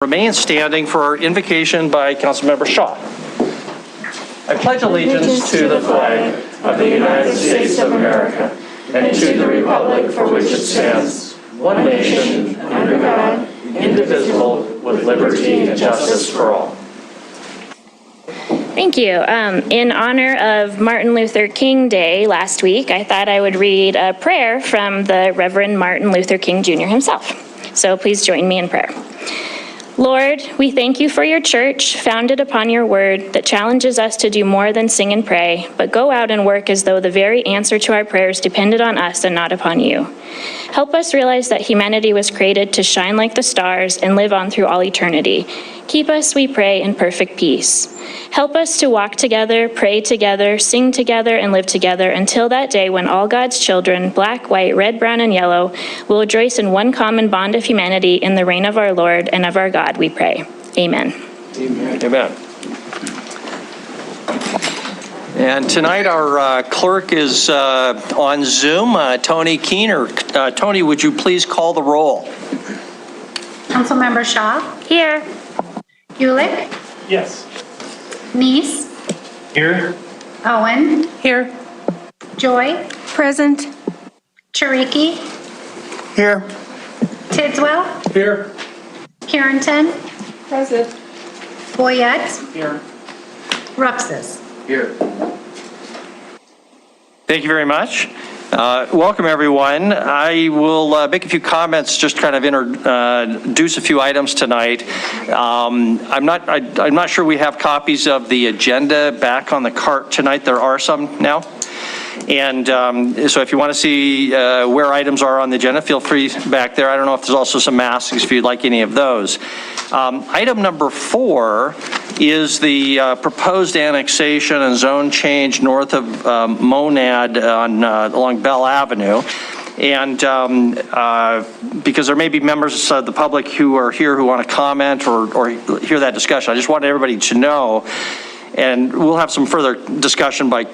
Remain standing for our invocation by Councilmember Shaw. I pledge allegiance to the flag of the United States of America and to the republic for which it stands, one nation, under God, indivisible, with liberty and justice for all. Thank you. In honor of Martin Luther King Day last week, I thought I would read a prayer from the Reverend Martin Luther King Jr. himself. So please join me in prayer. Lord, we thank you for your church, founded upon your word, that challenges us to do more than sing and pray, but go out and work as though the very answer to our prayers depended on us and not upon you. Help us realize that humanity was created to shine like the stars and live on through all eternity. Keep us, we pray, in perfect peace. Help us to walk together, pray together, sing together, and live together until that day when all God's children, black, white, red, brown, and yellow, will rejoice in one common bond of humanity in the reign of our Lord and of our God, we pray. Amen. Amen. Amen. And tonight our clerk is on Zoom, Tony Keener. Tony, would you please call the roll? Councilmember Shaw? Here. Ulick? Yes. Neese? Here. Owen? Here. Joy? Present. Chariki? Here. Tidswell? Here. Carrington? Present. Boyette? Here. Ruxus? Here. Thank you very much. Welcome, everyone. I will make a few comments, just kind of introduce a few items tonight. I'm not sure we have copies of the agenda back on the cart tonight. There are some now. And so if you want to see where items are on the agenda, feel free back there. I don't know if there's also some masks if you'd like any of those. Item number 4 is the proposed annexation and zone change north of Monad along Bell Avenue. And because there may be members of the public who are here who want to comment or hear that discussion, I just want everybody to know, and we'll have some further discussion by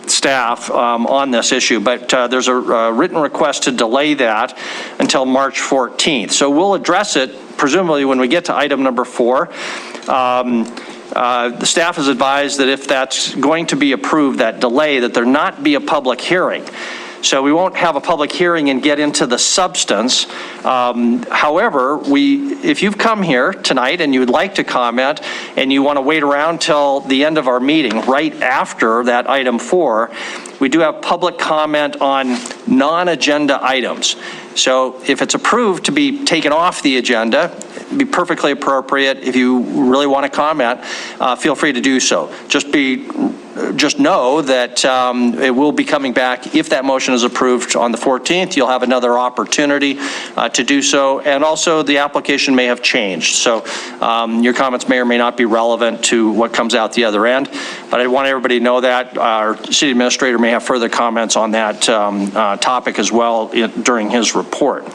staff on this issue, but there's a written request to delay that until March 14th. So we'll address it presumably when we get to item number 4. The staff has advised that if that's going to be approved, that delay, that there not be a public hearing. So we won't have a public hearing and get into the substance. However, if you've come here tonight and you would like to comment and you want to wait around till the end of our meeting, right after that item 4, we do have public comment on non-agenda items. So if it's approved to be taken off the agenda, it'd be perfectly appropriate. If you really want to comment, feel free to do so. Just know that it will be coming back if that motion is approved on the 14th. You'll have another opportunity to do so, and also the application may have changed. So your comments may or may not be relevant to what comes out the other end, but I want everybody to know that. Our city administrator may have further comments on that topic as well during his report.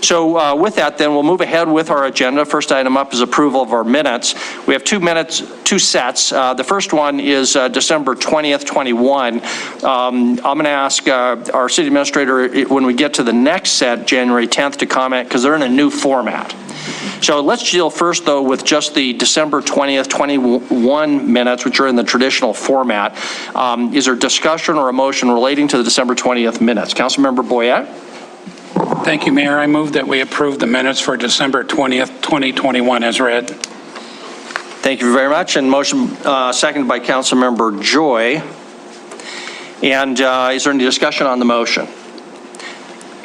So with that, then we'll move ahead with our agenda. First item up is approval of our minutes. We have 2 sets. The first one is December 20th, 21. I'm going to ask our city administrator when we get to the next set, January 10th, to comment because they're in a new format. So let's deal first, though, with just the December 20th, 21 minutes, which are in the traditional format. Is there discussion or a motion relating to the December 20th minutes? Councilmember Boyette? Thank you, Mayor. I move that we approve the minutes for December 20th, 2021 as read. Thank you very much. And motion seconded by Councilmember Joy. And is there any discussion on the motion?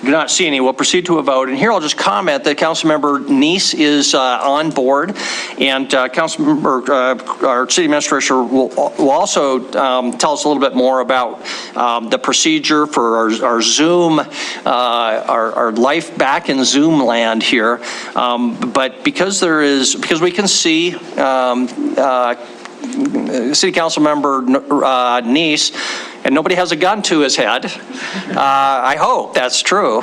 Do not see any. We'll proceed to a vote. And here I'll just comment that Councilmember Neese is on board, and Councilmember, our city administrator, will also tell us a little bit more about the procedure for our Zoom, our life back in Zoom land here. But because we can see City Council Member Neese and nobody has a gun to his head. I hope that's true.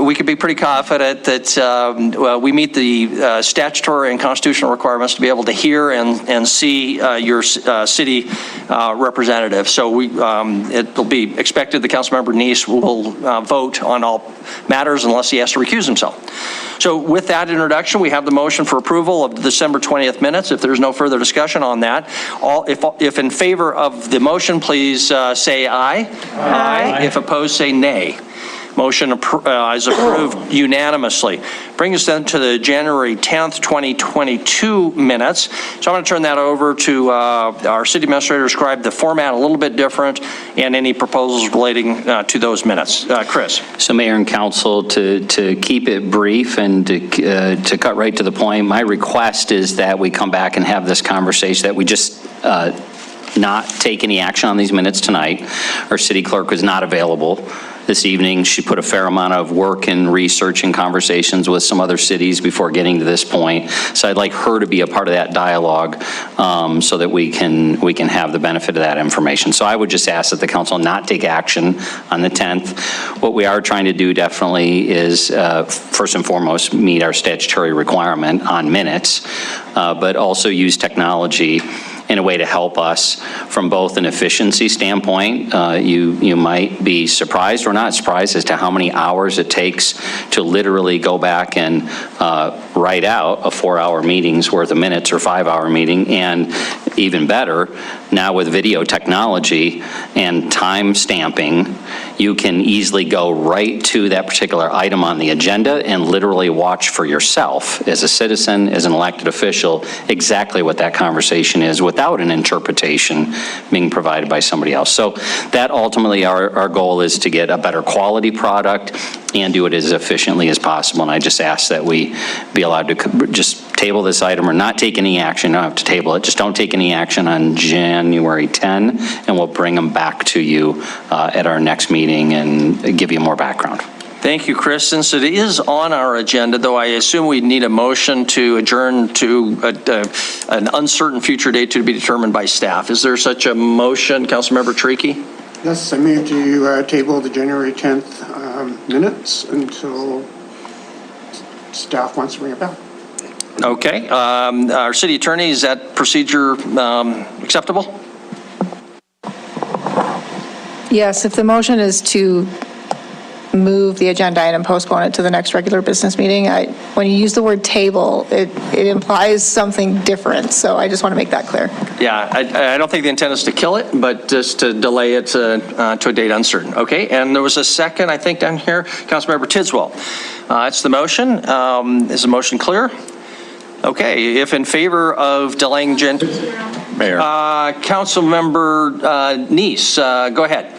We could be pretty confident that we meet the statutory and constitutional requirements to be able to hear and see your city representative. So it'll be expected the Councilmember Neese will vote on all matters unless he has to recuse himself. So with that introduction, we have the motion for approval of the December 20th minutes. If there's no further discussion on that, if in favor of the motion, please say aye. Aye. If opposed, say nay. Motion is approved unanimously. Bring us then to the January 10th, 2022 minutes. So I'm going to turn that over to our city administrator to describe the format a little bit different and any proposals relating to those minutes. Chris. So Mayor and Council, to keep it brief and to cut right to the point, my request is that we come back and have this conversation, that we just not take any action on these minutes tonight. Our city clerk was not available this evening. She put a fair amount of work and research and conversations with some other cities before getting to this point. So I'd like her to be a part of that dialogue so that we can have the benefit of that information. So I would just ask that the council not take action on the 10th. What we are trying to do definitely is first and foremost meet our statutory requirement on minutes, but also use technology in a way to help us from both an efficiency standpoint. You might be surprised or not surprised as to how many hours it takes to literally go back and write out a 4-hour meeting's worth of minutes or 5-hour meeting. And even better, now with video technology and time stamping, you can easily go right to that particular item on the agenda and literally watch for yourself as a citizen, as an elected official, exactly what that conversation is without an interpretation being provided by somebody else. So that ultimately our goal is to get a better quality product and do it as efficiently as possible. And I just ask that we be allowed to just table this item or not take any action. You don't have to table it. Just don't take any action on January 10, and we'll bring them back to you at our next meeting and give you more background. Thank you, Chris. Since it is on our agenda, though, I assume we need a motion to adjourn to an uncertain future date to be determined by staff. Is there such a motion, Councilmember Tricky? Yes, I move to table the January 10th minutes until staff wants to bring it back. Okay. Our city attorney, is that procedure acceptable? Yes, if the motion is to move the agenda item, postpone it to the next regular business meeting, when you use the word table, it implies something different, so I just want to make that clear. Yeah, I don't think the intent is to kill it, but just to delay it to a date uncertain. Okay, and there was a second, I think, down here. Councilmember Tidswell. That's the motion. Is the motion clear? Okay, if in favor of delaying Mayor. Councilmember Neese, go ahead.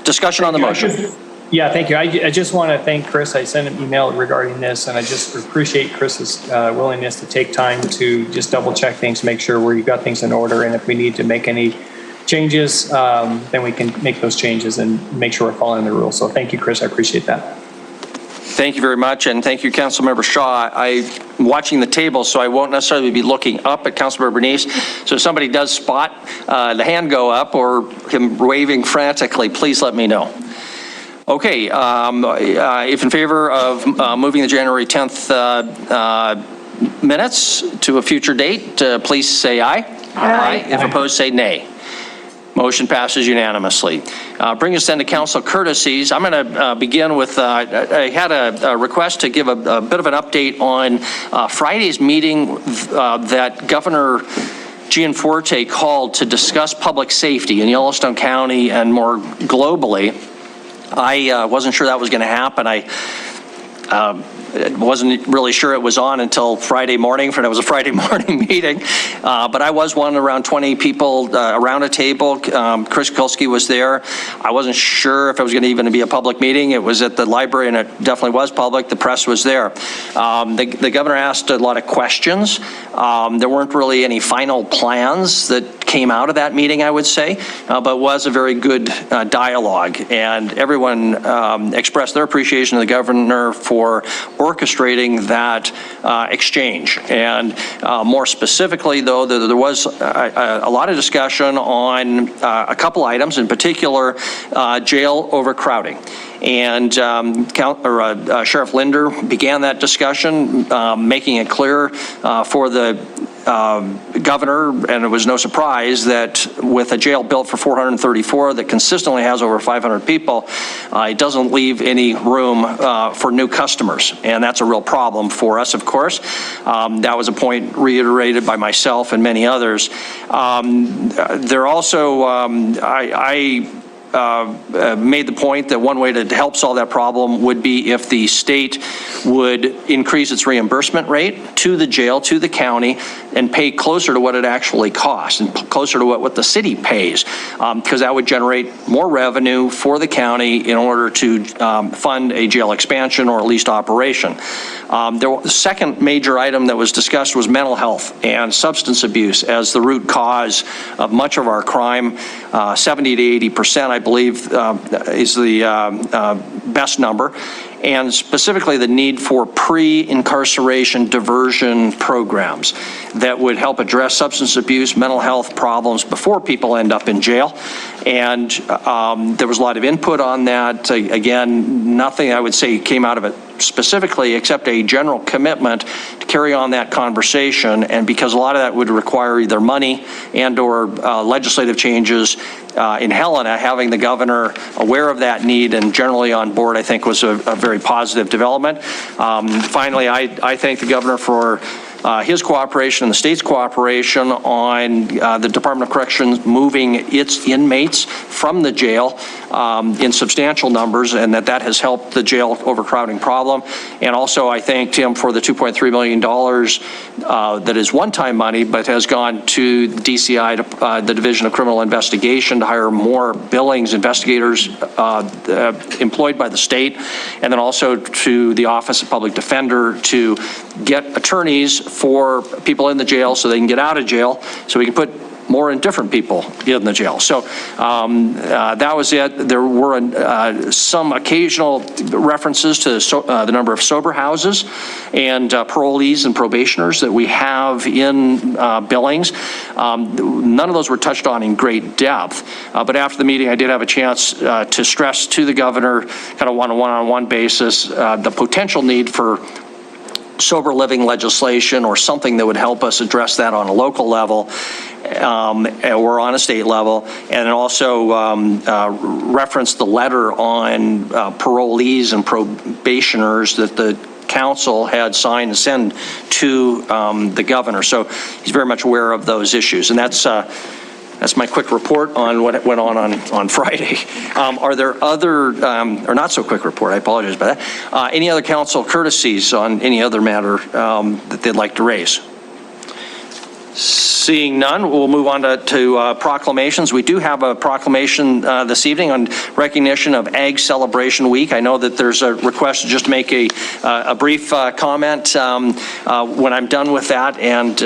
Discussion on the motion. Yeah, thank you. I just want to thank Chris. I sent an email regarding this, and I just appreciate Chris's willingness to take time to just double check things, make sure we've got things in order, and if we need to make any changes, then we can make those changes and make sure we're following the rules. So thank you, Chris. I appreciate that. Thank you very much, and thank you, Councilmember Shaw. I'm watching the table, so I won't necessarily be looking up at Councilmember Neese. So if somebody does spot the hand go up or him waving frantically, please let me know. Okay, if in favor of moving the January 10th minutes to a future date, please say aye. Aye. If opposed, say nay. Motion passes unanimously. Bring us then to council courtesies. I'm going to begin with, I had a request to give a bit of an update on Friday's meeting that Governor Gianforte called to discuss public safety in Yellowstone County and more globally. I wasn't sure that was going to happen. I wasn't really sure it was on until Friday morning, for it was a Friday morning meeting. But I was one around 20 people around a table. Chris Kulski was there. I wasn't sure if it was going to even be a public meeting. It was at the library, and it definitely was public. The press was there. The governor asked a lot of questions. There weren't really any final plans that came out of that meeting, I would say, but was a very good dialogue. And everyone expressed their appreciation of the governor for orchestrating that exchange. And more specifically, though, there was a lot of discussion on a couple items, in particular, jail overcrowding. And Sheriff Linder began that discussion, making it clear for the governor, and it was no surprise that with a jail built for 434 that consistently has over 500 people, it doesn't leave any room for new customers. And that's a real problem for us, of course. That was a point reiterated by myself and many others. There also, made the point that one way to help solve that problem would be if the state would increase its reimbursement rate to the jail, to the county, and pay closer to what it actually costs and closer to what the city pays, because that would generate more revenue for the county in order to fund a jail expansion or at least operation. The second major item that was discussed was mental health and substance abuse as the root cause of much of our crime. 70 to 80%, I believe, is the best number. And specifically the need for pre-incarceration diversion programs that would help address substance abuse, mental health problems before people end up in jail. And there was a lot of input on that. Again, nothing I would say came out of it specifically except a general commitment to carry on that conversation. And because a lot of that would require either money and or legislative changes in Helena, having the governor aware of that need and generally on board, I think was a very positive development. Finally, I thank the governor for his cooperation and the state's cooperation on the Department of Corrections moving its inmates from the jail in substantial numbers, and that has helped the jail overcrowding problem. And also I thanked him for the $2.3 million that is one-time money, but has gone to DCI, to, the Division of Criminal Investigation, to hire more Billings investigators employed by the state, and then also to the Office of Public Defender to get attorneys for people in the jail so they can get out of jail, so we can put more and different people in the jail. So that was it. There were some occasional references to the number of sober houses and parolees and probationers that we have in Billings. None of those were touched on in great depth, but after the meeting I did have a chance to stress to the governor, kind of on a one-on-one basis, the potential need for sober living legislation or something that would help us address that on a local level or on a state level, and also reference the letter on parolees and probationers that the council had signed and sent to the governor. So he's very much aware of those issues, and that's my quick report on what went on Friday. Are there other, or not so quick report, I apologize about that, any other council courtesies on any other matter that they'd like to raise? Seeing none, we'll move on to proclamations. We do have a proclamation this evening on recognition of Ag Celebration Week. I know that there's a request to just make a brief comment when I'm done with that. And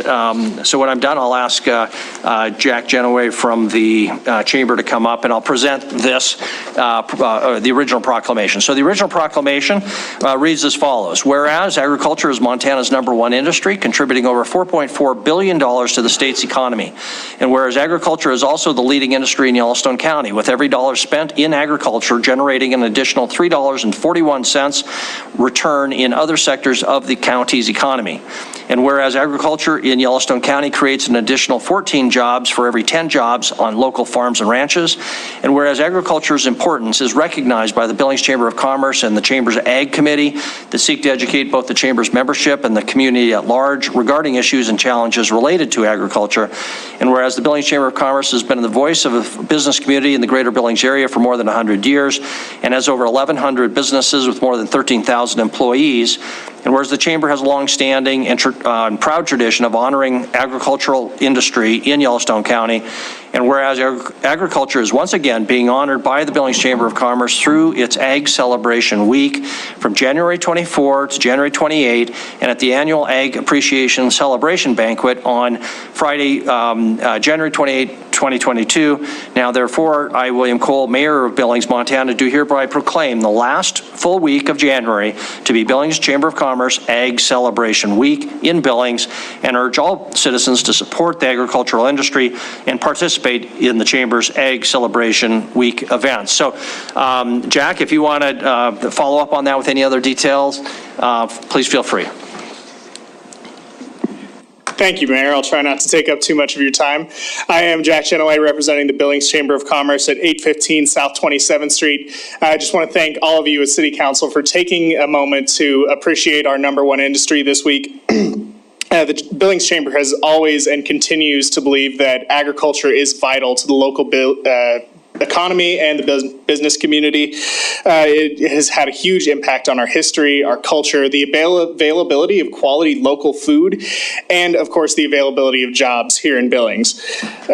so when I'm done, I'll ask Jack Genoway from the chamber to come up, and I'll present this, the original proclamation. So the original proclamation reads as follows. Whereas agriculture is Montana's #1 industry, contributing over $4.4 billion to the state's economy. And whereas agriculture is also the leading industry in Yellowstone County, with every dollar spent in agriculture generating an additional $3.41 return in other sectors of the county's economy. And whereas agriculture in Yellowstone County creates an additional 14 jobs for every 10 jobs on local farms and ranches. And whereas agriculture's importance is recognized by the Billings Chamber of Commerce and the Chamber's Ag Committee that seek to educate both the Chamber's membership and the community at large regarding issues and challenges related to agriculture. And whereas the Billings Chamber of Commerce has been the voice of the business community in the greater Billings area for more than 100 years and has over 1,100 businesses with more than 13,000 employees. And whereas the Chamber has a long-standing and proud tradition of honoring agricultural industry in Yellowstone County, And whereas agriculture is once again being honored by the Billings Chamber of Commerce through its Ag Celebration Week from January 24 to January 28, and at the annual Ag Appreciation Celebration Banquet on Friday, January 28, 2022. Now, therefore, I, William Cole, Mayor of Billings, Montana, do hereby proclaim the last full week of January to be Billings Chamber of Commerce Ag Celebration Week in Billings, and urge all citizens to support the agricultural industry and participate in the Chamber's Ag Celebration Week events. So, Jack, if you want to follow up on that with any other details, please feel free. Thank you, Mayor. I'll try not to take up too much of your time. I am Jack Chenoway, representing the Billings Chamber of Commerce at 815 South 27th Street. I just want to thank all of you at City Council for taking a moment to appreciate our #1 industry this week. The Billings Chamber has always and continues to believe that agriculture is vital to the local economy and the business community. It has had a huge impact on our history, our culture, the availability of quality local food, and of course the availability of jobs here in Billings.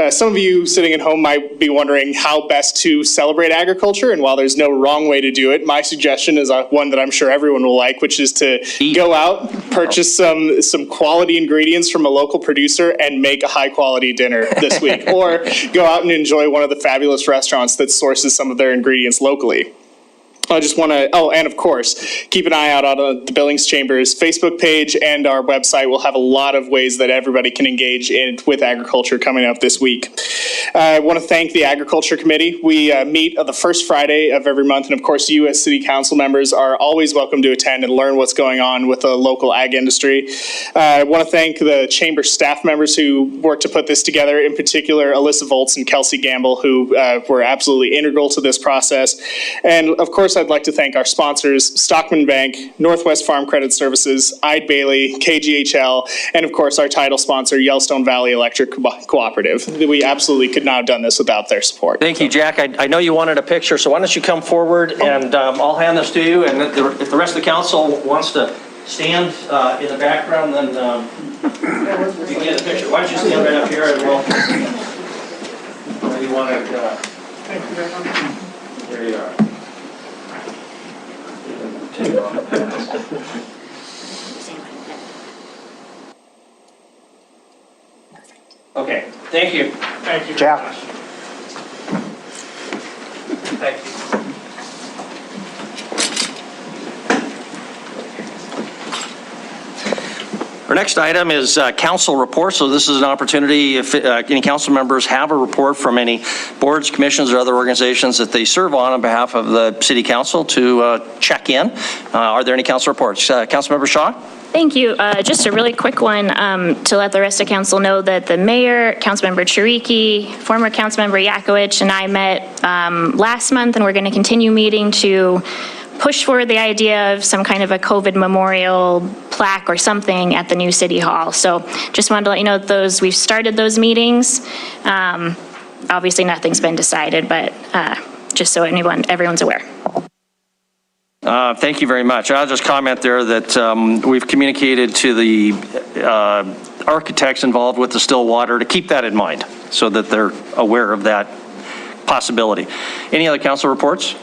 Some of you sitting at home might be wondering how best to celebrate agriculture, and while there's no wrong way to do it, my suggestion is one that I'm sure everyone will like, which is to go out, purchase some quality ingredients from a local producer, and make a high quality dinner this week, or go out and enjoy one of the fabulous restaurants that sources some of their ingredients locally. I just want to, and of course, keep an eye out on the Billings Chamber's Facebook page and our website. We'll have a lot of ways that everybody can engage with agriculture coming up this week. I want to thank the Agriculture Committee. We meet on the first Friday of every month, and of course, you as City Council members are always welcome to attend and learn what's going on with the local ag industry. I want to thank the Chamber staff members who worked to put this together, in particular, Alyssa Volz and Kelsey Gamble, who were absolutely integral to this process. And of course, I'd like to thank our sponsors, Stockman Bank, Northwest Farm Credit Services, Eide Bailey, KGHL, and of course our title sponsor, Yellowstone Valley Electric Cooperative. We absolutely could not have done this without their support. Thank you, Jack. I know you wanted a picture, so why don't you come forward and I'll hand this to you, and if the rest of the council wants to stand in the background, then you can get a picture. Why don't you stand right up here and we'll... you want to... There you are. Okay, thank you. Thank you, Jack. Thank you. Our next item is council report. So this is an opportunity if any council members have a report from any boards, commissions, or other organizations that they serve on behalf of the city council to check in. Are there any council reports? Councilmember Shaw? Thank you. Just a really quick one to let the rest of council know that the mayor, Councilmember Chiriki, former Councilmember Yakowicz, and I met last month, and we're going to continue meeting to push forward the idea of some kind of a COVID memorial plaque or something at the new city hall. So just wanted to let you know that we've started those meetings. Obviously nothing's been decided, but just so everyone's aware. Thank you very much. I'll just comment there that we've communicated to the architects involved with the still water to keep that in mind so that they're aware of that possibility. Any other council reports?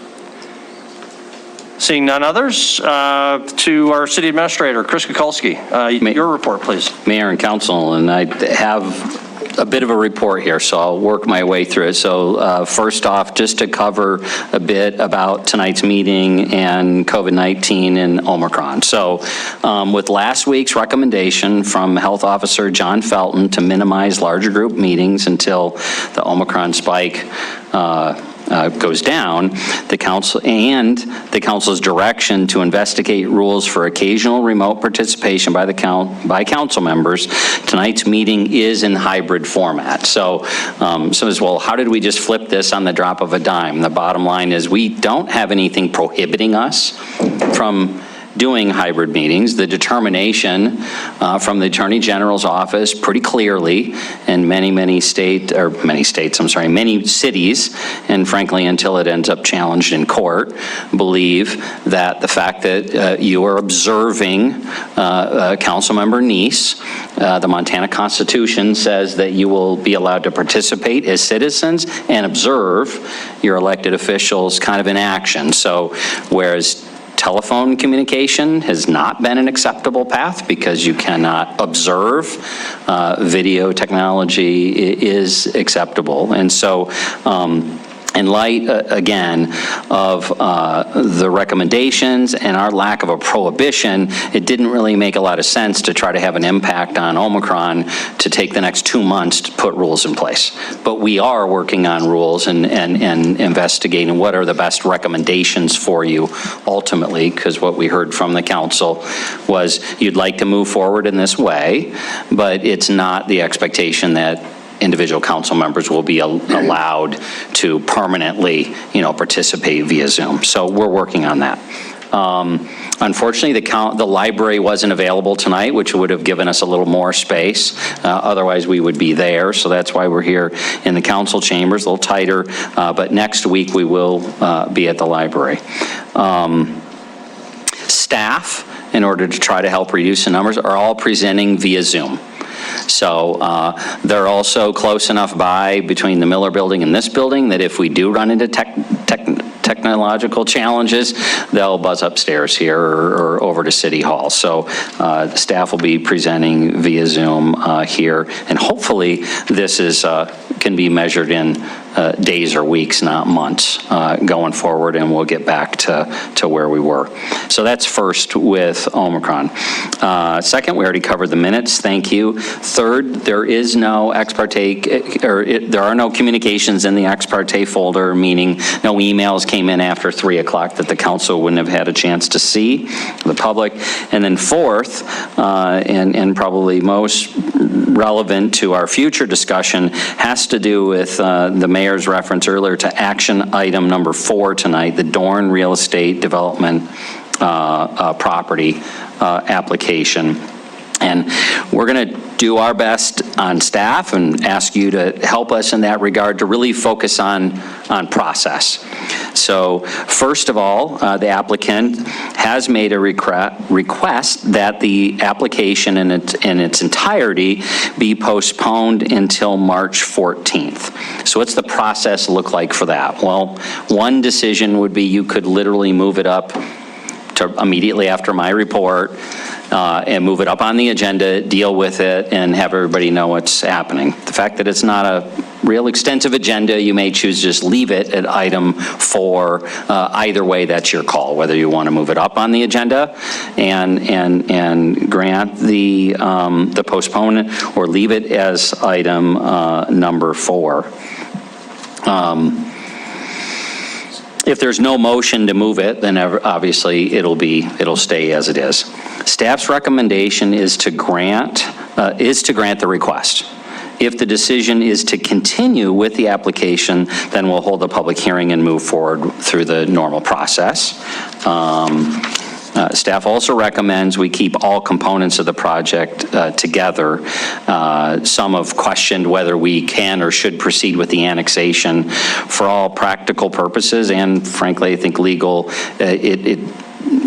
Seeing none others, to our city administrator, Chris Kukulski, your report, please. Mayor and council, and I have a bit of a report here, so I'll work my way through it. So first off, just to cover a bit about tonight's meeting and COVID-19 and Omicron. So with last week's recommendation from Health Officer John Felton to minimize larger group meetings until the Omicron spike goes down, the council's direction to investigate rules for occasional remote participation by council members. Tonight's meeting is in hybrid format. So as well, how did we just flip this on the drop of a dime? The bottom line is we don't have anything prohibiting us from doing hybrid meetings. The determination from the Attorney General's office pretty clearly, and many cities, and frankly, until it ends up challenged in court, believe that the fact that you are observing Councilmember Neese, the Montana Constitution says that you will be allowed to participate as citizens and observe your elected officials kind of in action. So whereas telephone communication has not been an acceptable path because you cannot observe, video technology is acceptable. And so, in light, again, of the recommendations and our lack of a prohibition, it didn't really make a lot of sense to try to have an impact on Omicron to take the next 2 months to put rules in place. But we are working on rules and investigating what are the best recommendations for you ultimately, because what we heard from the council was you'd like to move forward in this way, but it's not the expectation that individual council members will be allowed to permanently, participate via Zoom. So we're working on that. Unfortunately, the library wasn't available tonight, which would have given us a little more space. Otherwise, we would be there. So that's why we're here in the council chambers, a little tighter. But next week, we will be at the library. Staff, in order to try to help reduce the numbers, are all presenting via Zoom. So they're also close enough by between the Miller building and this building that if we do run into technological challenges, they'll buzz upstairs here or over to City Hall. So the staff will be presenting via Zoom here, and hopefully this is can be measured in days or weeks, not months, going forward, and we'll get back to where we were. So that's first with Omicron. Second, we already covered the minutes. Thank you. Third, there is no ex parte, there are no communications in the ex parte folder, meaning no emails came in after 3 o'clock that the council wouldn't have had a chance to see, the public. And then fourth, and probably most relevant to our future discussion, has to do with the mayor's reference earlier to action item number 4 tonight, the Dorn Real Estate Development property application. And we're going to do our best on staff and ask you to help us in that regard to really focus on process. So first of all, the applicant has made a request that the application in its entirety be postponed until March 14th. So what's the process look like for that? Well, one decision would be you could literally move it up to immediately after my report, and move it up on the agenda, deal with it, and have everybody know what's happening. The fact that it's not a real extensive agenda, you may choose to just leave it at item 4. Either way, that's your call, whether you want to move it up on the agenda and grant the postponement, or leave it as item number 4. If there's no motion to move it, then obviously it'll stay as it is. Staff's recommendation is to grant the request. If the decision is to continue with the application, then we'll hold a public hearing and move forward through the normal process. Staff also recommends we keep all components of the project together. Some have questioned whether we can or should proceed with the annexation. For all practical purposes, and frankly, I think legal,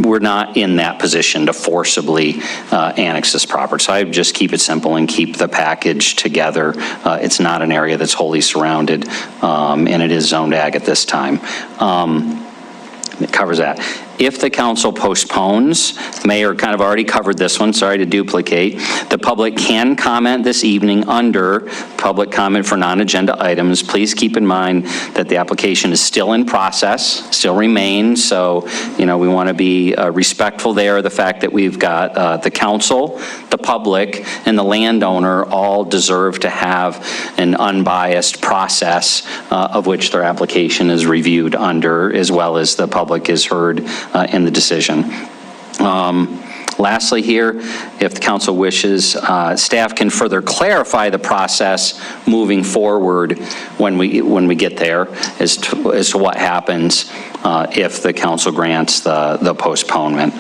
we're not in that position to forcibly annex this property. So I would just keep it simple and keep the package together. It's not an area that's wholly surrounded, and it is zoned ag at this time. It covers that. If the council postpones, the mayor kind of already covered this one, sorry to duplicate, the public can comment this evening under public comment for non-agenda items. Please keep in mind that the application is still in process, still remains, so we want to be respectful there. The fact that we've got the council, the public, and the landowner all deserve to have an unbiased process of which their application is reviewed under, as well as the public is heard in the decision. Lastly here, if the council wishes, staff can further clarify the process moving forward when we get there as to what happens. if the council grants the postponement.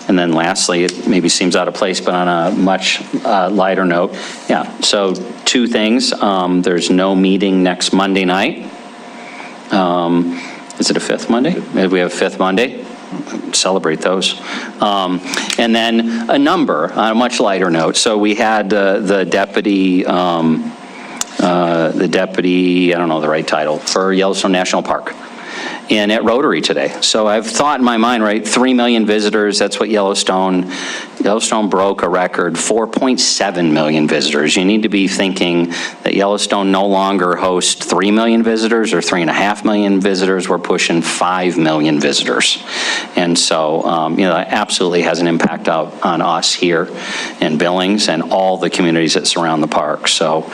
And then lastly, it maybe seems out of place, but on a much lighter note, yeah, so two things. There's no meeting next Monday night. Is it a fifth Monday? Maybe we have a fifth Monday? Celebrate those. And then a number, on a much lighter note. So we had the deputy, I don't know the right title, for Yellowstone National Park. And at Rotary today. So I've thought in my mind, right, 3 million visitors, that's what Yellowstone broke a record, 4.7 million visitors. You need to be thinking that Yellowstone no longer hosts 3 million visitors or 3.5 million visitors. We're pushing 5 million visitors. And so, that absolutely has an impact out on us here in Billings and all the communities that surround the park. So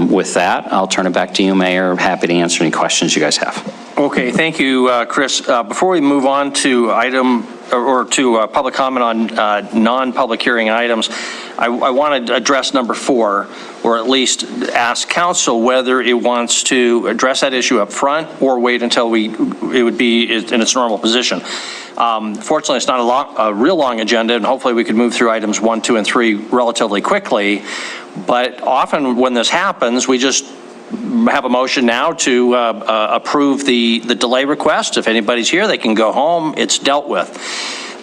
with that, I'll turn it back to you, Mayor. Happy to answer any questions you guys have. Okay, thank you, Chris. Before we move on to public comment on non-public hearing items, I want to address number 4, or at least ask council whether it wants to address that issue up front or wait until it would be in its normal position. Fortunately, it's not a real long agenda, and hopefully we could move through items 1, 2, and 3 relatively quickly. But often when this happens, we just have a motion now to approve the delay request. If anybody's here, they can go home. It's dealt with.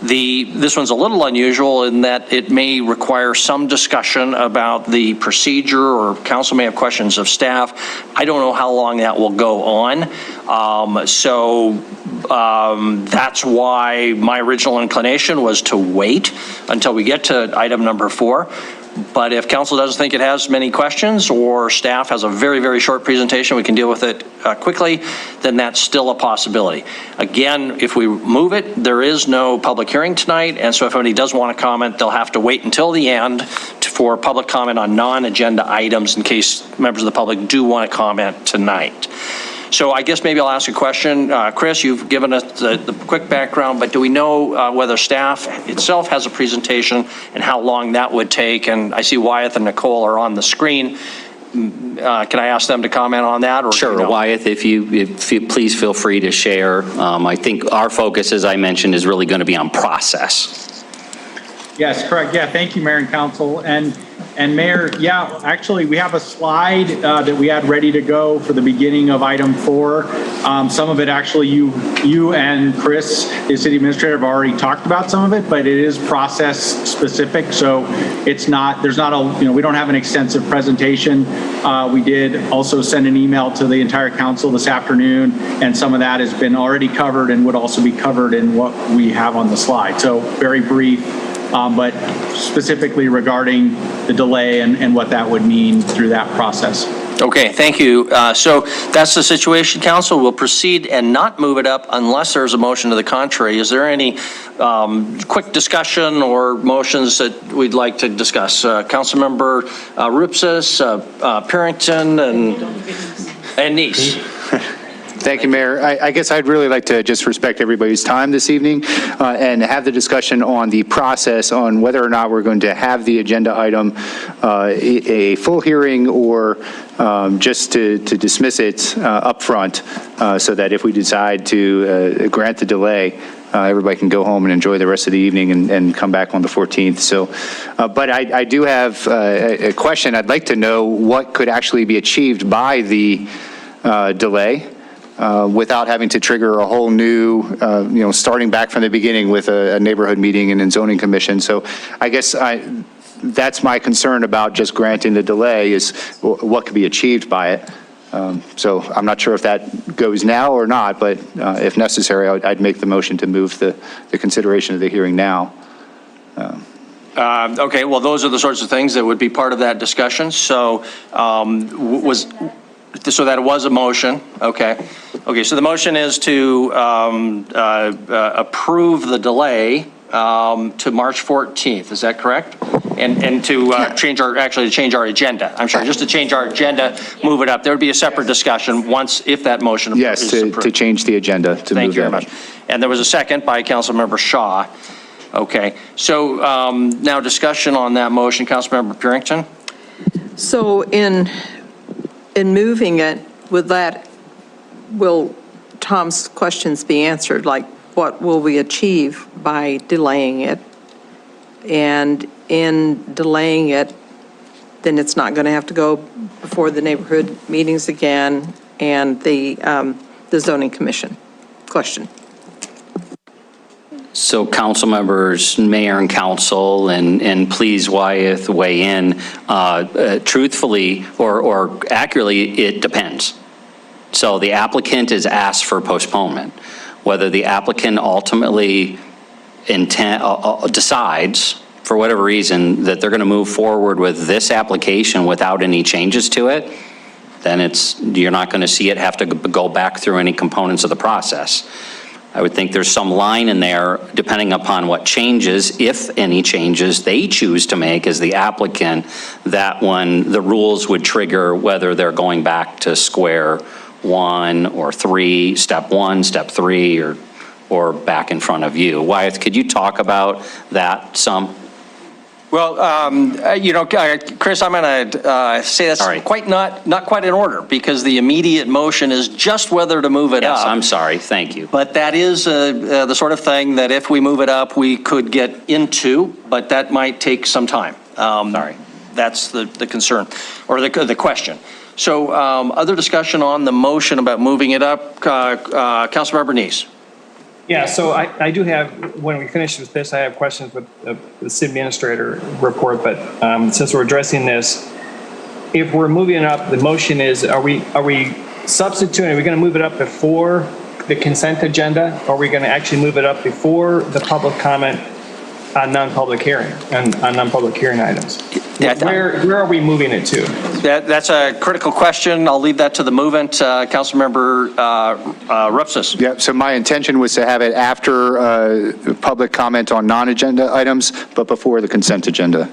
This one's a little unusual in that it may require some discussion about the procedure, or council may have questions of staff. I don't know how long that will go on. That's why my original inclination was to wait until we get to item number 4. But if council doesn't think it has many questions, or staff has a very, very short presentation, we can deal with it quickly, then that's still a possibility. Again, if we move it, there is no public hearing tonight, and so if anybody does want to comment, they'll have to wait until the end for public comment on non-agenda items in case members of the public do want to comment tonight. So I guess maybe I'll ask a question. Chris, you've given us the quick background, but do we know whether staff itself has a presentation and how long that would take? And I see Wyeth and Nicole are on the screen. Can I ask them to comment on that? Or sure, Wyeth, if you please feel free to share. I think our focus, as I mentioned, is really going to be on process. Yes, correct. Yeah, thank you, Mayor and Council. And Mayor, yeah, actually, we have a slide that we had ready to go for the beginning of item 4. Some of it actually you and Chris, the city administrator, have already talked about some of it, but it is process specific. So it's not, there's not a, we don't have an extensive presentation. We did also send an email to the entire council this afternoon, and some of that has been already covered and would also be covered in what we have on the slide. So very brief. But specifically regarding the delay and what that would mean through that process. Okay, thank you. So that's the situation, council. We'll proceed and not move it up unless there's a motion to the contrary. Is there any quick discussion or motions that we'd like to discuss? Councilmember Rupsis, Parrington, and Neese. Thank you, Mayor. I guess I'd really like to just respect everybody's time this evening and have the discussion on the process on whether or not we're going to have the agenda item a full hearing or just to dismiss it up front so that if we decide to grant the delay, everybody can go home and enjoy the rest of the evening and come back on the 14th. So, but I do have a question. I'd like to know what could actually be achieved by the delay. Without having to trigger a whole new, starting back from the beginning with a neighborhood meeting and a zoning commission. So I guess that's my concern about just granting the delay is what could be achieved by it. So I'm not sure if that goes now or not, but if necessary, I'd make the motion to move the consideration of the hearing now. Okay, well, those are the sorts of things that would be part of that discussion. So so that was a motion, okay. Okay, so the motion is to approve the delay to March 14th, is that correct? And to change our agenda, I'm sorry, just to change our agenda, move it up. There would be a separate discussion if that motion is approved. Yes, to change the agenda, to Thank move you very that. much. And there was a second by Councilmember Shaw. Okay, so now discussion on that motion, Councilmember Parrington. So in moving it, will Tom's questions be answered, like what will we achieve by delaying it? And in delaying it, then it's not going to have to go before the neighborhood meetings again and the zoning commission. Question. So council members, mayor and council, and please Wyeth weigh in, truthfully or accurately, it depends. So the applicant is asked for postponement. Whether the applicant ultimately decides, for whatever reason, that they're going to move forward with this application without any changes to it, then you're not going to see it have to go back through any components of the process. I would think there's some line in there, depending upon what changes, if any changes they choose to make as the applicant, that when the rules would trigger whether they're going back to square one or three, step one, step three, or back in front of you. Wyeth, could you talk about that some? Well, Chris, I'm going to say that's not quite in order, because the immediate motion is just whether to move it up. Yes, I'm sorry. Thank you. But that is the sort of thing that if we move it up, we could get into, but that might take some time. Sorry. That's the concern, or the question. So other discussion on the motion about moving it up, Councilmember Neese. Yeah, so I do have, when we finish with this, I have questions with the city administrator report, but since we're addressing this, if we're moving it up, the motion is, are we substituting, are we going to move it up before the consent agenda, or are we going to actually move it up before the public comment on non-public hearing, on non-public hearing items? Where are we moving it to? That's a critical question. I'll leave that to the movement. Councilmember Rupsis. Yeah, so my intention was to have it after public comment on non-agenda items, but before the consent agenda.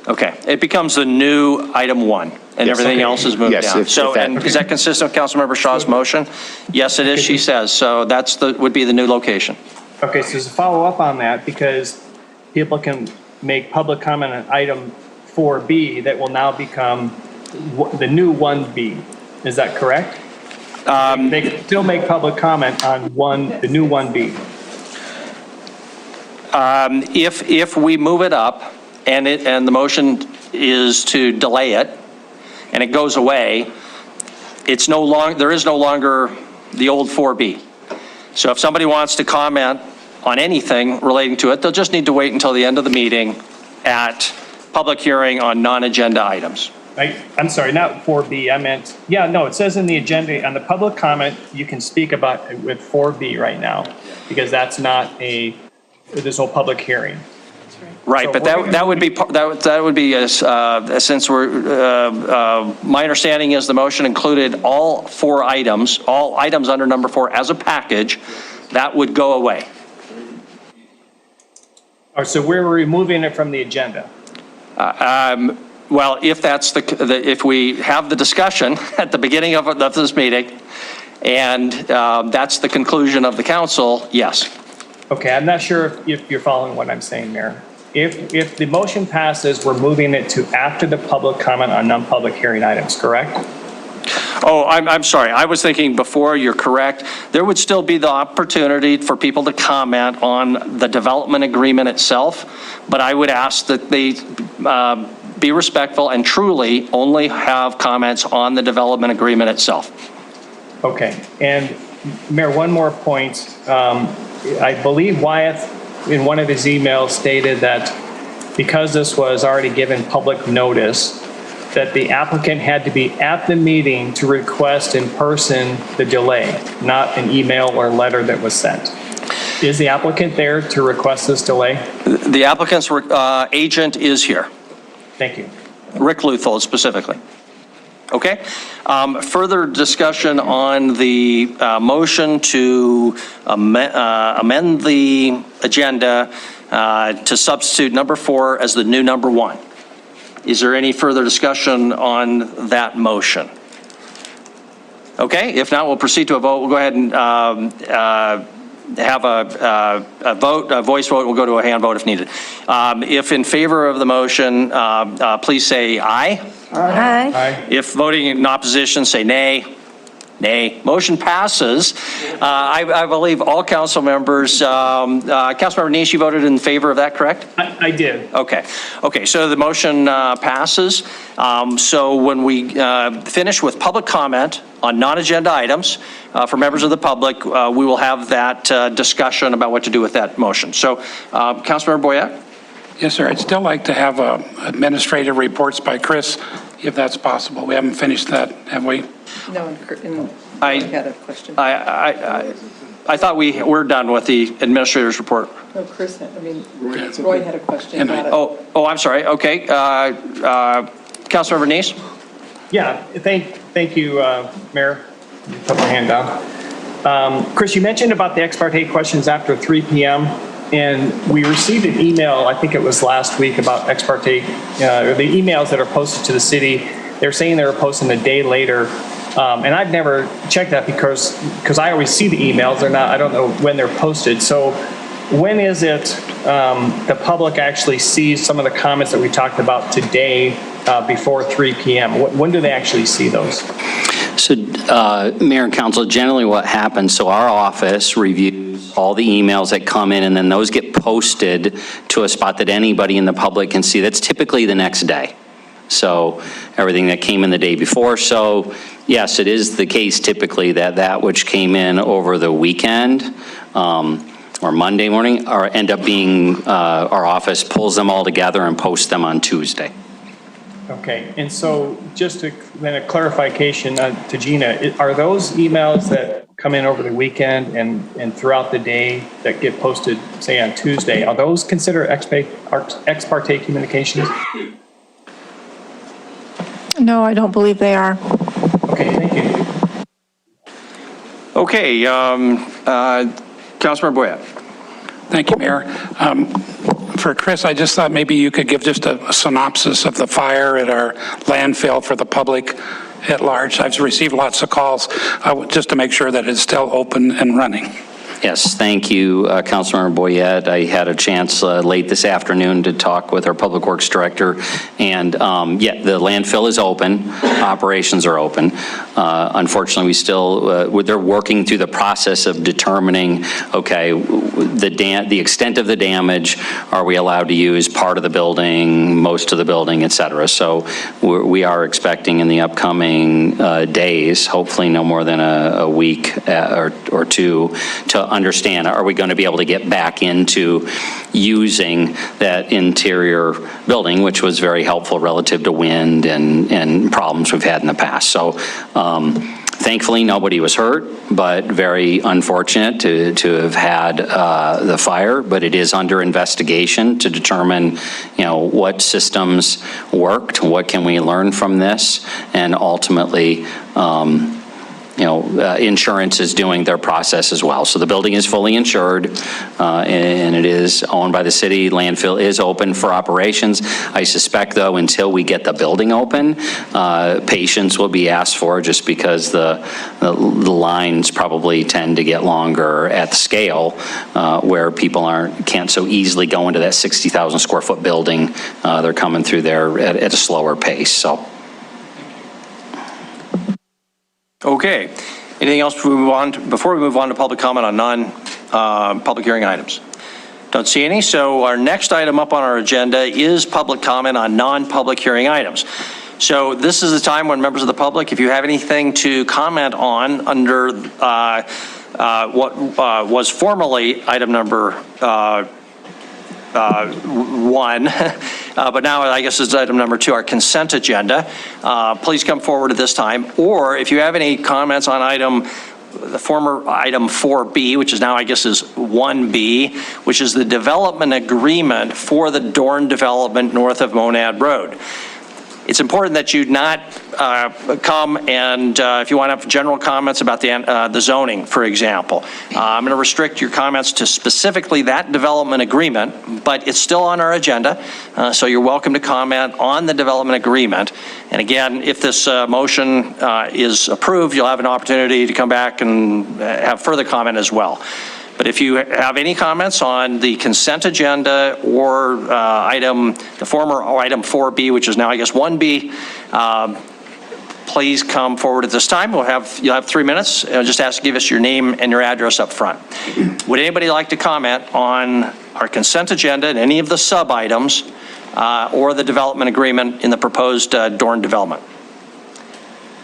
Okay, it becomes the new item 1, and Yes, everything okay. else is moved Yes, down. Is that consistent with Councilmember Shaw's motion? Yes, it is, she says. So would be the new location. Okay, so to follow up on that, because people can make public comment on item 4B that will now become the new 1B. Is that correct? They can still make public comment on the new 1B. If we move it up and the motion is to delay it and it goes away, there is no longer the old 4B. So if somebody wants to comment on anything relating to it, they'll just need to wait until the end of the meeting at public hearing on non-agenda items. I'm sorry, not 4B, I meant, it says in the agenda, on the public comment, you can speak about it with 4B right now, because that's not this whole public hearing. Right, So but that would be since my understanding is the motion included all 4 items, all items under number 4 as a package, that would go away. So we're removing it from the agenda. Well, if that's if we have the discussion at the beginning of this meeting, and that's the conclusion of the council, yes. Okay, I'm not sure if you're following what I'm saying, Mayor. If the motion passes, we're moving it to after the public comment on non-public hearing items, correct? Oh, I'm sorry. I was thinking before, you're correct. There would still be the opportunity for people to comment on the development agreement itself, but I would ask that they be respectful and truly only have comments on the development agreement itself. Okay, and Mayor, one more point. I believe Wyeth, in one of his emails, stated that because this was already given public notice, that the applicant had to be at the meeting to request in person the delay, not an email or letter that was sent. Is the applicant there to request this delay? The applicant's agent is here. Thank you. Rick Luthold specifically. Okay. Further discussion on the motion to amend the agenda to substitute number 4 as the new number 1. Is there any further discussion on that motion? Okay, if not, we'll proceed to a vote. We'll go ahead and have a vote, a voice vote. We'll go to a hand vote if needed. If in favor of the motion, please say aye. Aye. Aye. If voting in opposition, say nay. Nay. Motion passes. I believe all council members, Councilmember Nice, you voted in favor of that, correct? I did. Okay. Okay, so the motion passes. So when we finish with public comment on non-agenda items for members of the public, we will have that discussion about what to do with that motion. So, Councilmember Boyette? Yes, sir. I'd still like to have administrative reports by Chris, if that's possible. We haven't finished that, have we? No, I had a question. I thought we were done with the administrator's report. No, Chris, Roy had a question about it. Oh, I'm sorry. Okay. Councilmember Nice? Yeah, thank you, Mayor. Put my hand down. Chris, you mentioned about the ex parte questions after 3 p.m. And we received an email, I think it was last week, about ex parte, or the emails that are posted to the city. They're saying they were posted a day later. And I've never checked that because I always see the emails. I don't know when they're posted. So when is it the public actually sees some of the comments that we talked about today before 3 p.m.? When do they actually see those? So, Mayor and Council, generally what happens, so our office reviews all the emails that come in, and then those get posted to a spot that anybody in the public can see. That's typically the next day. So everything that came in the day before. So yes, it is the case typically that which came in over the weekend or Monday morning or end up being, our office pulls them all together and posts them on Tuesday. Okay, and so just then a clarification to Gina, are those emails that come in over the weekend and throughout the day that get posted, say on Tuesday, are those considered ex parte communications? No, I don't believe they are. Okay, thank you. Okay, Councilmember Boyette. Thank you, Mayor. For Chris, I just thought maybe you could give just a synopsis of the fire at our landfill for the public at large. I've received lots of calls just to make sure that it's still open and running. Yes, thank you, Councilmember Boyette. I had a chance late this afternoon to talk with our Public Works Director, and yeah, the landfill is open, operations are open. Unfortunately, we still, they're working through the process of determining, okay, the extent of the damage, are we allowed to use part of the building, most of the building, et cetera. So we are expecting in the upcoming days, hopefully no more than a week or two, to understand, are we going to be able to get back into using that interior building, which was very helpful relative to wind and problems we've had in the past. So thankfully nobody was hurt, but very unfortunate to have had the fire, but it is under investigation to determine, you know, what systems worked, what can we learn from this, and ultimately you know, insurance is doing their process as well. So the building is fully insured, and it is owned by the city. Landfill is open for operations. I suspect, though, until we get the building open, patience will be asked for, just because the lines probably tend to get longer at the scale where people can't so easily go into that 60,000 square foot building. They're coming through there at a slower pace. So. Okay. Anything else before we move on to public comment on non-public hearing items? Don't see any. So our next item up on our agenda is public comment on non-public hearing items. So this is the time when members of the public, if you have anything to comment on under what was formerly item number 1, but now I guess it's item number 2, our consent agenda. Please come forward at this time. Or if you have any comments on the former item 4B, which is now I guess is 1B, which is the development agreement for the Dorn development north of Monad Road. It's important that you not come and if you want to have general comments about the zoning, for example. I'm going to restrict your comments to specifically that development agreement, but it's still on our agenda, so you're welcome to comment on the development agreement. And again, if this motion is approved, you'll have an opportunity to come back and have further comment as well. But if you have any comments on the consent agenda or the former item 4B, which is now I guess 1B, please come forward at this time. You'll have 3 minutes. I'll just ask to give us your name and your address up front. Would anybody like to comment on our consent agenda and any of the sub-items or the development agreement in the proposed Dorn development?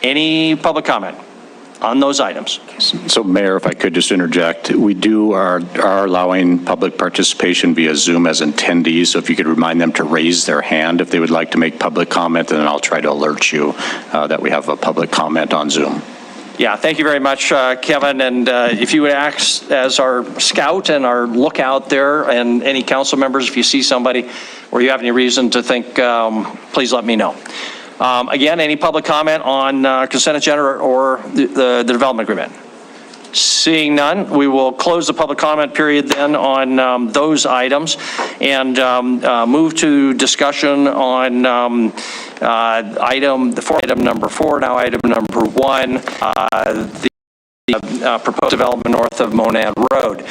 Any public comment on those items? So Mayor, if I could just interject, we are allowing public participation via Zoom as attendees, so if you could remind them to raise their hand if they would like to make public comment, and then I'll try to alert you that we have a public comment on Zoom. Yeah, thank you very much, Kevin. And if you would act as our scout and our lookout there, and any council members, if you see somebody or you have any reason to think, please let me know. Again, any public comment on consent agenda or the development agreement? Seeing none, we will close the public comment period then on those items and move to discussion on item number 4, now item number 1, the proposed development north of Monad Road.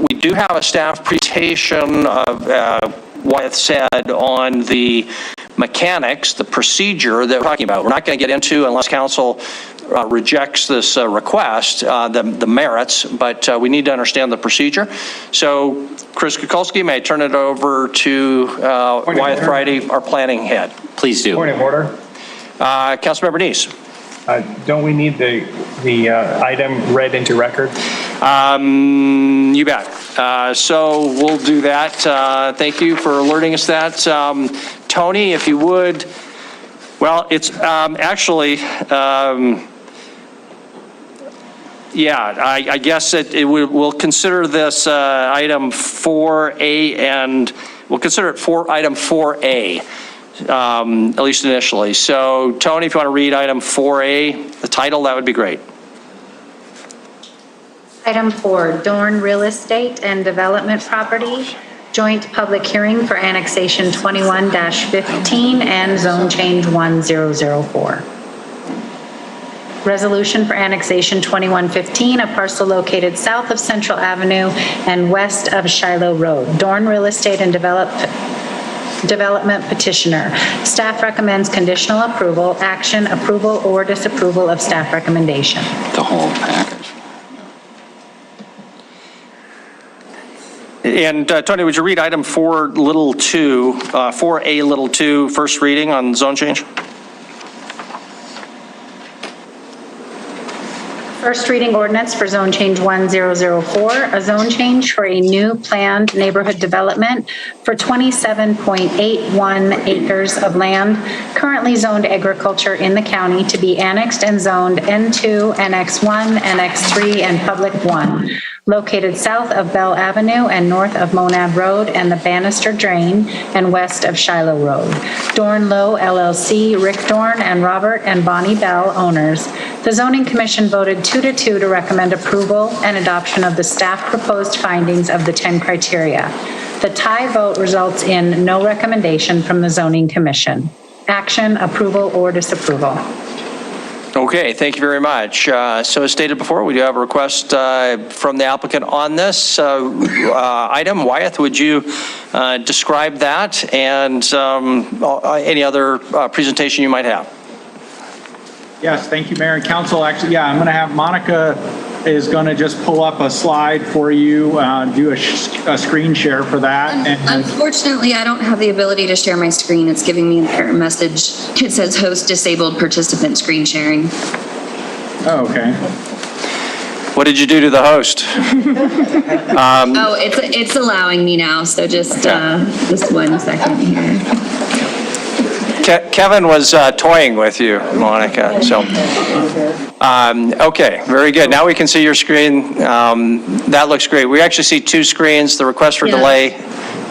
We do have a staff presentation of Wyeth said on the mechanics, the procedure that we're talking about. We're not going to get into, unless council rejects this request, the merits, but we need to understand the procedure. So, Chris Kukulski, may I turn it over to Wyeth Friday, our planning head? Please do. Point of order. Councilmember Neese. Don't we need the item read into record? You bet. So we'll do that. Thank you for alerting us that. Tony, if you would, well, it's actually, yeah, I guess we'll consider this item 4A, and we'll consider it item 4A. At least initially. So, Tony, if you want to read item 4A, the title, that would be great. Item 4, Dorn Real Estate and Development Property, Joint Public Hearing for Annexation 21-15 and Zone Change 1004. Resolution for Annexation 2115, a parcel located south of Central Avenue and west of Shiloh Road. Dorn Real Estate and Development Petitioner. Staff recommends conditional approval, action, approval, or disapproval of staff recommendation. The whole package. And Tony, would you read item 4(2), 4A(2), first reading on zone change? First reading ordinance for zone change 1004, a zone change for a new planned neighborhood development for 27.81 acres of land currently zoned agriculture in the county to be annexed and zoned N2, NX1, NX3, and Public 1, located south of Bell Avenue and north of Monad Road and the Bannister Drain and west of Shiloh Road. Dorn Low LLC, Rick Dorn and Robert and Bonnie Bell, owners. The Zoning Commission voted 2-2 to recommend approval and adoption of the staff proposed findings of the 10 criteria. The tie vote results in no recommendation from the Zoning Commission. Action, approval, or disapproval. Okay, thank you very much. So as stated before, we do have a request from the applicant on this item. Wyeth, would you describe that and any other presentation you might have? Yes, thank you, Mayor and Council. Actually, yeah, I'm going to have Monica is going to just pull up a slide for you, do a screen share for that. Unfortunately, I don't have the ability to share my screen. It's giving me an error message. It says host disabled participant screen sharing. Oh, okay. What did you do to the host? Oh, it's allowing me now. So just 1 second here. Kevin was toying with you, Monica. So, okay, very good. Now we can see your screen. That looks great. We actually see 2 screens. The request for delay.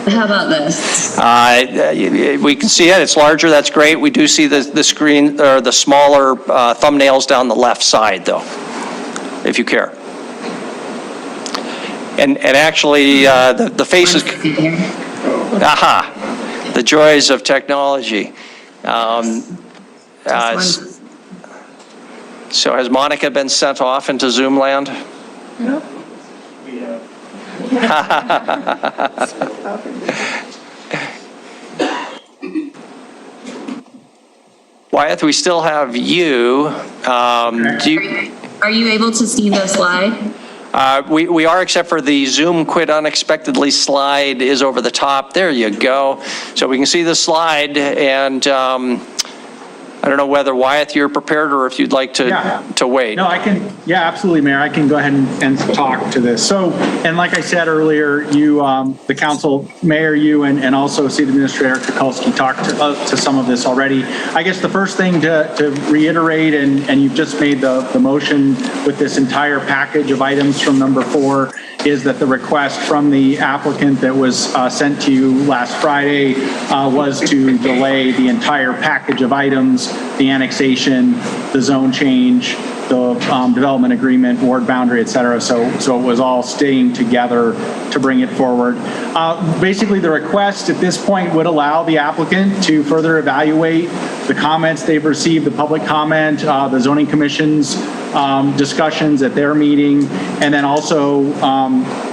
How about this? We can see it. It's larger. That's great. We do see the screen or the smaller thumbnails down the left side, though, if you care. And actually, the faces. Aha! The joys of technology. So has Monica been sent off into Zoom land? No. Wyeth, we still have you. Are you able to see the slide? We are, except for the Zoom quit unexpectedly slide is over the top. There you go. So we can see the slide, and I don't know whether, Wyeth, you're prepared or if you'd like to wait. No, I can, yeah, absolutely, Mayor. I can go ahead and talk to this. So, and like I said earlier, you, the council, Mayor, you, and also City Administrator Kukulski talked to some of this already. I guess the first thing to reiterate, and you've just made the motion with this entire package of items from number 4, is that the request from the applicant that was sent to you last Friday was to delay the entire package of items, the annexation, the zone change, the development agreement, ward boundary, et cetera. So it was all staying together to bring it forward. Basically, the request at this point would allow the applicant to further evaluate the comments they've received, the public comment, the zoning commission's discussions at their meeting, and then also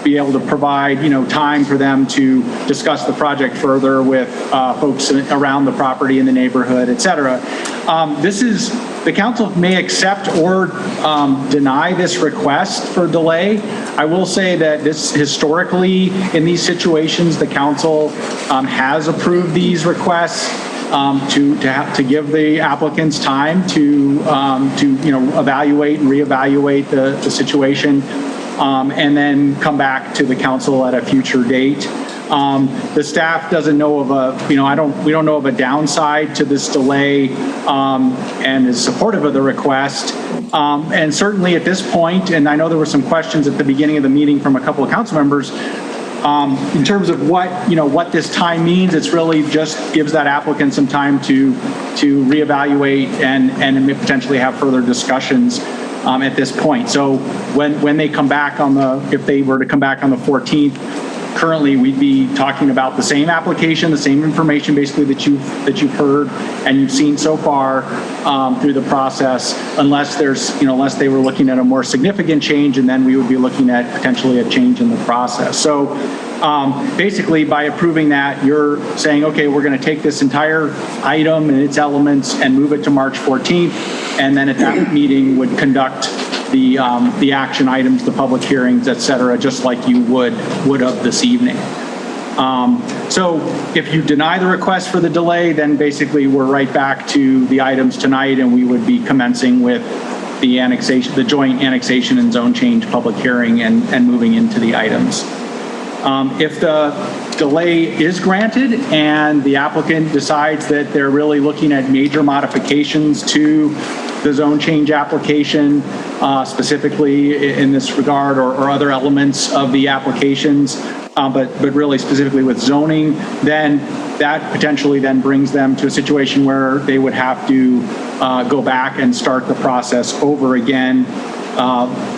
be able to provide, time for them to discuss the project further with folks around the property in the neighborhood, et cetera. The council may accept or deny this request for delay. I will say that this historically, in these situations, the council has approved these requests to give the applicants time to evaluate and reevaluate the situation, and then come back to the council at a future date. The staff doesn't know of we don't know of a downside to this delay, and is supportive of the request. And certainly at this point, and I know there were some questions at the beginning of the meeting from a couple of council members, in terms of what this time means, it's really just gives that applicant some time to reevaluate and potentially have further discussions at this point. So when they come back if they were to come back on the 14th, currently we'd be talking about the same application, the same information basically that you've heard and you've seen so far through the process, unless they were looking at a more significant change, and then we would be looking at potentially a change in the process. So basically by approving that, you're saying, okay, we're going to take this entire item and its elements and move it to March 14th, and then at that meeting would conduct the action items, the public hearings, et cetera, just like you would have this evening. So if you deny the request for the delay, then basically we're right back to the items tonight, and we would be commencing with the annexation, the joint annexation and zone change public hearing, and moving into the items. If the delay is granted and the applicant decides that they're really looking at major modifications to the zone change application, specifically in this regard, or other elements of the applications, but really specifically with zoning, then that potentially then brings them to a situation where they would have to go back and start the process over again,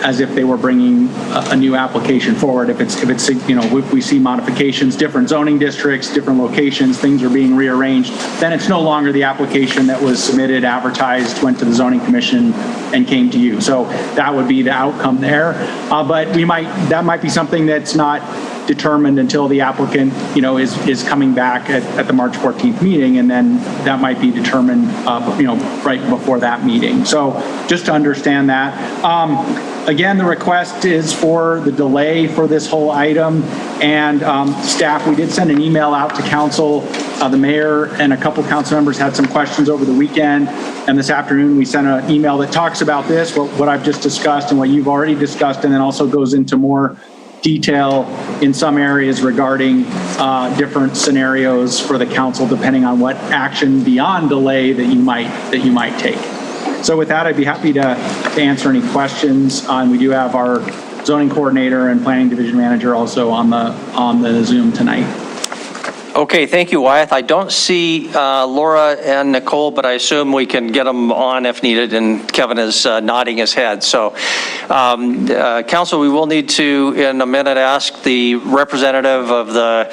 as if they were bringing a new application forward. If we see modifications, different zoning districts, different locations, things are being rearranged, then it's no longer the application that was submitted, advertised, went to the zoning commission, and came to you. So that would be the outcome there. But that might be something that's not determined until the applicant, is coming back at the March 14th meeting, and then that might be determined, right before that meeting. So just to understand that. Again, the request is for the delay for this whole item, and staff, we did send an email out to council. The mayor and a couple council members had some questions over the weekend, and this afternoon we sent an email that talks about this, what I've just discussed and what you've already discussed, and then also goes into more detail in some areas regarding different scenarios for the council, depending on what action beyond delay that you might take. So with that, I'd be happy to answer any questions. And we do have our zoning coordinator and planning division manager also on the Zoom tonight. Okay, thank you, Wyeth. I don't see Laura and Nicole, but I assume we can get them on if needed, and Kevin is nodding his head. So, council, we will need to, in a minute, ask the representative of the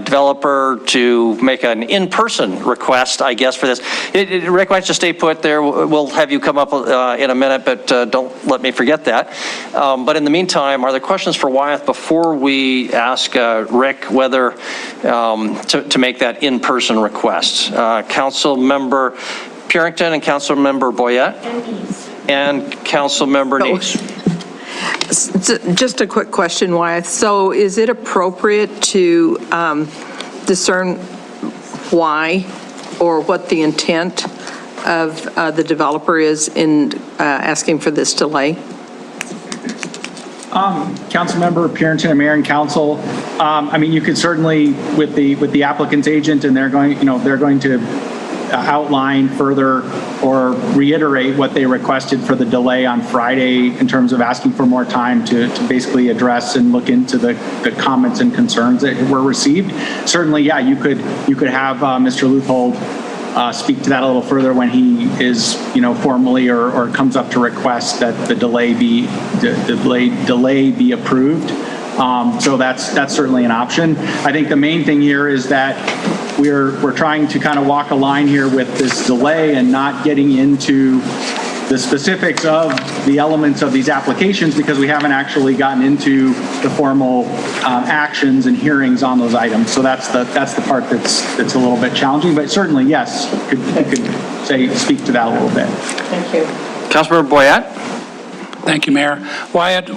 developer to make an in-person request, I guess, for this. Rick, why don't you stay put there? We'll have you come up in a minute, but don't let me forget that. But in the meantime, are there questions for Wyeth before we ask Rick whether to make that in-person request. Councilmember Purington and Councilmember Boyette. And Councilmember Neese. Just a quick question, Wyeth. So is it appropriate to discern why or what the intent of the developer is in asking for this delay? Councilmember Purington and Mayor and Council, I mean, you could certainly, with the applicant's agent, and they're going to outline further or reiterate what they requested for the delay on Friday in terms of asking for more time to basically address and look into the comments and concerns that were received. Certainly, yeah, you could have Mr. Leuthold speak to that a little further when he is, formally or comes up to request that the delay be approved. So that's certainly an option. I think the main thing here is that we're trying to kind of walk a line here with this delay and not getting into the specifics of the elements of these applications because we haven't actually gotten into the formal actions and hearings on those items. So that's the part that's a little bit challenging, but certainly, yes, you could speak to that a little bit. Thank you. Councilmember Boyette. Thank you, Mayor. Wyatt,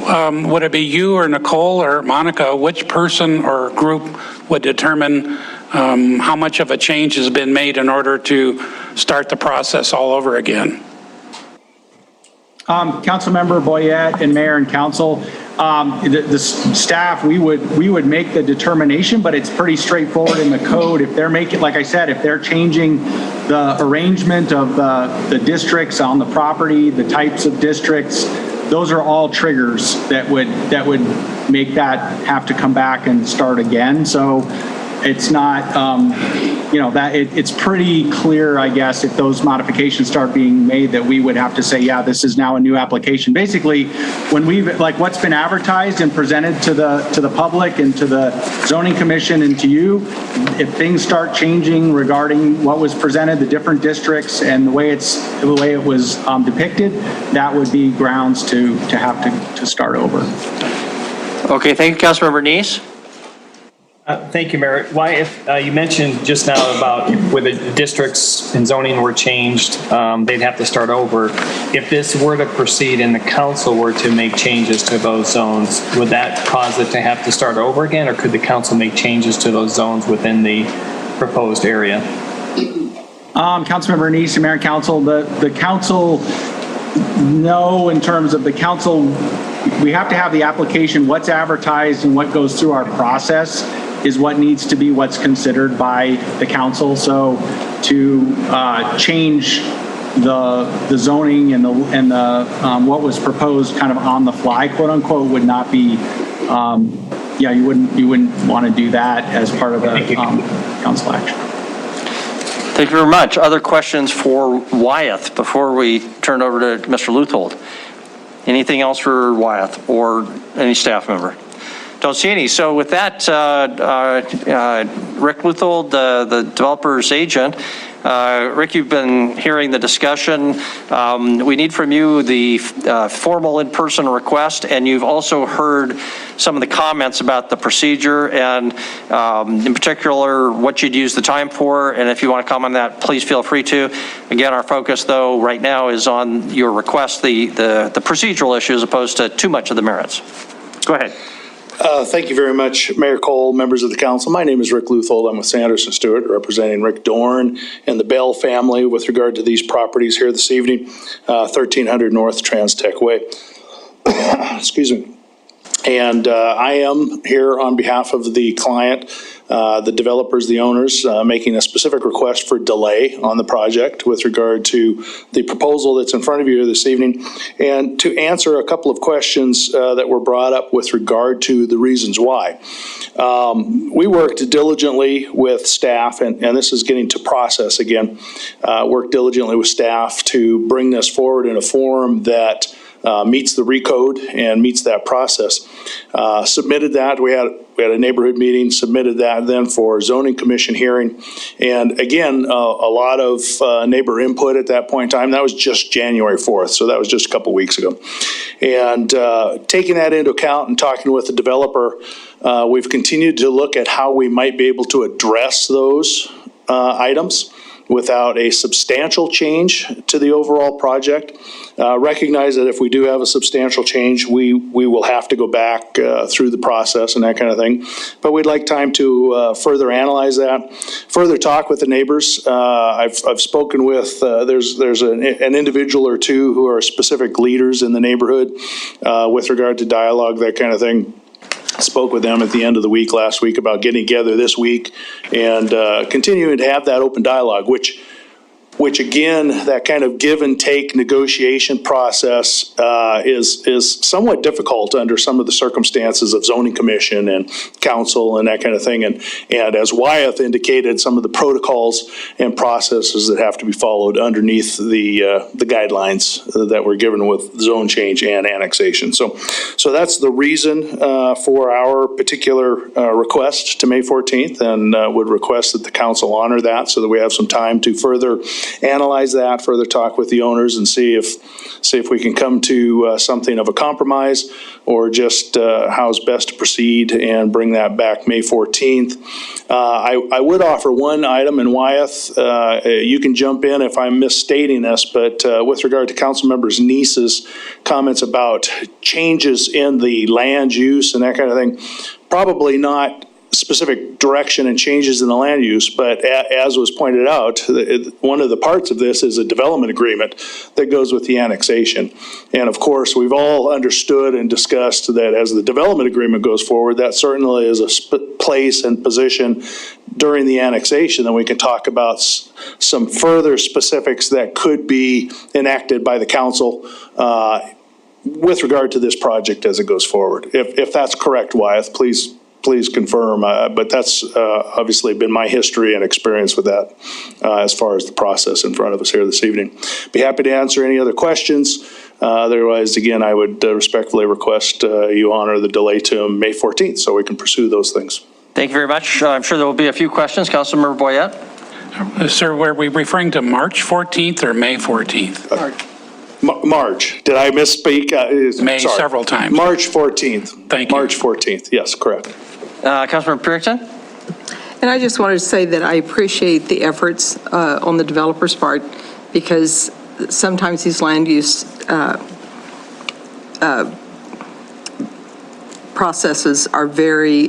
would it be you or Nicole or Monica, which person or group would determine how much of a change has been made in order to start the process all over again? Councilmember Boyette and Mayor and Council, the staff, we would make the determination, but it's pretty straightforward in the code. If they're making, like I said, if they're changing the arrangement of the districts on the property, the types of districts, those are all triggers that would make that have to come back and start again. So it's not, it's pretty clear, I guess, if those modifications start being made that we would have to say, yeah, this is now a new application. Basically, when what's been advertised and presented to the public and to the zoning commission and to you, if things start changing regarding what was presented, the different districts and the way it was depicted, that would be grounds to have to start over. Okay, thank you, Councilmember Neese. Thank you, Mayor. Why, if you mentioned just now about where the districts and zoning were changed, they'd have to start over. If this were to proceed and the council were to make changes to those zones, would that cause it to have to start over again, or could the council make changes to those zones within the proposed area? Councilmember Neese and Mayor and Council, the council, no, in terms of the council, we have to have the application, what's advertised and what goes through our process is what needs to be what's considered by the council. So to change the zoning and the what was proposed kind of on the fly, quote unquote, would not be, you wouldn't want to do that as part of the council action. Thank you very much. Other questions for Wyeth before we turn over to Mr. Leuthold? Anything else for Wyeth or any staff member? Don't see any. So with that, Rick Leuthold, the developer's agent, Rick, you've been hearing the discussion. We need from you the formal in-person request, and you've also heard some of the comments about the procedure and in particular what you'd use the time for. And if you want to comment on that, please feel free to. Again, our focus though right now is on your request, the procedural issue as opposed to too much of the merits. Go ahead. Thank you very much, Mayor Cole, members of the council. My name is Rick Leuthold. I'm with Sanderson Stewart, representing Rick Dorn and the Bell family with regard to these properties here this evening, 1300 North Trans-Tech Way. Excuse me. And I am here on behalf of the client, the developers, the owners, making a specific request for delay on the project with regard to the proposal that's in front of you this evening, and to answer a couple of questions that were brought up with regard to the reasons why. We worked diligently with staff, and this is getting to process again, worked diligently with staff to bring this forward in a form that meets the recode and meets that process. Submitted that. We had a neighborhood meeting, submitted that then for zoning commission hearing. And again, a lot of neighbor input at that point in time. That was just January 4th. So that was just a couple weeks ago. And taking that into account and talking with the developer, We've continued to look at how we might be able to address those items without a substantial change to the overall project. Recognize that if we do have a substantial change, we will have to go back through the process and that kind of thing. But we'd like time to further analyze that, further talk with the neighbors. I've spoken with, there's an individual or two who are specific leaders in the neighborhood with regard to dialogue, that kind of thing. Spoke with them at the end of the week last week about getting together this week and continuing to have that open dialogue, which again, that kind of give and take negotiation process is somewhat difficult under some of the circumstances of zoning commission and council and that kind of thing. And as Wyeth indicated, some of the protocols and processes that have to be followed underneath the guidelines that were given with zone change and annexation. So that's the reason for our particular request to May 14th, and would request that the council honor that so that we have some time to further analyze that, further talk with the owners, and see if we can come to something of a compromise, or just how's best to proceed and bring that back May 14th. I would offer one item, and Wyeth, you can jump in if I'm misstating this, but with regard to Councilmember Neese's comments about changes in the land use and that kind of thing, probably not specific direction and changes in the land use, but as was pointed out, one of the parts of this is a development agreement that goes with the annexation. And of course, we've all understood and discussed that as the development agreement goes forward, that certainly is a place and position during the annexation that we can talk about some further specifics that could be enacted by the council with regard to this project as it goes forward. If that's correct, Wyeth, please confirm, but that's obviously been my history and experience with that as far as the process in front of us here this evening. Be happy to answer any other questions. Otherwise, again, I would respectfully request you honor the delay to May 14th so we can pursue those things. Thank you very much. I'm sure there will be a few questions. Councilmember Boyette? Sir, were we referring to March 14th or May 14th? March. Did I misspeak? May Sorry. several times. March 14th. Thank you. March 14th. Yes, correct. Councilmember Purington? And I just wanted to say that I appreciate the efforts on the developer's part, because sometimes these land use processes are very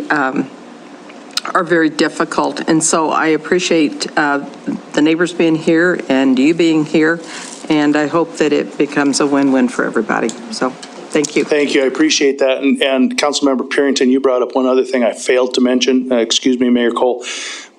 difficult. And so I appreciate the neighbors being here and you being here, and I hope that it becomes a win-win for everybody. So thank you. Thank you. I appreciate that. And Councilmember Purington, you brought up one other thing I failed to mention. Excuse me, Mayor Cole.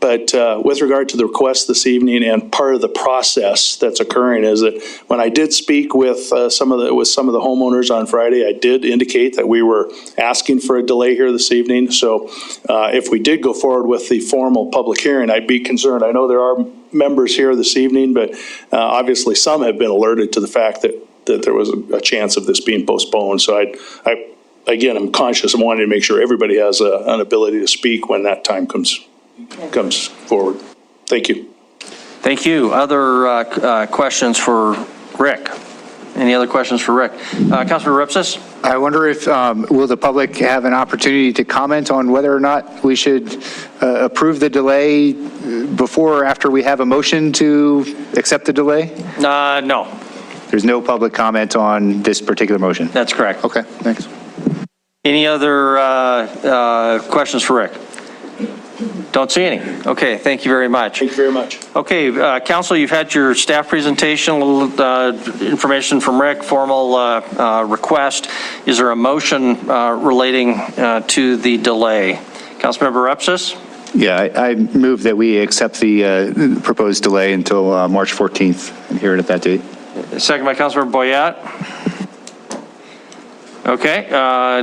But with regard to the request this evening, and part of the process that's occurring is that when I did speak with some of the homeowners on Friday, I did indicate that we were asking for a delay here this evening. So if we did go forward with the formal public hearing, I'd be concerned. I know there are members here this evening, but obviously some have been alerted to the fact that there was a chance of this being postponed. So again, I'm conscious of wanting to make sure everybody has an ability to speak when that time comes forward. Thank you. Thank you. Other questions for Rick? Any other questions for Rick? Councilmember Ripsis? I wonder if, will the public have an opportunity to comment on whether or not we should approve the delay before or after we have a motion to accept the delay? No. There's no public comment on this particular motion? That's correct. Okay, thanks. Any other questions for Rick? Don't see any. Okay, thank you very much. Thank you very much. Okay, Council, you've had your staff presentation, a little information from Rick, formal request. Is there a motion relating to the delay? Councilmember Repsis? Yeah, I move that we accept the proposed delay until March 14th and hear it at that date. Second by Councilmember Boyette. Okay,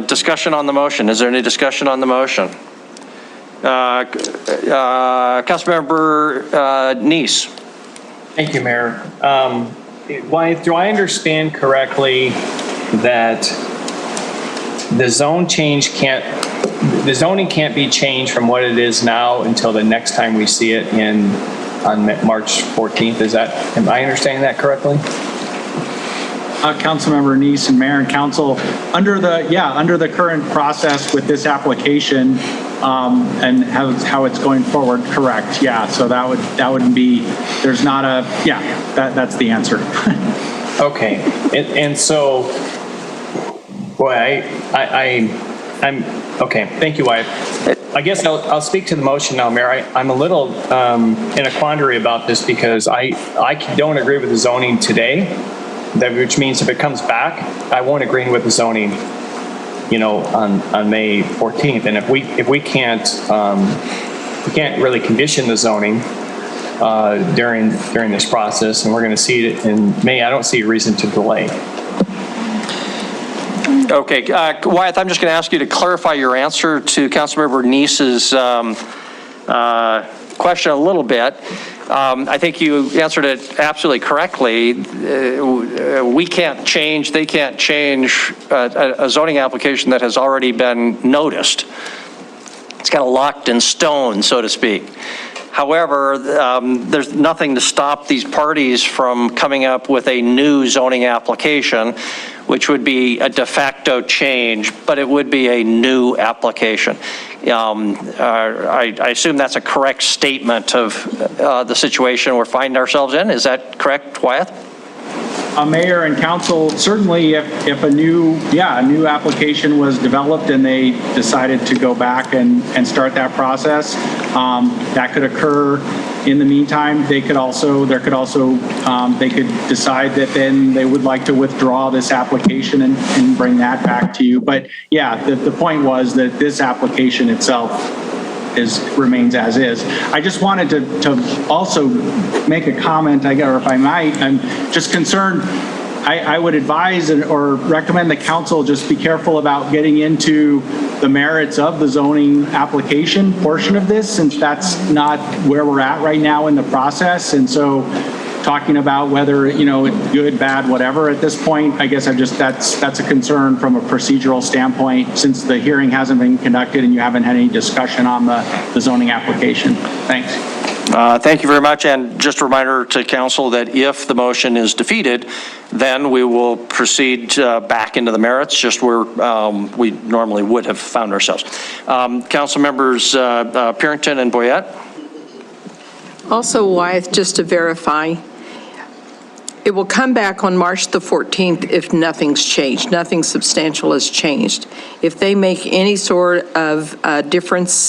discussion on the motion. Is there any discussion on the motion? Councilmember Neese. Thank you, Mayor. Wyeth, do I understand correctly that the zoning can't be changed from what it is now until the next time we see it on March 14th? Am I understanding that correctly? Councilmember Neese and Mayor and Council, under the current process with this application, and how it's going forward, correct, yeah, so that wouldn't be, there's not a, yeah, that's the answer. Okay, and so, boy, I'm, okay, thank you, Wyatt. I guess I'll speak to the motion now, Mayor. I'm a little in a quandary about this because I don't agree with the zoning today, which means if it comes back, I won't agree with the zoning, on May 14th. And if we can't really condition the zoning during this process, and we're going to see it in May, I don't see a reason to delay. Okay, Wyeth, I'm just going to ask you to clarify your answer to Councilmember Neese's question a little bit. I think you answered it absolutely correctly. We can't change, they can't change a zoning application that has already been noticed. It's kind of locked in stone, so to speak. However, there's nothing to stop these parties from coming up with a new zoning application, which would be a de facto change, but it would be a new application. I assume that's a correct statement of the situation we're finding ourselves in. Is that correct, Wyeth? Mayor and Council, certainly if a new application was developed and they decided to go back and start that process, that could occur. In the meantime, they could decide that then they would like to withdraw this application and bring that back to you. But yeah, the point was that this application itself remains as is. I just wanted to also make a comment, or if I might, I'm just concerned. I would advise or recommend the council just be careful about getting into the merits of the zoning application portion of this, since that's not where we're at right now in the process. And so talking about whether, it's good, bad, whatever at this point, I guess that's a concern from a procedural standpoint, since the hearing hasn't been conducted and you haven't had any discussion on the zoning application. Thanks. Thank you very much. And just a reminder to council that if the motion is defeated, then we will proceed back into the merits, just where we normally would have found ourselves. Council members Purinton and Boyette. Also, Wyeth, just to verify, it will come back on March the 14th if nothing's changed, nothing substantial has changed. If they make any sort of different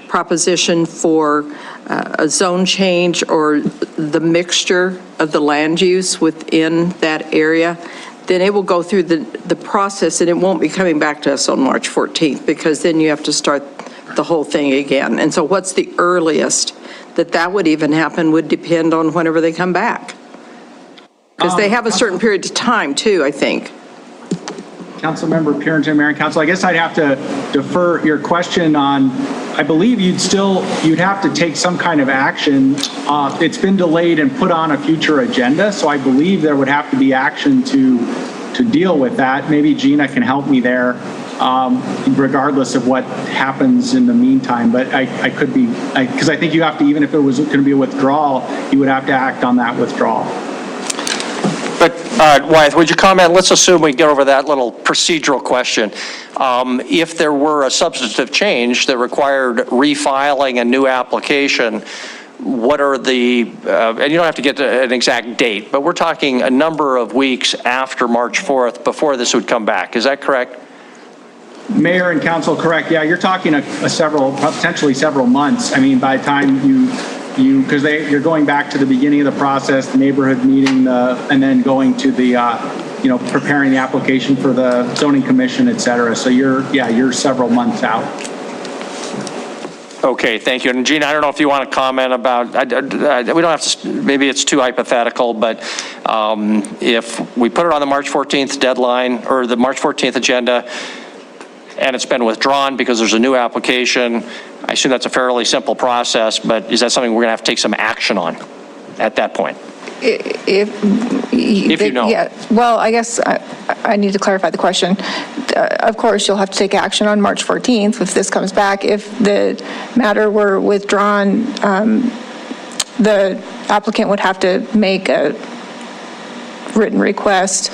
proposition for a zone change or the mixture of the land use within that area, then it will go through the process and it won't be coming back to us on March 14th, because then you have to start the whole thing again. And so what's the earliest that would even happen would depend on whenever they come back. Because they have a certain period of time too, I think. Councilmember Purinton, Mayor and Council, I guess I'd have to defer your question on, I believe you'd have to take some kind of action. It's been delayed and put on a future agenda, so I believe there would have to be action to deal with that. Maybe Gina can help me there, regardless of what happens in the meantime. But I could be, because I think you have to, even if it was going to be a withdrawal, you would have to act on that withdrawal. But Wyeth, would you comment? Let's assume we get over that little procedural question. If there were a substantive change that required refiling a new application, what are the, and you don't have to get to an exact date, but we're talking a number of weeks after March 4th before this would come back. Is that correct? Mayor and Council, correct. Yeah, you're talking potentially several months. I mean, by the time because you're going back to the beginning of the process, the neighborhood meeting, and then going to the, preparing the application for the zoning commission, et cetera. So you're several months out. Okay, thank you. And Gina, I don't know if you want to comment about, we don't have to, maybe it's too hypothetical, but if we put it on the March 14th deadline or the March 14th agenda, and it's been withdrawn because there's a new application, I assume that's a fairly simple process, but is that something we're going to have to take some action on at that point? If you know. Yeah, well, I guess I need to clarify the question. Of course, you'll have to take action on March 14th if this comes back. If the matter were withdrawn, the applicant would have to make a written request.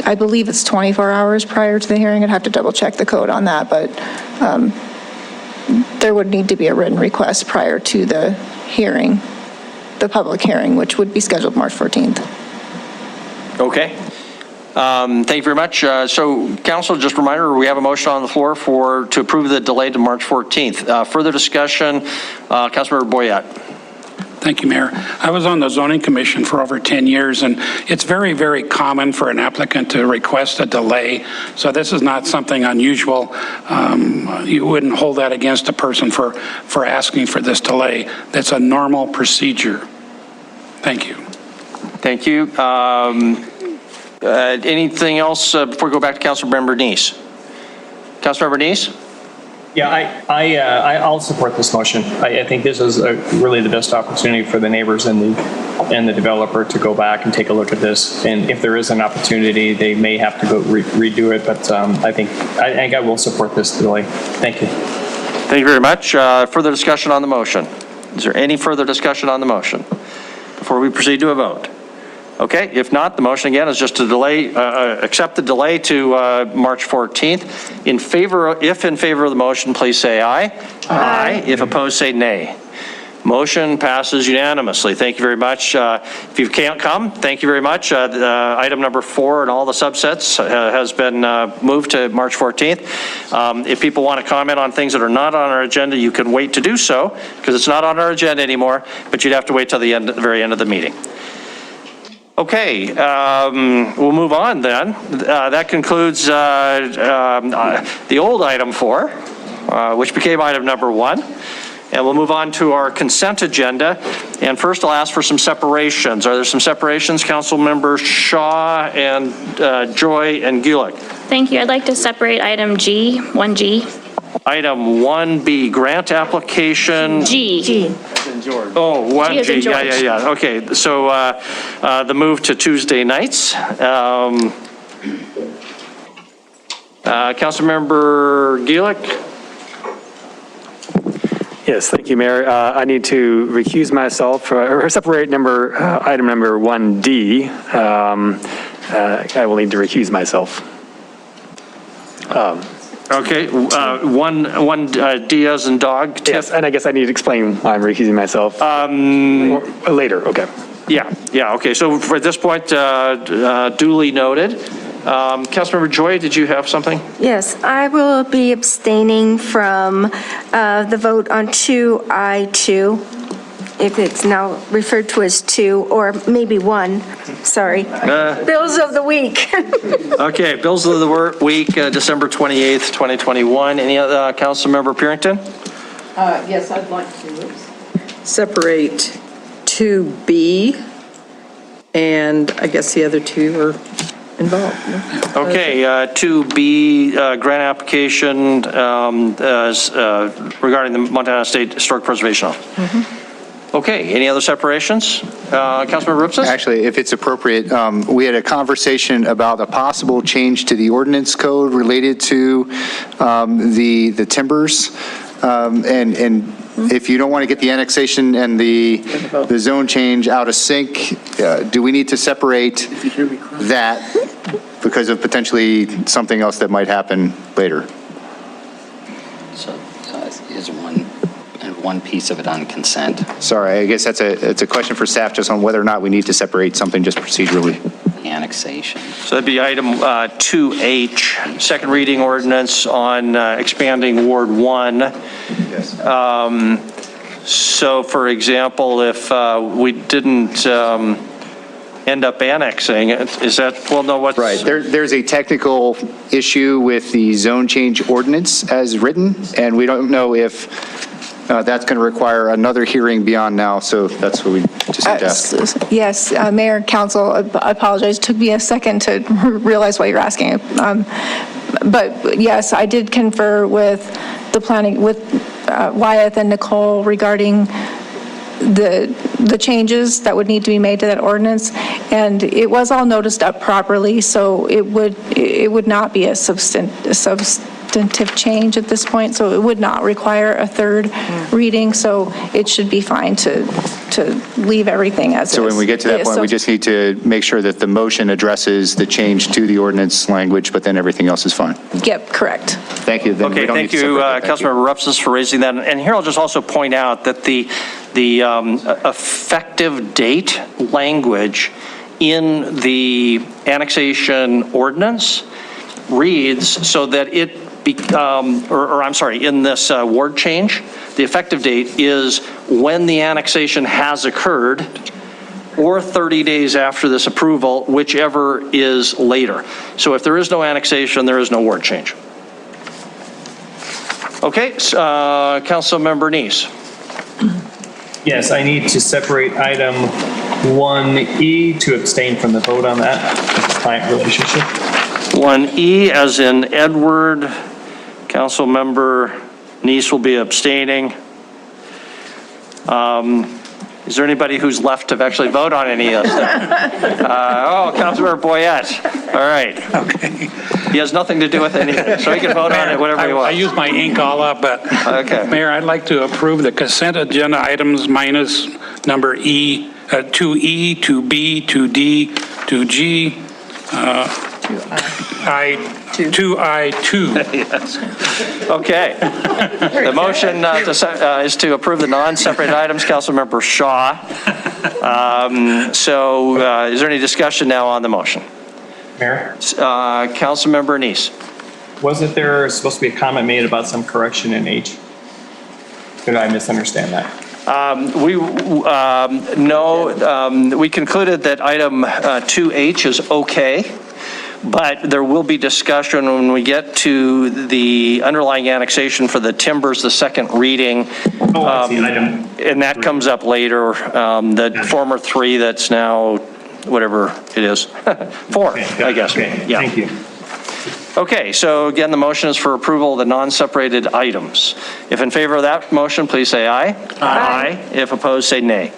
I believe it's 24 hours prior to the hearing. I'd have to double check the code on that, but there would need to be a written request prior to the hearing, the public hearing, which would be scheduled March 14th. Okay. Thank you very much. So, council, just a reminder, we have a motion on the floor to approve the delay to March 14th. Further discussion, Councilmember Boyette. Thank you, Mayor. I was on the zoning commission for over 10 years, and it's very, very common for an applicant to request a delay. So this is not something unusual. You wouldn't hold that against a person for asking for this delay. That's a normal procedure. Thank you. Thank you. Anything else before we go back to Councilmember Neese? Councilmember Neese? Yeah, I'll support this motion. I think this is really the best opportunity for the neighbors and the developer to go back and take a look at this. And if there is an opportunity, they may have to go redo it. But I think I will support this delay. Thank you. Thank you very much. Further discussion on the motion? Is there any further discussion on the motion before we proceed to a vote? Okay, if not, the motion again is just to delay, accept the delay to March 14th. If in favor of the motion, please say aye. Aye. If opposed, say nay. Motion passes unanimously. Thank you very much. If you can't come, thank you very much. Item number 4 and all the subsets has been moved to March 14th. If people want to comment on things that are not on our agenda, you can wait to do so because it's not on our agenda anymore, but you'd have to wait till the very end of the meeting. Okay, we'll move on then. That concludes the old item 4, which became item number 1. And we'll move on to our consent agenda. And first I'll ask for some separations. Are there some separations? Council members Shaw and Joy and Gulick. Thank you. I'd like to separate item G, 1G. Item 1B, grant application. G. Oh, 1G, G as in George. yeah. Okay, so the move to Tuesday nights. Councilmember Gulick. Yes, thank you, Mayor. I need to recuse myself or separate item number 1D. I will need to recuse myself. Okay, one D as in dog. Tip. Yes, and I guess I need to explain why I'm recusing myself later. Okay. Yeah. Okay. So for this point, duly noted. Councilmember Joy, did you have something? Yes, I will be abstaining from the vote on 2I2, if it's now referred to as 2, or maybe 1, sorry. Bills of the week. Okay, bills of the week, December 28th, 2021. Any other, Councilmember Purington? Yes, I'd like to separate 2B, and I guess the other two are involved. No? Okay, 2B, grant application regarding the Montana State Historic Preservation Office. Okay, any other separations? Councilmember Ripsis? Actually, if it's appropriate, we had a conversation about a possible change to the ordinance code related to the timbers. And if you don't want to get the annexation and the zone change out of sync, do we need to separate that because of potentially something else that might happen later? So is one piece of it on consent. Sorry, I guess it's a question for staff just on whether or not we need to separate something just procedurally. Annexation. So that'd be item 2H, second reading ordinance on expanding Ward 1. Yes. So for example, if we didn't end up annexing it, is that, well, no, what's... Right, there's a technical issue with the zone change ordinance as written, and we don't know if that's going to require another hearing beyond now, so that's what we just need to ask. Yes, Mayor and Council, I apologize. It took me a second to realize what you're asking. But yes, I did confer with the planning, with Wyeth and Nicole regarding the changes that would need to be made to that ordinance, and it was all noticed up properly, so it would not be a substantive substantive change at this point, so it would not require a third reading, so it should be fine to leave everything as is. So when we get to that Yeah, point, so- we just need to make sure that the motion addresses the change to the ordinance language, but then everything else is fine. Yep, correct. Thank you. Then we Okay, don't thank need to you, separate that. Thank you. Councilmember Rupsis, for raising that. And here I'll just also point out that the effective date language in the annexation ordinance reads so that it, in this word change, the effective date is when the annexation has occurred or 30 days after this approval, whichever is later. So if there is no annexation, there is no word change. Okay, Councilmember Neese. Yes, I need to separate item 1E to abstain from the vote on that, client relationship. 1E as in Edward. Councilmember Neese will be abstaining. Is there anybody who's left to actually vote on any of this? Councilmember Boyette. All right. Okay. He has nothing to do with anything, so he can vote on it whatever he I wants. used my ink all up, but Okay. Mayor, I'd like to approve the consent agenda items minus number E, 2E, 2B, 2D, 2G, 2I2. Yes. Okay. The motion is to approve the non-separated items. Councilmember Shaw. Is there any discussion now on the motion? Mayor? Councilmember Neese. Wasn't there supposed to be a comment made about some correction in H? Did I misunderstand that? We concluded that item 2H is okay, but there will be discussion when we get to the underlying annexation for the timbers, the second reading. I see, item and that 3. comes up later, the former 3 that's now whatever it is. 4, I guess. Okay, Yeah. thank you. Okay, so again, the motion is for approval of the non-separated items. If in favor of that motion, please say aye. Aye. If opposed, say nay.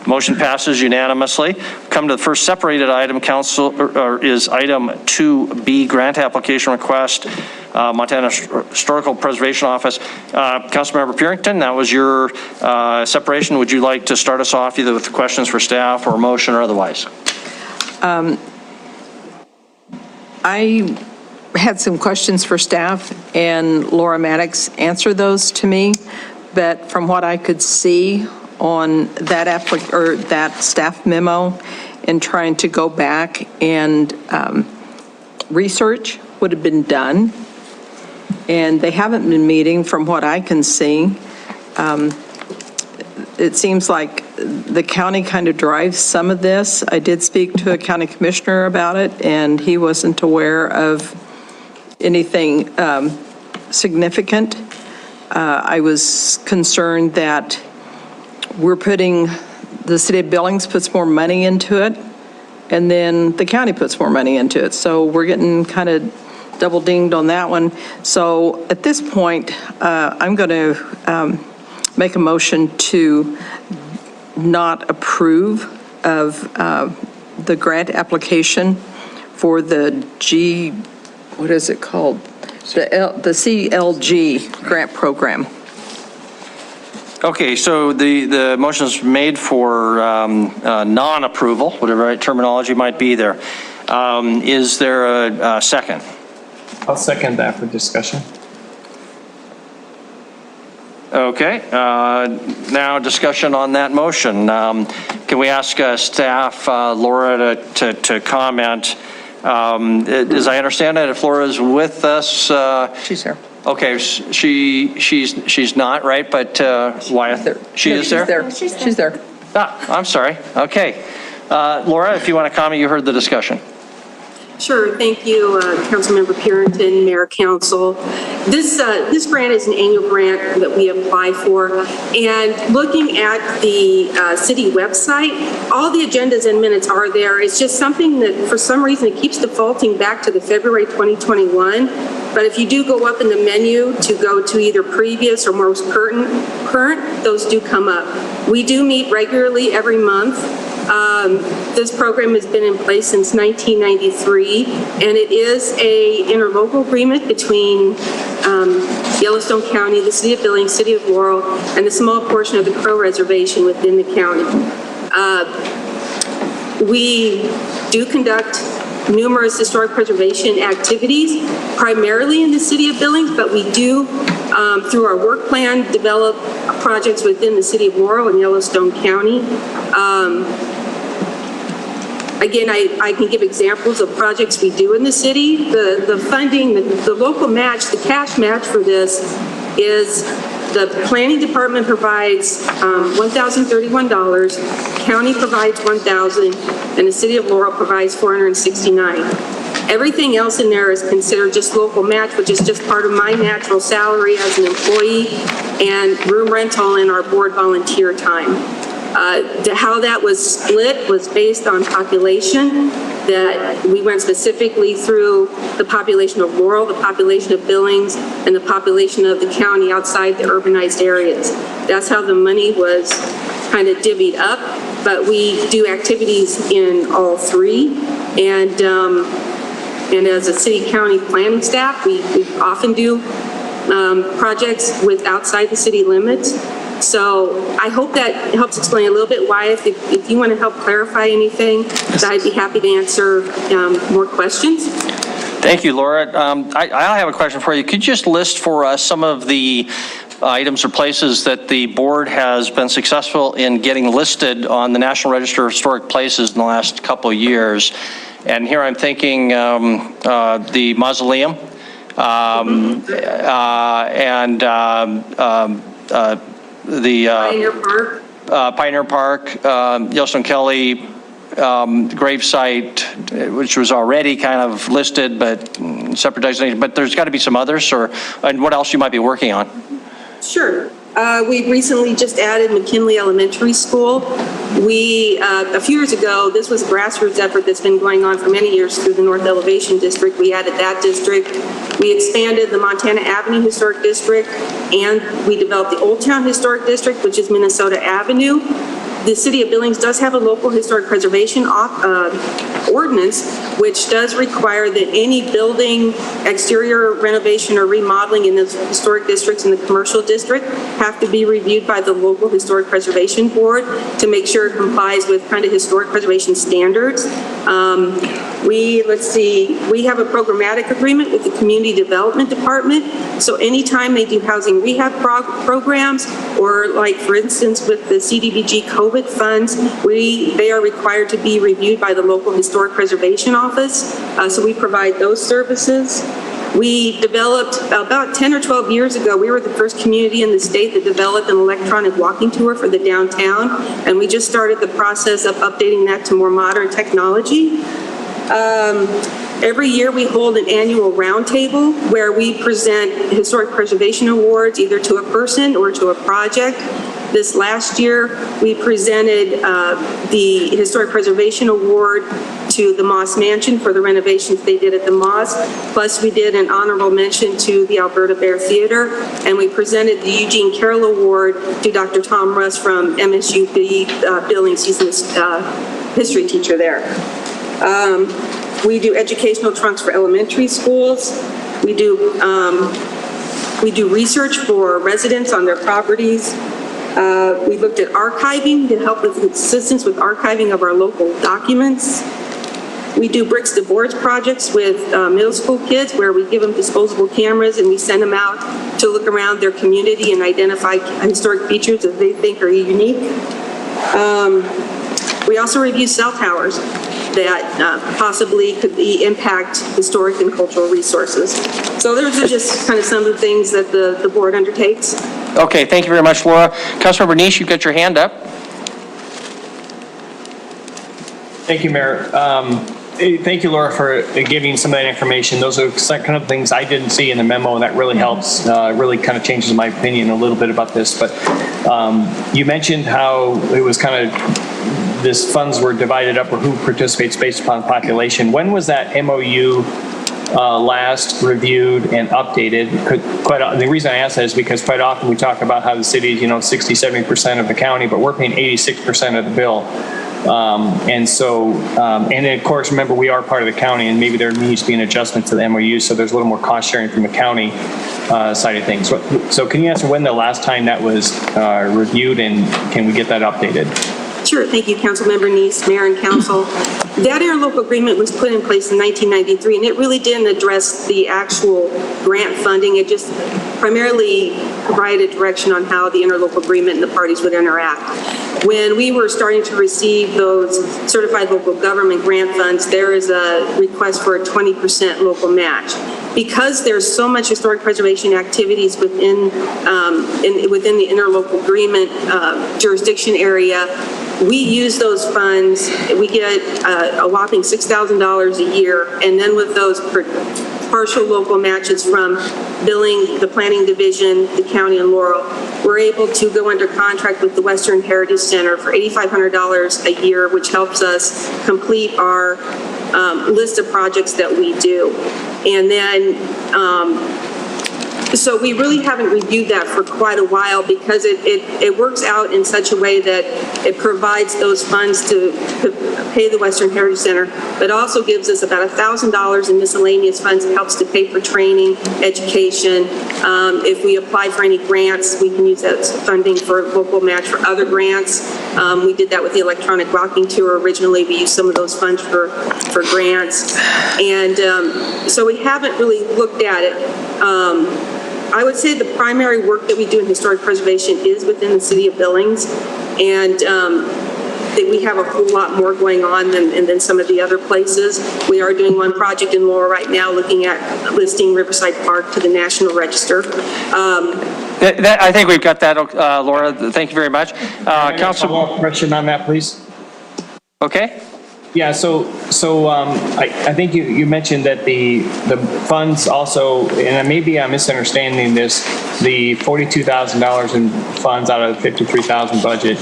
Motion passes unanimously. Come to the first separated item, is item 2B, grant application request, Montana Historical Preservation Office. Councilmember Purington, that was your separation. Would you like to start us off either with questions for staff or a motion or otherwise? I had some questions for staff, and Laura Maddox answered those to me, but from what I could see on that that staff memo and trying to go back and research would have been done, and they haven't been meeting from what I can see. It seems like the county kind of drives some of this. I did speak to a county commissioner about it, and he wasn't aware of anything significant. I was concerned that the city of Billings puts more money into it, and then the county puts more money into it. So we're getting kind of double dinged on that one. So at this point, I'm going to make a motion to not approve of the grant application for the what is it called? The CLG grant program. Okay, so the motion is made for non-approval, whatever terminology might be there. Is there a second? I'll second that for discussion. Okay, now discussion on that motion. Can we ask staff, Laura, to comment? As I understand it, if Laura is with us. She's here. Okay, she's not, right? But Wyeth, she is there? She's there. I'm sorry. Okay. Laura, if you want to comment, you heard the discussion. Sure, thank you, Councilmember Purington, Mayor, Council. This grant is an annual grant that we apply for, and looking at the city website, all the agendas and minutes are there. It's just something that, for some reason, it keeps defaulting back to the February 2021. But if you do go up in the menu to go to either previous or most current, those do come up. We do meet regularly every month. This program has been in place since 1993, and it is a interlocal agreement between Yellowstone County, the City of Billings, City of Laurel, and a small portion of the Crow Reservation within the county. We do conduct numerous historic preservation activities, primarily in the City of Billings, but we do, through our work plan, develop projects within the City of Laurel and Yellowstone County. Again, I can give examples of projects we do in the city. The funding, the local match, the cash match for this is the planning department provides $1,031, county provides $1,000, and the City of Laurel provides $469. Everything else in there is considered just local match, which is just part of my natural salary as an employee and room rental and our board volunteer time. How that was split was based on population, that we went specifically through the population of Laurel, the population of Billings, and the population of the county outside the urbanized areas. That's how the money was kind of divvied up, but we do activities in all three. And as a city county planning staff, we often do projects with outside the city limits. So I hope that helps explain a little bit why, if you want to help clarify anything, I'd be happy to answer more questions. Thank you, Laura. I have a question for you. Could you just list for us some of the items or places that the board has been successful in getting listed on the National Register of Historic Places in the last couple of years? And here I'm thinking the mausoleum and the Pioneer Park, Yellowstone Kelly gravesite, which was already kind of listed, but separate designation. But there's got to be some others, and what else you might be working on? Sure. We recently just added Mckinley Elementary School. A few years ago, this was a grassroots effort that's been going on for many years through the North Elevation District. We added that district. We expanded the Montana Avenue Historic District, and we developed the Old Town Historic District, which is Minnesota Avenue. The City of Billings does have a local historic preservation ordinance, which does require that any building exterior renovation or remodeling in the historic districts in the commercial district have to be reviewed by the local historic preservation board to make sure it complies with kind of historic preservation standards. We have a programmatic agreement with the Community Development Department. So anytime they do housing rehab programs, or like for instance with the CDBG COVID funds, they are required to be reviewed by the local historic preservation office. So we provide those services. We developed about 10 or 12 years ago, we were the first community in the state that developed an electronic walking tour for the downtown. And we just started the process of updating that to more modern technology. Every year we hold an annual roundtable where we present historic preservation awards either to a person or to a project. This last year we presented the Historic Preservation Award to the Moss Mansion for the renovations they did at the Moss. Plus we did an honorable mention to the Alberta Bear Theater, and we presented the Eugene Carroll Award to Dr. Tom Russ from MSU Billings. He's a history teacher there. We do educational trunks for elementary schools. We do research for residents on their properties. We looked at archiving to help with assistance with archiving of our local documents. We do bricks to boards projects with middle school kids where we give them disposable cameras and we send them out to look around their community and identify historic features that they think are unique. We also review cell towers that possibly could impact historic and cultural resources. So those are just kind of some of the things that the board undertakes. Okay, thank you very much, Laura. Councilmember Nish, you've got your hand up. Thank you, Mayor. Thank you, Laura, for giving some of that information. Those are kind of things I didn't see in the memo, and that really helps, really kind of changes my opinion a little bit about this. But you mentioned how it was kind of, this funds were divided up or who participates based upon population. When was that MOU last reviewed and updated? The reason I ask that is because quite often we talk about how the city is, 60, 70% of the county, but we're paying 86% of the bill. And so, and then of course, remember, we are part of the county, and maybe there needs to be an adjustment to the MOU, so there's a little more cost sharing from the county side of things. So can you answer when the last time that was reviewed, and can we get that updated? Sure, thank you, Councilmember Neese, Mayor and Council. That interlocal agreement was put in place in 1993, and it really didn't address the actual grant funding. It just primarily provided direction on how the interlocal agreement and the parties would interact. When we were starting to receive those certified local government grant funds, there is a request for a 20% local match. Because there's so much historic preservation activities within the interlocal agreement jurisdiction area, we use those funds. We get a whopping $6,000 a year, and then with those partial local matches from Billings, the Planning Division, the county, and Laurel, we're able to go under contract with the Western Heritage Center for $8,500 a year, which helps us complete our list of projects that we do. And then, so we really haven't reviewed that for quite a while, because it works out in such a way that it provides those funds to pay the Western Heritage Center, but also gives us about $1,000 in miscellaneous funds. It helps to pay for training, education. If we apply for any grants, we can use that funding for local match for other grants. We did that with the electronic walking tour originally. We used some of those funds for grants. And so we haven't really looked at it. I would say the primary work that we do in historic preservation is within the city of Billings, and that we have a whole lot more going on than some of the other places. We are doing one project in Laurel right now, looking at listing Riverside Park to the National Register. I think we've got that, Laura. Thank you very much. Council, question on that, please. Okay. Yeah, so I think you mentioned that the funds also, and maybe I'm misunderstanding this, the $42,000 in funds out of the $53,000 budget,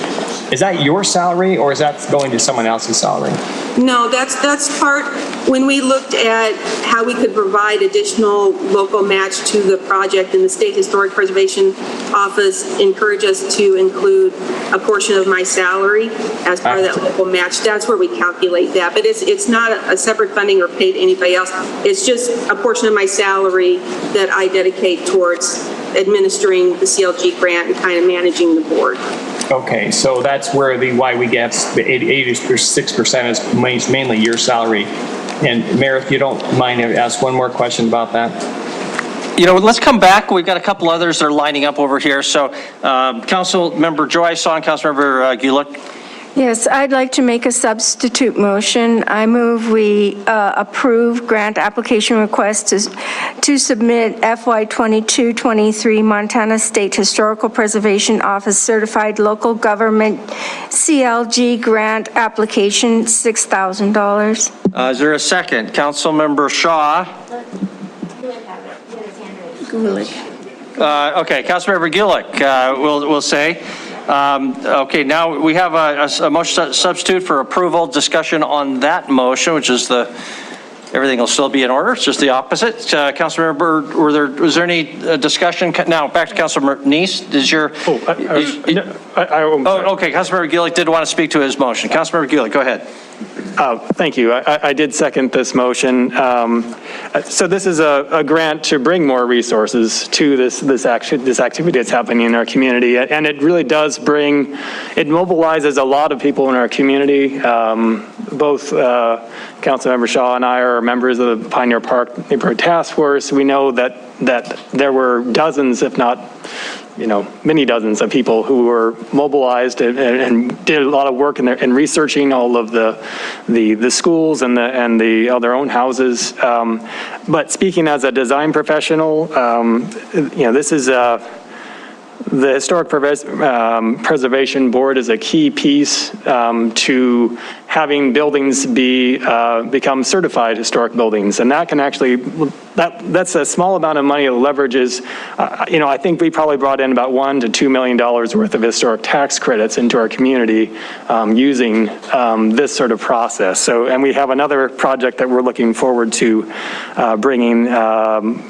is that your salary, or is that going to someone else's salary? No, that's part, when we looked at how we could provide additional local match to the project, and the State Historic Preservation Office encouraged us to include a portion of my salary as part of that local match. That's where we calculate that, but it's not a separate funding or paid to anybody else. It's just a portion of my salary that I dedicate towards administering the CLG grant and kind of managing the board. Okay, so that's where why we get the 86% is mainly your salary. And Mayor, if you don't mind, I'll ask one more question about that. You know, let's come back. We've got a couple others that are lining up over here. So, Councilmember Joy Song, Councilmember Gulick. Yes, I'd like to make a substitute motion. I move we approve grant application request to submit FY22-23 Montana State Historical Preservation Office Certified Local Government CLG grant application, $6,000. Is there a second? Councilmember Shaw. Gulick. Okay, Councilmember Gulick, we'll say. Okay, now we have a motion substitute for approval. Discussion on that motion, which is everything will still be in order. It's just the opposite. Councilmember, was there any discussion? Now back to Councilmember Neese. Okay, Councilmember Gulick did want to speak to his motion. Councilmember Gulick, go ahead. Thank you. I did second this motion. So this is a grant to bring more resources to this activity that's happening in our community, and it really does it mobilizes a lot of people in our community. Both Councilmember Shaw and I are members of the Pioneer Park Neighborhood Task Force. We know that there were dozens, if not many dozens of people who were mobilized and did a lot of work in researching all of the schools and their own houses. But speaking as a design professional, this is the Historic Preservation Board is a key piece to having buildings become certified historic buildings. And that can actually, that's a small amount of money that leverages, I think we probably brought in about $1 to $2 million worth of historic tax credits into our community using this sort of process. So, and we have another project that we're looking forward to bringing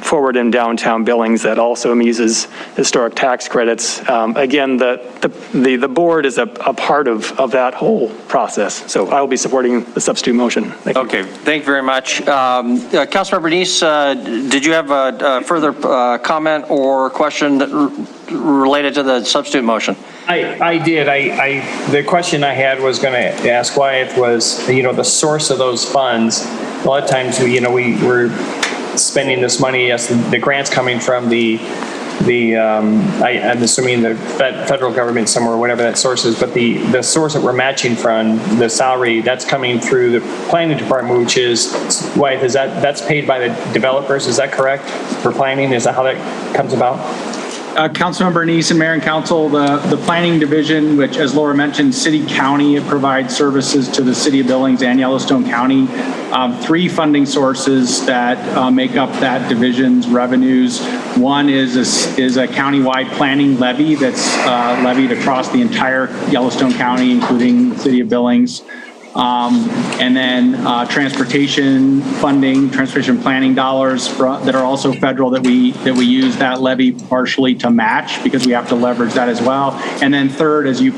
forward in downtown Billings that also uses historic tax credits. Again, the board is a part of that whole process. So I will be supporting the substitute motion. Thank you. Okay, thank you very much. Councilmember Neese, did you have a further comment or question related to the substitute motion? I did. The question I had was going to ask why it was, the source of those funds. A lot of times, we're spending this money as the grants coming from I'm assuming the federal government somewhere, whatever that source is, but the source that we're matching from, the salary, that's coming through the planning department, which is, why is that's paid by the developers, is that correct? For planning, is that how that comes about? Councilmember Neese and Mayor and Council, the planning division, which as Laura mentioned, city county, it provides services to the city of Billings and Yellowstone County. 3 funding sources that make up that division's revenues. One is a countywide planning levy that's levied across the entire Yellowstone County, including the city of Billings. And then transportation funding, transportation planning dollars that are also federal that we use that levy partially to match because we have to leverage that as well. And then third, as you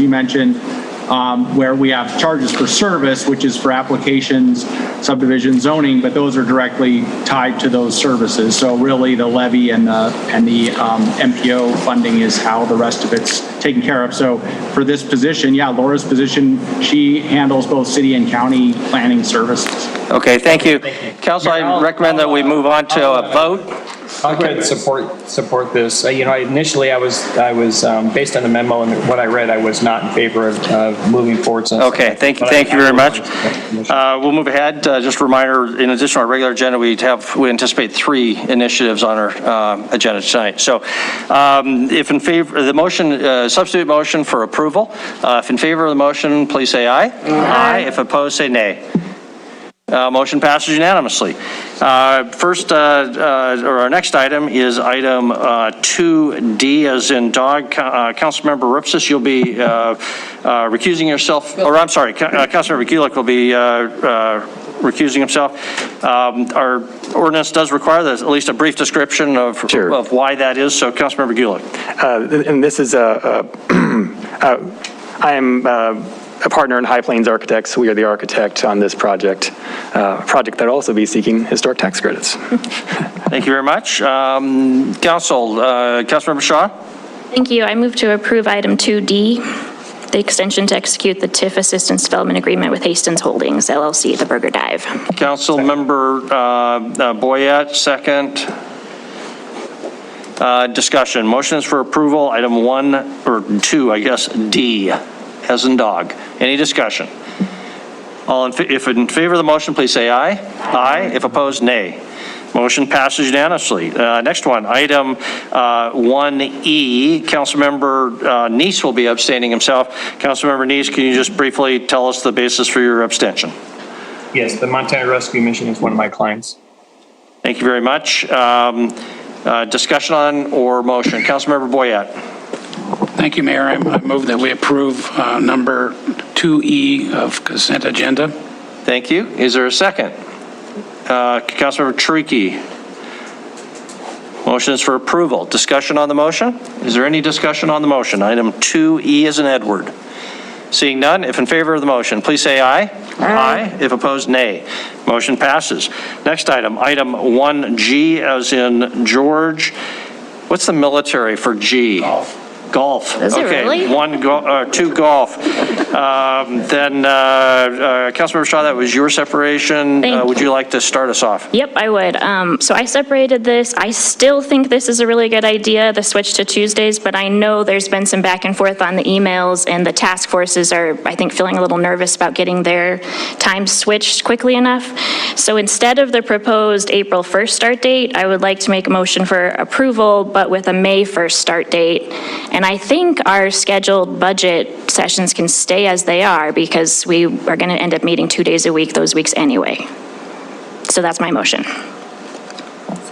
mentioned, where we have charges for service, which is for applications, subdivision, zoning, but those are directly tied to those services. So really the levy and the MPO funding is how the rest of it's taken care of. So for this position, Laura's position, she handles both city and county planning services. Okay, thank you. Council, I recommend that we move on to a vote. I'll go ahead and support this. Initially I was based on the memo and what I read, I was not in favor of moving forward. Okay, thank you very much. We'll move ahead. Just a reminder, in addition to our regular agenda, we anticipate 3 initiatives on our agenda tonight. So if in favor, the motion, substitute motion for approval, if in favor of the motion, please say aye. Aye. If opposed, say nay. Motion passes unanimously. First, or our next item is item 2D, as in dog. Councilmember Ripsis, you'll be recusing yourself, or I'm sorry, Councilmember Gulick will be recusing himself. Our ordinance does require at least a brief description of why that is. So, Councilmember Gulick. And this is I am a partner in High Plains Architects. We are the architect on this project, that will also be seeking historic tax credits. Thank you very much. Councilmember Shaw? Thank you. I move to approve item 2D, the extension to execute the TIF Assistance Development Agreement with Hastings Holdings, LLC, the Burger Dive. Councilmember Boyette, second. Discussion. Motion is for approval, item 1, or 2, I guess, D, as in dog. Any discussion? If in favor of the motion, please say aye. Aye. If opposed, nay. Motion passes unanimously. Next one, item 1E, Councilmember Neese will be abstaining himself. Councilmember Neese, can you just briefly tell us the basis for your abstention? Yes, the Montana Rescue Mission is one of my clients. Thank you very much. Discussion on or motion? Councilmember Boyette. Thank you, Mayor. I move that we approve number 2E of consent agenda. Thank you. Is there a second? Councilmember Triki. Motion is for approval. Discussion on the motion? Is there any discussion on the motion? Item 2E as in Edward. Seeing none, if in favor of the motion, please say aye. Aye. If opposed, nay. Motion passes. Next item, item 1G as in George. What's the military for G? Golf. Is it really? 2 golf. Then Councilmember Shaw, that was your separation. Would you like to start us off? Yep, I would. So I separated this. I still think this is a really good idea, the switch to Tuesdays, but I know there's been some back and forth on the emails, and the task forces are, I think, feeling a little nervous about getting their time switched quickly enough. So instead of the proposed April 1st start date, I would like to make a motion for approval, but with a May 1st start date. And I think our scheduled budget sessions can stay stay as they are because we are going to end up meeting 2 days a week those weeks anyway. So that's my motion.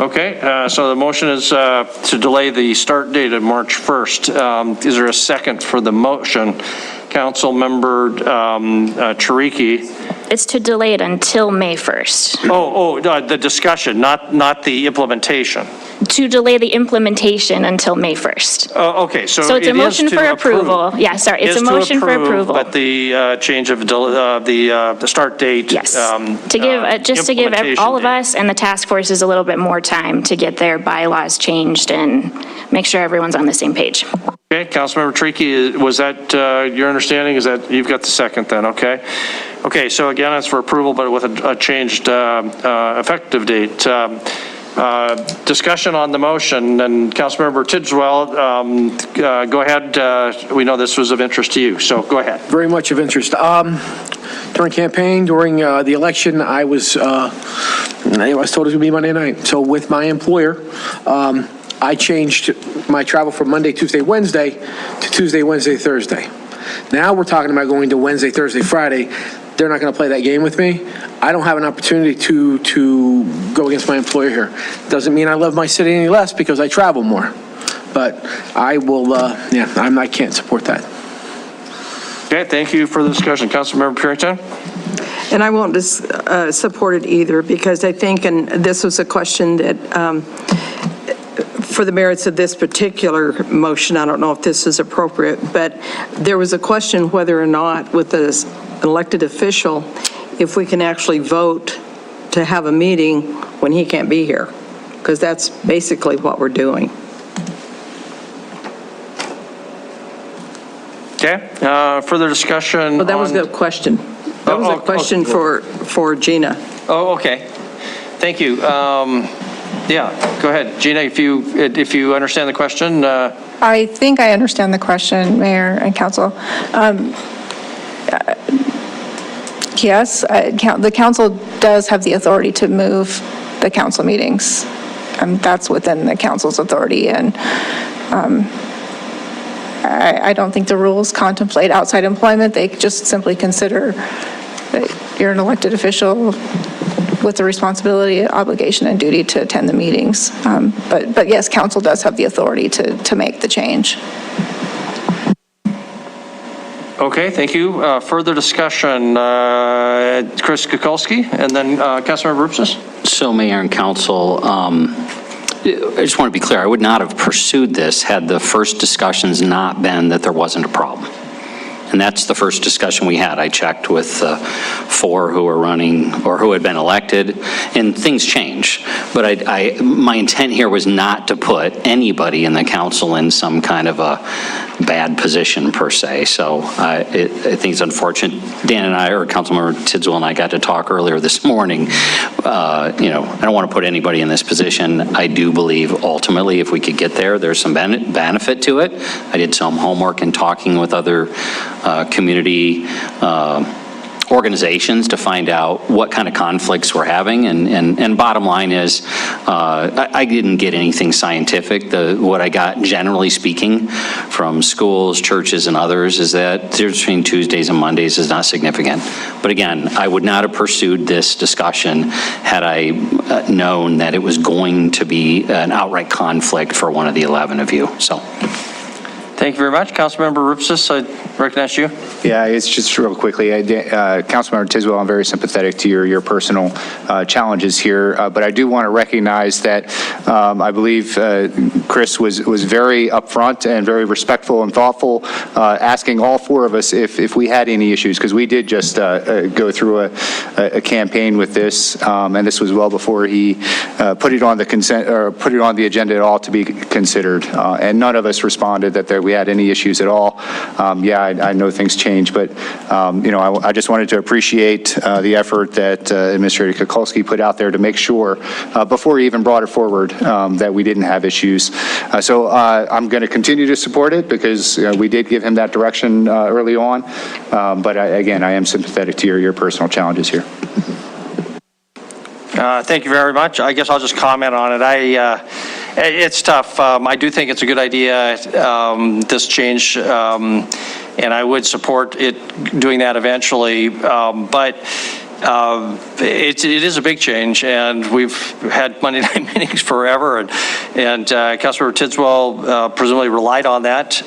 Okay, so the motion is to delay the start date of March 1st. Is there a second for the motion? Councilmember Chiriky. It's to delay it until May 1st. The discussion, not the implementation. To delay the implementation until May 1st. Okay, so So it's a it is motion to for approve. approval. Yeah, sorry, it's Is a to motion for approve, approval. But the change of the start date. Yes, to give, just to give all of us and the task forces a little bit more time to get their bylaws changed and make sure everyone's on the same page. Okay, Councilmember Chiriky, was that your understanding? Is that, you've got the second then, okay? Okay, so again, it's for approval, but with a changed effective date. Discussion on the motion, and Councilmember Tidswell, go ahead. We know this was of interest to you, so go ahead. Very much of interest. During campaign, during the election, I was told it was going to be Monday night. So with my employer, I changed my travel from Monday, Tuesday, Wednesday to Tuesday, Wednesday, Thursday. Now we're talking about going to Wednesday, Thursday, Friday. They're not going to play that game with me. I don't have an opportunity to go against my employer here. Doesn't mean I love my city any less because I travel more. But I will, I can't support that. Okay, thank you for the discussion. Councilmember Purington? And I won't support it either because I think, and this was a question that, for the merits of this particular motion, I don't know if this is appropriate, but there was a question whether or not with this elected official, if we can actually vote to have a meeting when he can't be here, because that's basically what we're doing. Okay, further discussion. Well, that was a question. That was a question for Gina. Oh, okay. Thank you. Yeah, go ahead. Gina, if you understand the question. I think I understand the question, Mayor and Council. Yes, the council does have the authority to move the council meetings. That's within the council's authority, and I don't think the rules contemplate outside employment. They just simply consider that you're an elected official with the responsibility, obligation, and duty to attend the meetings. But yes, council does have the authority to make the change. Okay, thank you. Further discussion, Chris Kukulski, and then Councilmember Rupsis. So, Mayor and Council, I just want to be clear, I would not have pursued this had the first discussions not been that there wasn't a problem. And that's the first discussion we had. I checked with 4 who were running or who had been elected, and things change. But my intent here was not to put anybody in the council in some kind of a bad position per se. So I think it's unfortunate. Dan and I, or Councilmember Tidswell and I, got to talk earlier this morning. I don't want to put anybody in this position. I do believe ultimately if we could get there, there's some benefit to it. I did some homework in talking with other community organizations to find out what kind of conflicts we're having, and bottom line is I didn't get anything scientific. What I got, generally speaking, from schools, churches, and others is that the difference between Tuesdays and Mondays is not significant. But again, I would not have pursued this discussion had I known that it was going to be an outright conflict for one of the 11 of you. So. Thank you very much. Councilmember Rupsis, I recognize you. Yeah, it's just real quickly. Councilmember Tiswell, I'm very sympathetic to your personal challenges here, but I do want to recognize that I believe Chris was very upfront and very respectful and thoughtful, asking all 4 of us if we had any issues, because we did just go through a campaign with this, and this was well before he put it on the consent or put it on the agenda at all to be considered, and none of us responded that we had any issues at all. I know things change, but I just wanted to appreciate the effort that Administrator Kukulski put out there to make sure before he even brought it forward that we didn't have issues. So I'm going to continue to support it because we did give him that direction early on. But again, I am sympathetic to your personal challenges here. Thank you very much. I guess I'll just comment on it. It's tough. I do think it's a good idea, this change. and I would support it doing that eventually. But it is a big change, and we've had Monday night meetings forever, and Councilmember Tidswell presumably relied on that.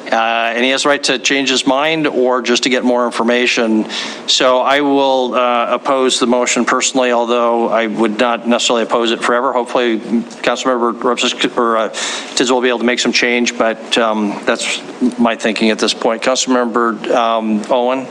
And he has the right to change his mind or just to get more information. So I will oppose the motion personally, although I would not necessarily oppose it forever. Hopefully, Councilmember Tidswell will be able to make some change, but that's my thinking at this point. Councilmember Owen?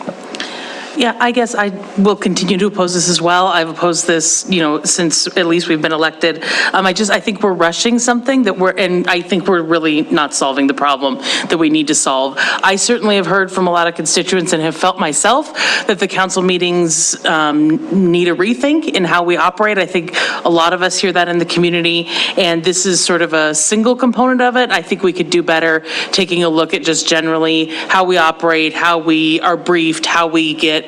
Yeah, I guess I will continue to oppose this as well. I've opposed this, since at least we've been elected. I think we're rushing something and I think we're really not solving the problem that we need to solve. I certainly have heard from a lot of constituents and have felt myself that the council meetings need a rethink in how we operate. I think a lot of us hear that in the community, and this is sort of a single component of it. I think we could do better taking a look at just generally how we operate, how we are briefed, how we get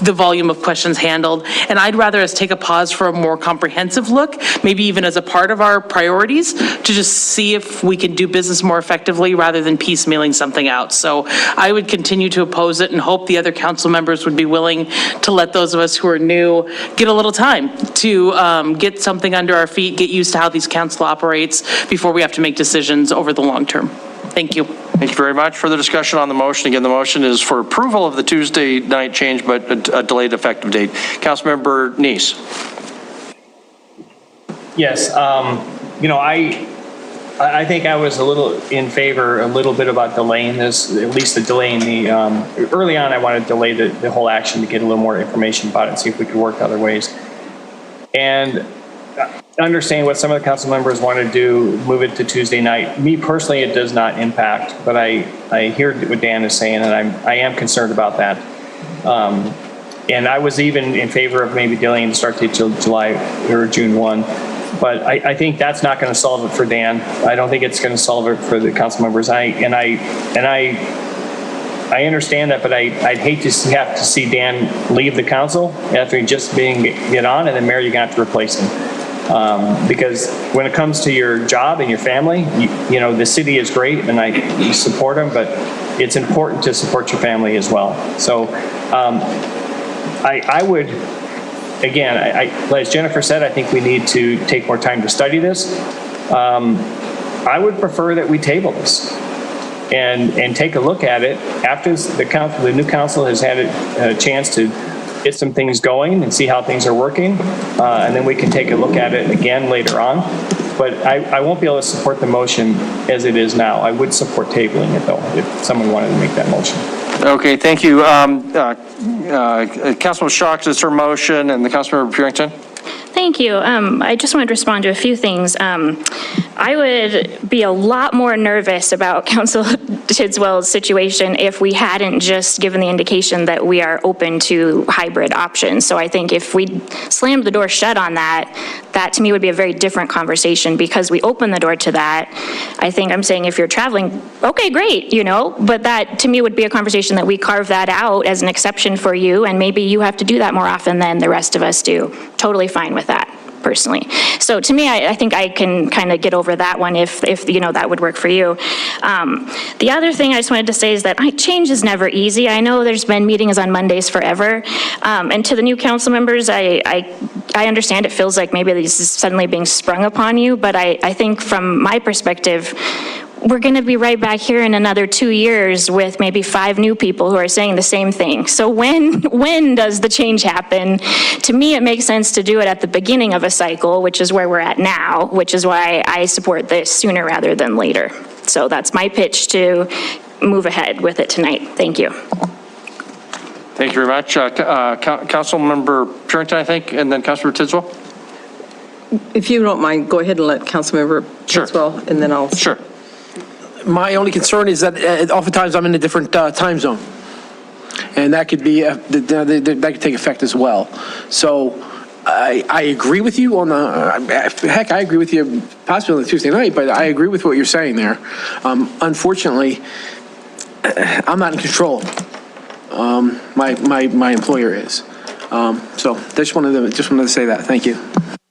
the volume of questions handled. And I'd rather us take a pause for a more comprehensive look, maybe even as a part of our priorities, to just see if we can do business more effectively rather than piecemealing something out. So I would continue to oppose it and hope the other council members would be willing to let those of us who are new get a little time to get something under our feet, get used to how these council operates before we have to make decisions over the long term. Thank you. Thank you very much. Further discussion on the motion. Again, the motion is for approval of the Tuesday night change, but a delayed effective date. Councilmember Neese. Yes, I think I was a little bit about delaying this, at least the delaying the, early on I wanted to delay the whole action to get a little more information about it and see if we could work other ways. And understand what some of the council members want to do, move it to Tuesday night. Me personally, it does not impact, but I hear what Dan is saying, and I am concerned about that. And I was even in favor of maybe delaying the start date till July or June 1. But I think that's not going to solve it for Dan. I don't think it's going to solve it for the council members. I understand that, but I'd hate to have to see Dan leave the council after just get on, and then Mayor, you're going to have to replace him. Because when it comes to your job and your family, the city is great, and you support them, but it's important to support your family as well. So I would, again, as Jennifer said, I think we need to take more time to study this. I would prefer that we table this and take a look at it after the new council has had a chance to get some things going and see how things are working, and then we can take a look at it again later on. But I won't be able to support the motion as it is now. I would support tabling it, though, if someone wanted to make that motion. Okay, thank you. Councilman Schrock, is her motion, and the Councilmember Purington? Thank you. I just wanted to respond to a few things. I would be a lot more nervous about Council Tidswell's situation if we hadn't just given the indication that we are open to hybrid options. So I think if we slammed the door shut on that to me would be a very different conversation, because we open the door to that. I think I'm saying if you're traveling, okay, great, but that to me would be a conversation that we carve that out as an exception for you, and maybe you have to do that more often than the rest of us do. Totally fine with that, personally. So to me, I think I can kind of get over that one if that would work for you. The other thing I just wanted to say is that change is never easy. I know there's been meetings on Mondays forever, and to the new council members, I understand it feels like maybe this is suddenly being sprung upon you, but I think from my perspective, we're going to be right back here in another 2 years with maybe 5 new people who are saying the same thing. So when does the change happen? To me, it makes sense to do it at the beginning of a cycle, which is where we're at now, which is why I support this sooner rather than later. So that's my pitch to move ahead with it tonight. Thank you. Thank you very much. Councilmember Purington, I think, and then Councilmember Tidswell? If you don't mind, go ahead and let Councilmember Tidswell, and then I'll... Sure. My only concern is that oftentimes I'm in a different time zone, and that could be that could take effect as well. So I agree with you on the I agree with you possibly on Tuesday night, but I agree with what you're saying there. Unfortunately, I'm not in control. My employer is. So just wanted to say that. Thank you.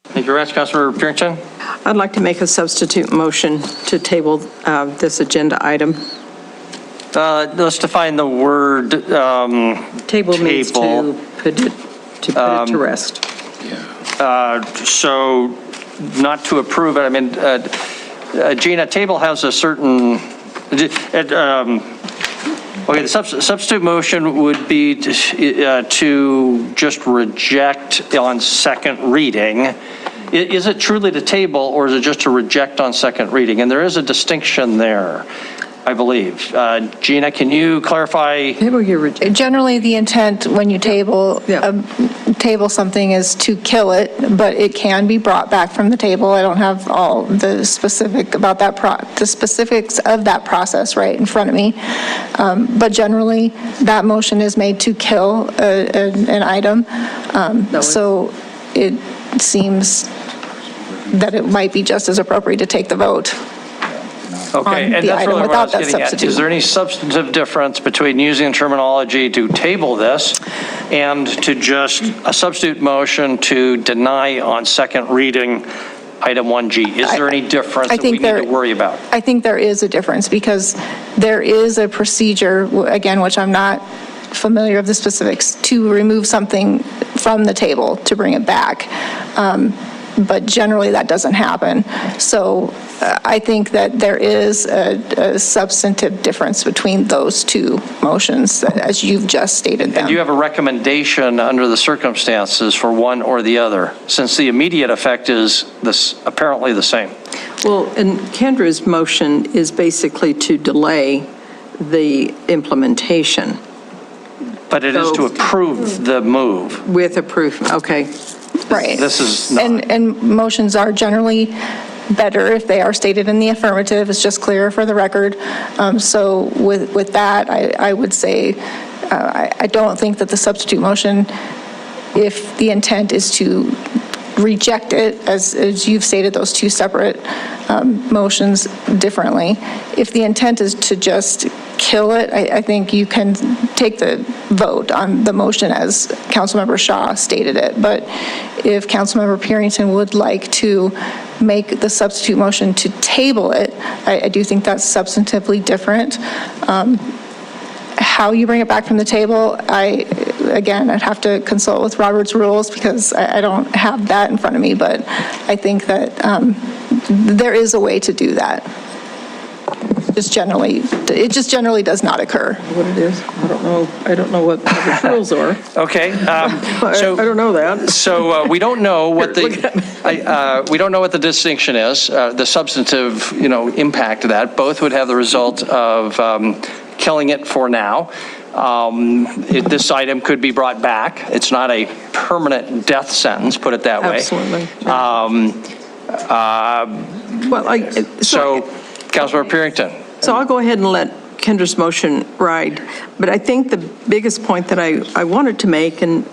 Thank you very much, Councilmember Purington. I'd like to make a substitute motion to table this agenda item. Let's define the word Table means to put it to rest. So not to approve it, I mean, Gina, table has a certain, okay, the substitute motion would be to just reject on second reading. Is it truly to table, or is it just to reject on second reading? And there is a distinction there, I believe. Gina, can you clarify? Generally, the intent when you table something is to kill it, but it can be brought back from the table. I don't have all the specifics of that process right in front of me. But generally, that motion is made to kill an item. So it seems that it might be just as appropriate to take the vote. Okay, and the that's item really what I was without that getting at. substitute. Is there any substantive difference between using terminology to table this and to just a substitute motion to deny on second reading item 1G? Is there any difference that we need to worry about? I think there is a difference because there is a procedure, again, which I'm not familiar of the specifics, to remove something from the table to bring it back. But generally that doesn't happen. So I think that there is a substantive difference between those two motions as you've just stated them. And do you have a recommendation under the circumstances for one or the other, since the immediate effect is apparently the same? Well, and Kendra's motion is basically to delay the implementation. But it is to approve the move. With approve, okay. Right. This is not. And motions are generally better if they are stated in the affirmative. It's just clearer for the record. So with that, I would say I don't think that the substitute motion, if the intent is to reject it, as you've stated those two separate motions differently, if the intent is to just kill it, I think you can take the vote on the motion as Councilmember Shaw stated it. But if Councilmember Purington would like to make the substitute motion to table it, I do think that's substantively different. How you bring it back from the table, again, I'd have to consult with Robert's rules because I don't have that in front of me, but I think that there is a way to do that. It just generally does not occur. What it is, I don't know what the rules are. Okay. So I don't know that. So we don't know what we don't know what the distinction is, the substantive, impact of that. Both would have the result of killing it for now. This item could be brought back. It's not a permanent death sentence, put it that way. Absolutely. So, Councilmember Purington. So I'll go ahead and let Kendra's motion ride. But I think the biggest point that I wanted to make, and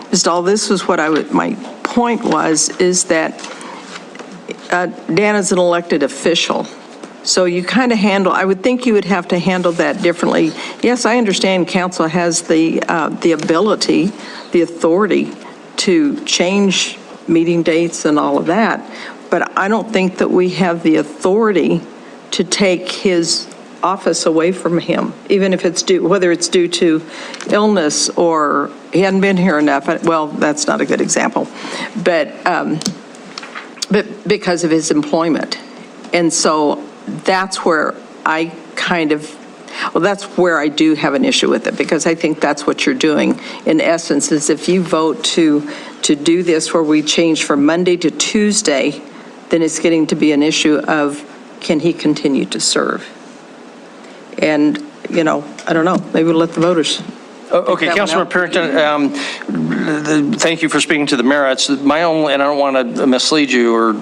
just all this was what my point was, is that Dan is an elected official. So you kind of I would think you would have to handle that differently. Yes, I understand council has the ability, the authority to change meeting dates and all of that, but I don't think that we have the authority to take his office away from him, even if it's whether it's due to illness or he hadn't been here enough. Well, that's not a good example, but because of his employment. And so that's where that's where I do have an issue with it, because I think that's what you're doing. In essence, is if you vote to do this where we change from Monday to Tuesday, then it's getting to be an issue of, can he continue to serve? And, I don't know, maybe we'll let the voters. Okay, Councilmember Purington, thank you for speaking to the merits. My only, and I don't want to mislead you or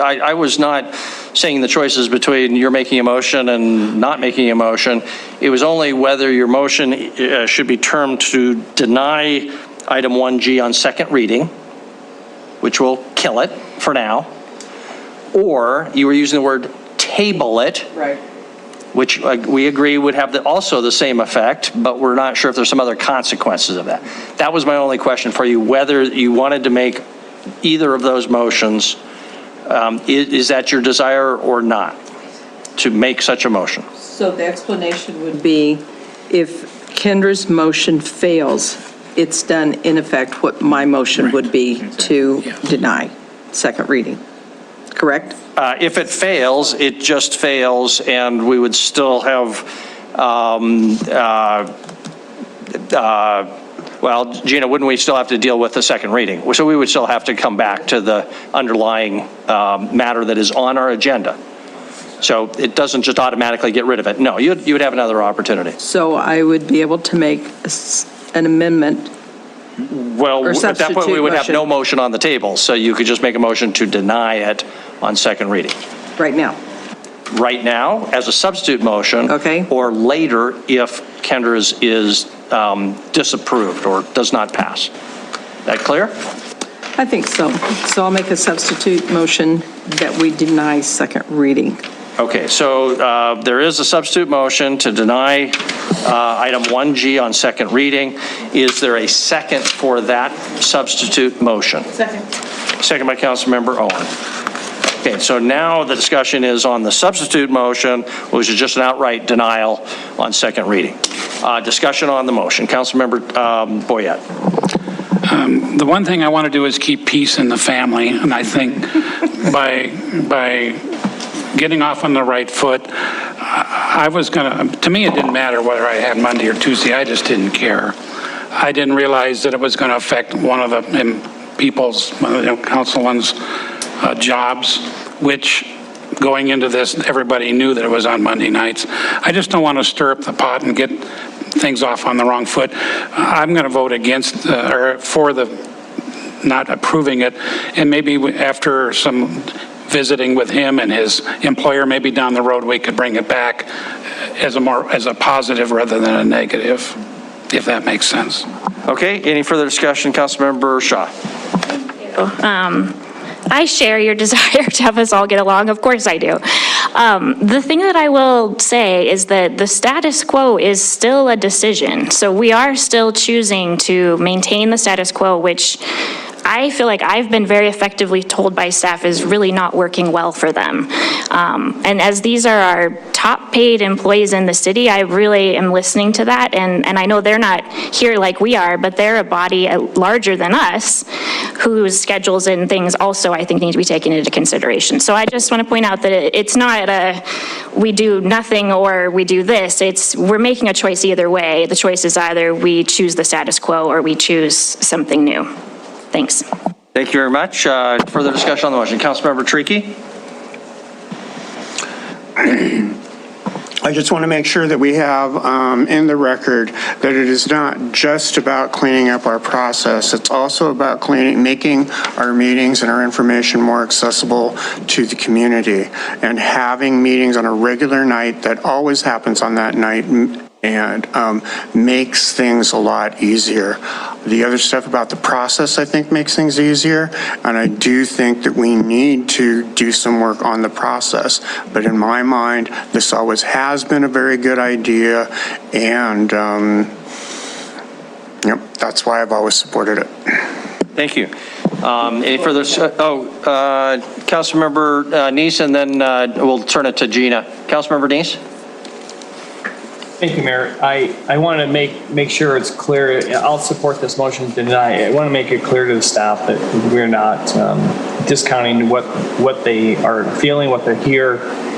I was not saying the choices between you're making a motion and not making a motion. It was only whether your motion should be termed to deny item 1G on second reading, which will kill it for now, or you were using the word table it. Right. Which we agree would have also the same effect, but we're not sure if there's some other consequences of that. That was my only question for you, whether you wanted to make either of those motions. Is that your desire or not, to make such a motion? So the explanation would be, if Kendra's motion fails, it's done in effect what my motion would be to deny second reading, correct? If it fails, it just fails, and we would still have, well, Gina, wouldn't we still have to deal with the second reading? So we would still have to come back to the underlying matter that is on our agenda. So it doesn't just automatically get rid of it. No, you would have another opportunity. So I would be able to make an amendment. Well, at that point, we would have no motion on the table, so you could just make a motion to deny it on second reading. Right now? Right now, as a substitute motion. Okay. Or later, if Kendra's is disapproved or does not pass. That clear? I think so. So I'll make a substitute motion that we deny second reading. Okay, so there is a substitute motion to deny item 1G on second reading. Is there a second for that substitute motion? Second. Second by Councilmember Owen. Okay, so now the discussion is on the substitute motion, which is just an outright denial on second reading. Discussion on the motion. Councilmember Boyette. The one thing I want to do is keep peace in the family, and I think by getting off on the right foot, I was going to me, it didn't matter whether I had Monday or Tuesday, I just didn't care. I didn't realize that it was going to affect one of the councilman's jobs, which going into this, everybody knew that it was on Monday nights. I just don't want to stir up the pot and get things off on the wrong foot. I'm going to vote against or for the not approving it, and maybe after some visiting with him and his employer, maybe down the road we could bring it back as a positive rather than a negative, if that makes sense. Okay, any further discussion? Councilmember Shaw. I share your desire to have us all get along. Of course I do. The thing that I will say is that the status quo is still a decision. So we are still choosing to maintain the status quo, which I feel like I've been very effectively told by staff is really not working well for them. And as these are our top paid employees in the city, I really am listening to that. And I know they're not here like we are, but they're a body larger than us whose schedules and things also I think need to be taken into consideration. So I just want to point out that it's not we do nothing or we do this. We're making a choice either way. The choice is either we choose the status quo or we choose something new. Thanks. Thank you very much. Further discussion on the motion. Councilmember Tricky. I just want to make sure that we have in the record that it is not just about cleaning up our process. It's also about making our meetings and our information more accessible to the community, and having meetings on a regular night that always happens on that night and makes things a lot easier. The other stuff about the process, I think, makes things easier, and I do think that we need to do some work on the process. But in my mind, this always has been a very good idea, and yep, that's why I've always supported it. Thank you. Any further? Councilmember Neese, and then we'll turn it to Gina. Councilmember Neese. Thank you, Mayor. I want to make sure it's clear. I'll support this motion to deny. I want to make it clear to the staff that we're not discounting what they are feeling, what they're here.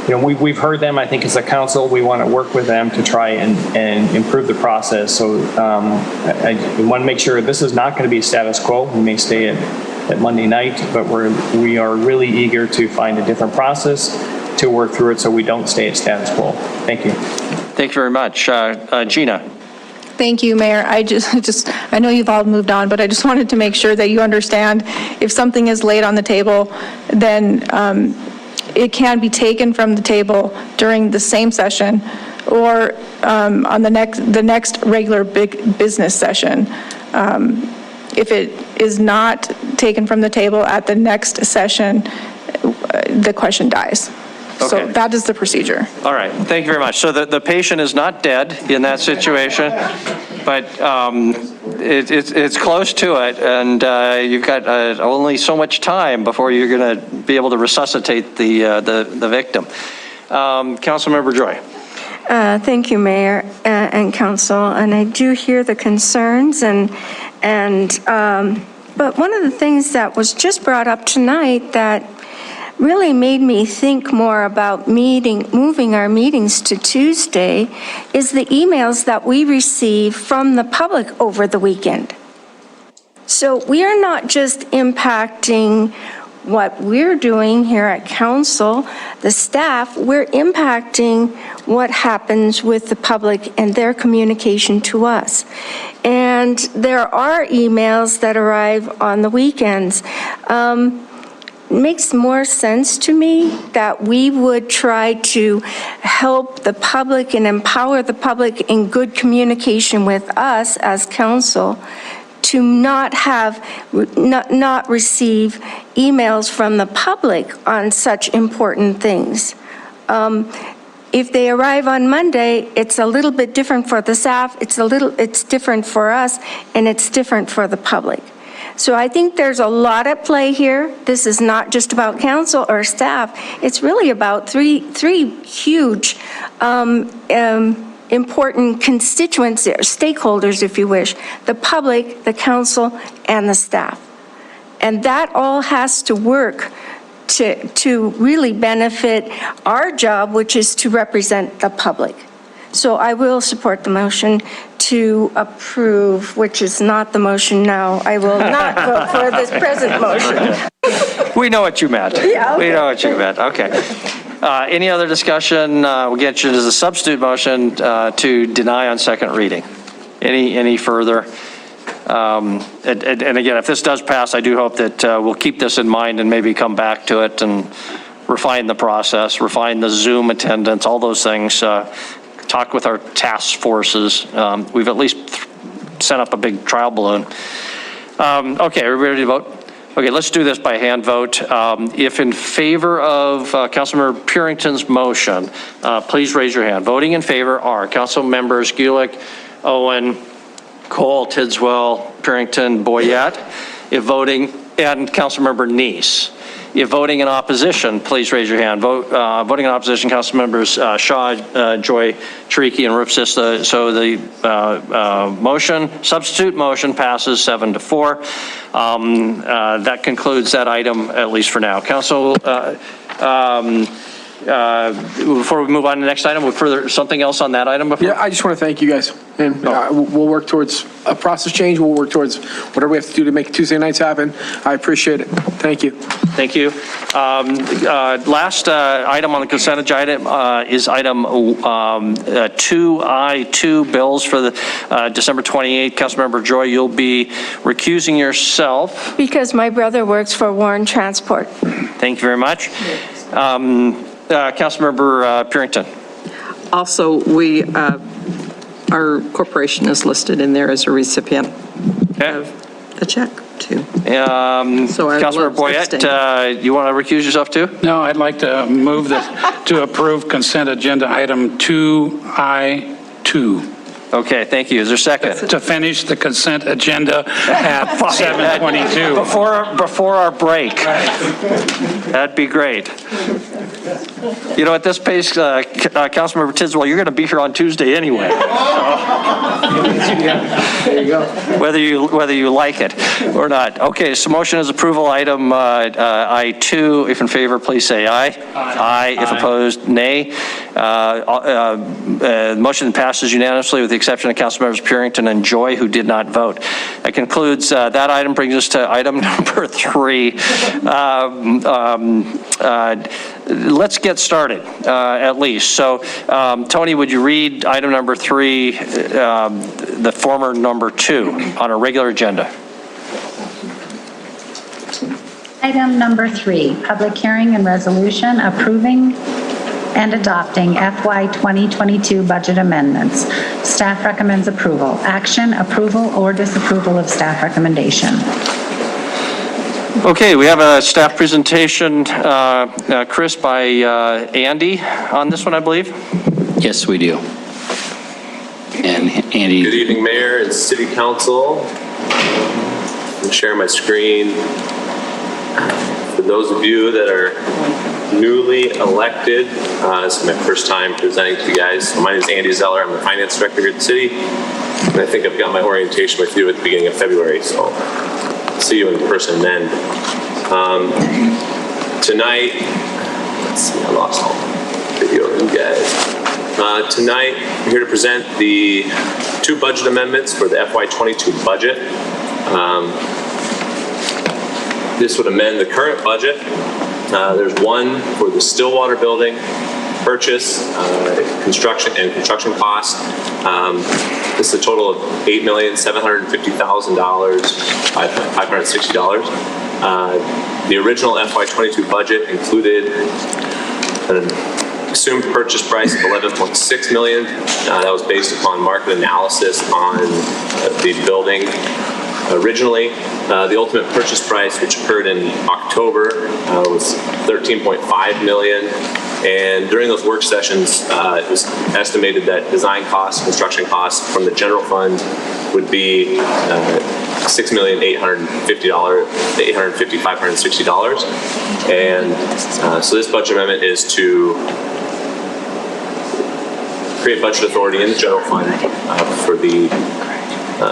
You know, we've heard them. I think as a council, we want to work with them to try and improve the process. So I want to make sure this is not going to be status quo. We may stay at Monday night, but we are really eager to find a different process to work through it so we don't stay at status quo. Thank you. Thank you very much. Gina. Thank you, Mayor. I know you've all moved on, but I just wanted to make sure that you understand if something is laid on the table, then it can be taken from the table during the same session or on the next regular big business session. If it is not taken from the table at the next session, the question dies. So that is the procedure. All right, thank you very much. So the patient is not dead in that situation, but it's close to it, and you've got only so much time before you're going to be able to resuscitate the victim. Councilmember Joy. Thank you, Mayor and Council, and I do hear the concerns but one of the things that was just brought up tonight that really made me think more about moving our meetings to Tuesday is the emails that we receive from the public over the weekend. So we are not just impacting what we're doing here at council, the staff, we're impacting what happens with the public and their communication to us. And there are emails that arrive on the weekends. Makes more sense to me that we would try to help the public and empower the public in good communication with us as council to not receive emails from the public on such important things. If they arrive on Monday, it's a little bit different for the staff, it's different for us, and it's different for the public. So I think there's a lot at play here. This is not just about council or staff. It's really about three huge important constituents, or stakeholders, if you wish, the public, the council, and the staff. And that all has to work to really benefit our job, which is to represent the public. So I will support the motion to approve, which is not the motion now. I will not vote for this present motion. We know what you meant. Yeah, okay. We know what you meant, okay. Any other discussion? We'll get you to the substitute motion to deny on second reading. Any further? And again, if this does pass, I do hope that we'll keep this in mind and maybe come back to it and refine the process, refine the Zoom attendance, all those things. Talk with our task forces. We've at least sent up a big trial balloon. Okay, are we ready to vote? Okay, let's do this by hand vote. If in favor of Councilmember Purington's motion, please raise your hand. Voting in favor are Council members Gulick, Owen, Cole, Tidswell, Purington, Boyette. If voting, and Councilmember Neese. If voting in opposition, please raise your hand. Voting in opposition, Council members Shaw, Joy, Tariki, and Rupsis. So the substitute motion passes 7-4. That concludes that item, at least for now. Council, before we move on to the next item, something else on that item before? Yeah, I just want to thank you guys. And we'll work towards a process change. We'll work towards whatever we have to do to make Tuesday nights happen. I appreciate it. Thank you. Thank you. Last item on the consent agenda is item 2I2, bills for the December 28th. Councilmember Joy, you'll be recusing yourself. Because my brother works for Warren Transport. Thank you very much. Councilmember Purington. Also, our corporation is listed in there as a recipient of a check, too. Councilmember Boyette, you want to recuse yourself, too? No, I'd like to move to approve consent agenda item 2I2. Okay, thank you. Is there a second? To finish the consent agenda at 7:22. Before our break. That'd be great. You know, at this pace, Councilmember Tidswell, you're going to be here on Tuesday anyway. There you go. Whether you like it or not. Okay, so motion is approval item I2. If in favor, please say aye. Aye. If opposed, nay. Motion passes unanimously with the exception of Councilmembers Purington and Joy, who did not vote. That concludes that item. Brings us to item number 3. Let's get started, at least. So, Tony, would you read item number 3, the former number 2, on a regular agenda? Item number 3, public hearing and resolution approving and adopting FY 2022 budget amendments. Staff recommends approval. Action, approval, or disapproval of staff recommendation. Okay, we have a staff presentation, Chris, by Andy on this one, I believe. Yes, we do. And Andy. Good evening, Mayor and City Council. I'm share my screen. For those of you that are newly elected. This is my first time presenting to you guys. So my name is Andy Zeller. I'm the finance director here at the city. And I think I've got my orientation with you at the beginning of February. So I'll see you in person then. Tonight, let's see, I lost all my video of you guys. Tonight, I'm here to present the 2 budget amendments for the FY22 budget. This would amend the current budget. There's one for the Stillwater building purchase, construction costs. This is a total of $8,750,000, $560. The original FY22 budget included an assumed purchase price of $11.6 million. That was based upon market analysis on the building. Originally, the ultimate purchase price, which occurred in October, was $13.5 million. And during those work sessions, it was estimated that design costs, construction costs from the general fund would be $6,560,560. And so this budget amendment is to create budget authority in the general fund for the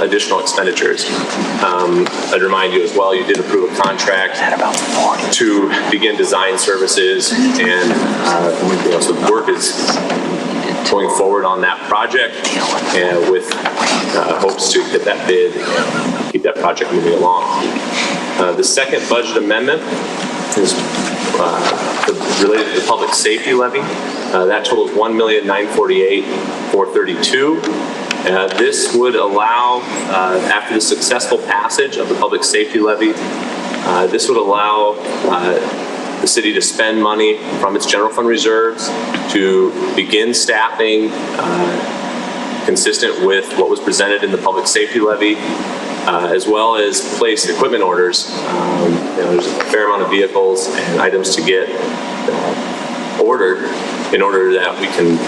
additional expenditures. I'd remind you as well, you did approve a contract to begin design services, and so the work is going forward on that project, and with hopes to get that bid, keep that project moving along. The second budget amendment is related to the public safety levy. That totals $1,948,432. This would allow, after the successful passage of the public safety levy, this would allow the city to spend money from its general fund reserves to begin staffing consistent with what was presented in the public safety levy, as well as place equipment orders. There's a fair amount of vehicles and items to get ordered in order that we can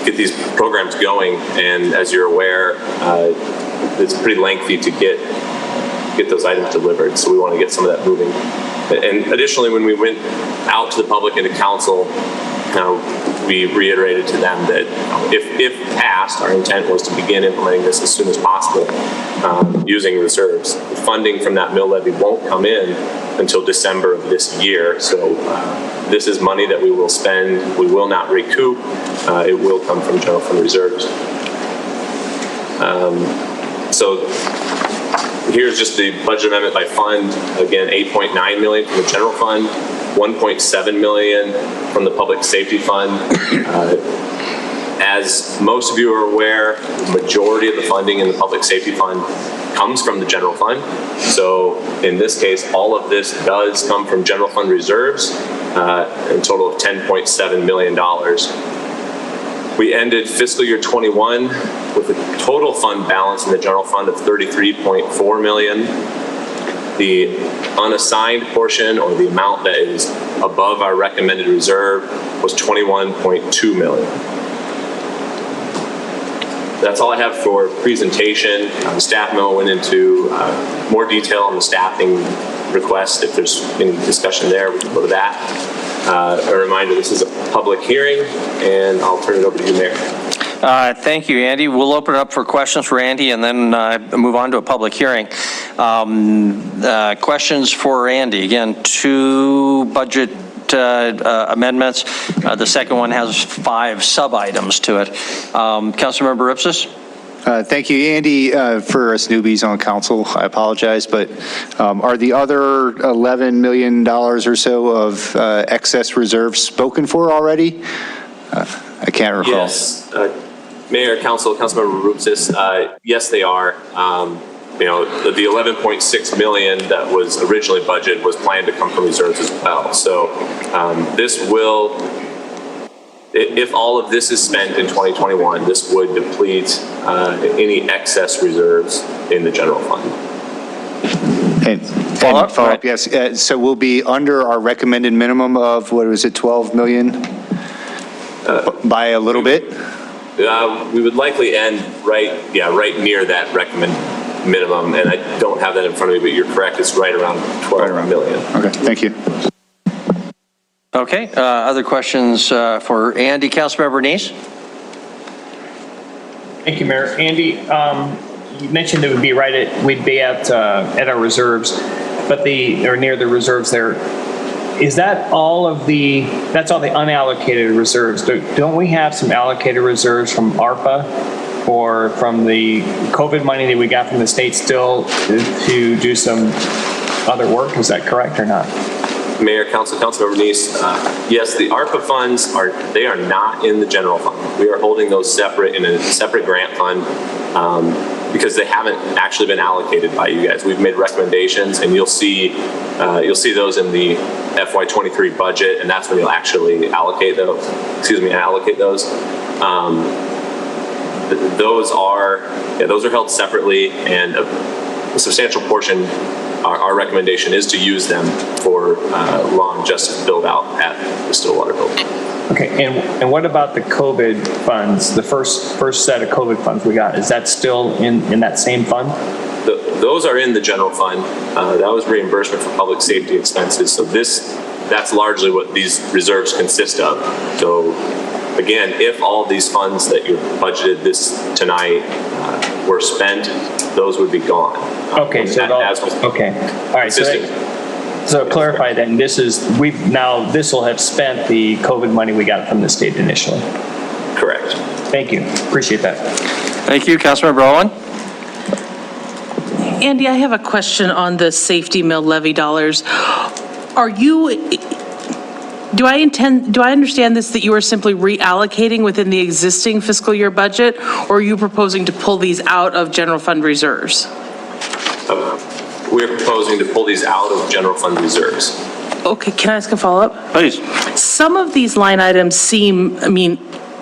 get these programs going. And as you're aware, it's pretty lengthy to get those items delivered. So we want to get some of that moving. And additionally, when we went out to the public and to council, we reiterated to them that if passed, our intent was to begin implementing this as soon as possible using reserves. The funding from that mill levy won't come in until December of this year. So this is money that we will spend. We will not recoup. It will come from general fund reserves. So here's just the budget amendment by fund. Again, $8.9 million from the general fund, $1.7 million from the public safety fund. As most of you are aware, the majority of the funding in the public safety fund comes from the general fund. So in this case, all of this does come from general fund reserves, a total of $10.7 million. We ended fiscal year 21 with a total fund balance in the general fund of $33.4 million. The unassigned portion, or the amount that is above our recommended reserve, was $21.2 million. That's all I have for presentation. The staff memo went into more detail on the staffing request. If there's any discussion there, we can go to that. A reminder, this is a public hearing, and I'll turn it over to you, Mayor. Thank you, Andy. We'll open it up for questions for Andy and then move on to a public hearing. Questions for Andy. Again, 2 budget amendments. The second one has 5 sub-items to it. Councilmember Ipsis? Thank you, Andy. For us newbies on council, I apologize, but are the other $11 million or so of excess reserves spoken for already? I can't recall. Yes, Mayor, Councilmember Rupsis, yes, they are. The $11.6 million that was originally budgeted was planned to come from reserves as well. So this will, if all of this is spent in 2021, this would deplete any excess reserves in the general fund. And follow-up, yes. So we'll be under our recommended minimum of, what was it, 12 million? By a little bit? We would likely end right near that recommended minimum, and I don't have that in front of me, but you're correct, it's right around 12 million. Okay, thank you. Okay, other questions for Andy? Councilmember Neese? Thank you, Mayor. Andy, you mentioned it would be we'd be at our reserves, but or near the reserves there. Is that that's all the unallocated reserves? Don't we have some allocated reserves from ARPA or from the COVID money that we got from the state still to do some other work? Is that correct or not? Mayor, Councilmember Neese, yes, the ARPA funds are not in the general fund. We are holding those separate in a separate grant fund because they haven't actually been allocated by you guys. We've made recommendations, and you'll see those in the FY23 budget, and that's when you'll actually allocate those. Those are held separately, and a substantial portion. Our recommendation is to use them for law and justice build out at the Stillwater building. Okay, and what about the COVID funds? The first set of COVID funds we got, is that still in that same fund? Those are in the general fund. That was reimbursement for public safety expenses. So that's largely what these reserves consist of. So again, if all of these funds that you budgeted this tonight were spent, those would be gone. Okay, so all right. So clarify then, this will have spent the COVID money we got from the state initially. Correct. Thank you. Appreciate that. Thank you, Councilmember Owen. Andy, I have a question on the safety mill levy dollars. Do I understand this that you are simply reallocating within the existing fiscal year budget, or are you proposing to pull these out of general fund reserves? We're proposing to pull these out of general fund reserves. Okay, can I ask a follow-up? Please. Some of these line items seem, in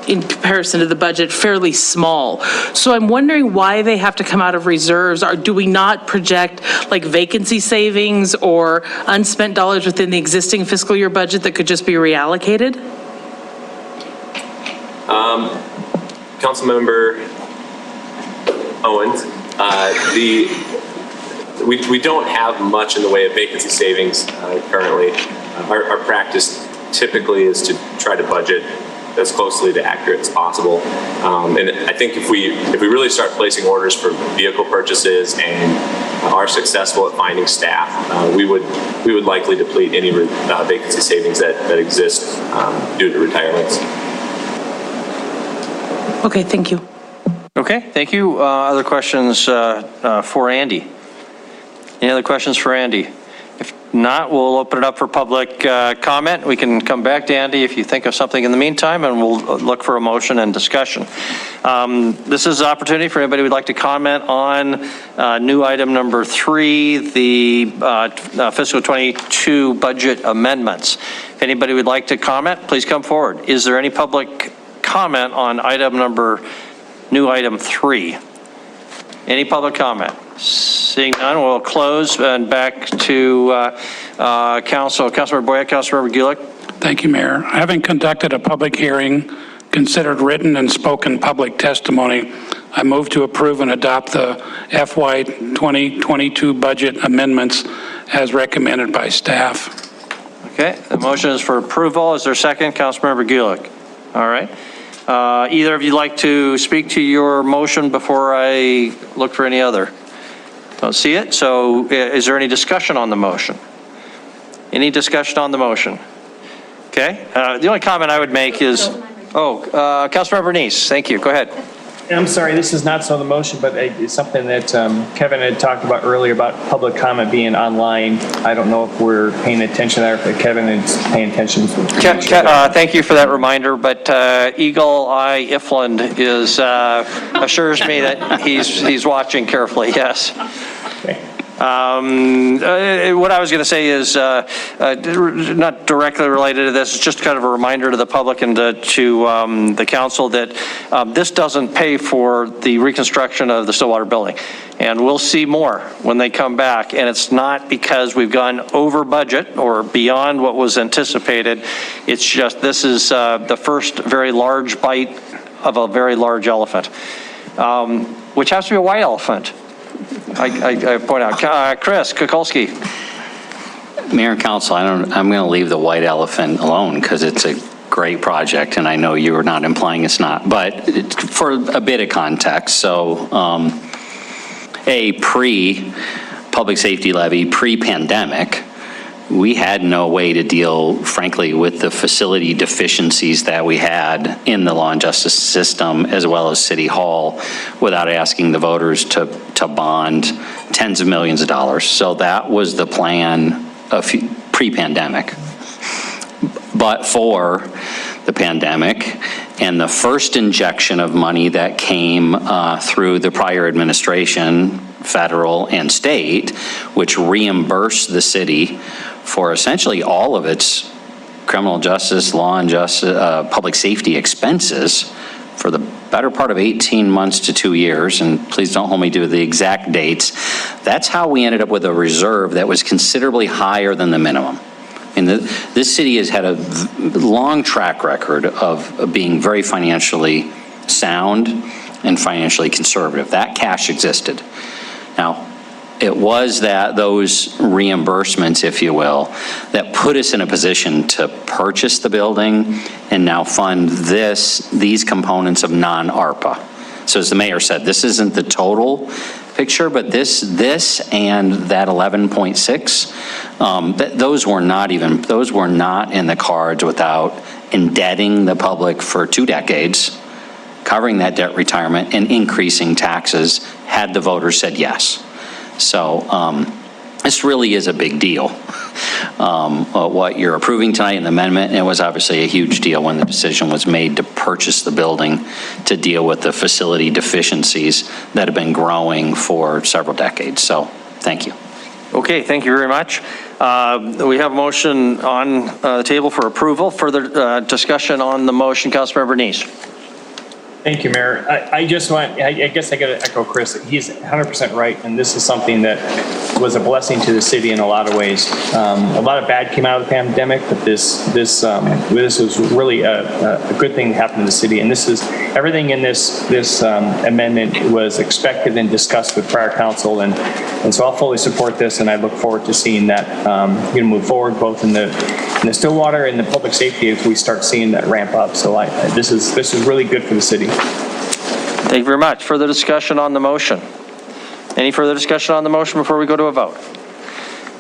comparison to the budget, fairly small. So I'm wondering why they have to come out of reserves. Or do we not project like vacancy savings or unspent dollars within the existing fiscal year budget that could just be reallocated? Councilmember Owens, we don't have much in the way of vacancy savings currently. Our practice typically is to try to budget as closely to accurate as possible. And I think if we really start placing orders for vehicle purchases and are successful at finding staff, we would likely deplete any vacancy savings that exist due to retirements. Okay, thank you. Okay, thank you. Other questions for Andy? Any other questions for Andy? If not, we'll open it up for public comment. We can come back to Andy if you think of something in the meantime, and we'll look for a motion and discussion. This is an opportunity for anybody who'd like to comment on new item number 3, the fiscal 22 budget amendments. If anybody would like to comment, please come forward. Is there any public comment on new item 3? Any public comment? Seeing none, we'll close and back to council. Councilmember Boyette, Councilmember Gulick. Thank you, Mayor. Having conducted a public hearing, considered written and spoken public testimony, I move to approve and adopt the FY 2022 budget amendments as recommended by staff. Okay, the motion is for approval. Is there a second? Councilmember Gulick. All right. Either of you like to speak to your motion before I look for any other? Don't see it. So is there any discussion on the motion? Any discussion on the motion? Okay. The only comment I would make is, Councilmember Neese, thank you. Go ahead. I'm sorry, this is not so the motion, but it's something that Kevin had talked about earlier about public comment being online. I don't know if we're paying attention there, if Kevin is paying attention. Thank you for that reminder, but Eagle Eye Ifland assures me that he's watching carefully, yes. Okay. What I was going to say is not directly related to this. It's just kind of a reminder to the public and to the council that this doesn't pay for the reconstruction of the Stillwater building. And we'll see more when they come back. And it's not because we've gone over budget or beyond what was anticipated. It's just this is the first very large bite of a very large elephant, which has to be a white elephant. I point out. Chris Kukulski. Mayor and Council, I'm going to leave the white elephant alone because it's a great project, and I know you are not implying it's not, but for a bit of context, so a pre-public safety levy, pre-pandemic, we had no way to deal, frankly, with the facility deficiencies that we had in the law and justice system as well as City Hall without asking the voters to bond tens of millions of dollars. So that was the plan pre-pandemic. But for the pandemic and the first injection of money that came through the prior administration, federal and state, which reimbursed the city for essentially all of its criminal justice, law and justice, public safety expenses for the better part of 18 months to 2 years, and please don't hold me to the exact dates. That's how we ended up with a reserve that was considerably higher than the minimum. And this city has had a long track record of being very financially sound and financially conservative. That cash existed. Now, it was those reimbursements, if you will, that put us in a position to purchase the building and now fund these components of non-ARPA. So as the mayor said, this isn't the total picture, but this and that 11.6, those were not in the cards without indebting the public for 2 decades, covering that debt retirement and increasing taxes had the voters said yes. So this really is a big deal. What you're approving tonight, an amendment, it was obviously a huge deal when the decision was made to purchase the building to deal with the facility deficiencies that have been growing for several decades. So thank you. Okay, thank you very much. We have a motion on the table for approval. Further discussion on the motion, Councilmember Neese. Thank you, Mayor. I guess I got to echo Chris. He's 100% right, and this is something that was a blessing to the city in a lot of ways. A lot of bad came out of the pandemic, but this was really a good thing that happened to the city. And this is everything in this amendment was expected and discussed with prior council, and so I'll fully support this, and I look forward to seeing that move forward both in the Stillwater and the public safety if we start seeing that ramp up. So this is really good for the city. Thank you very much. Further discussion on the motion? Any further discussion on the motion before we go to a vote?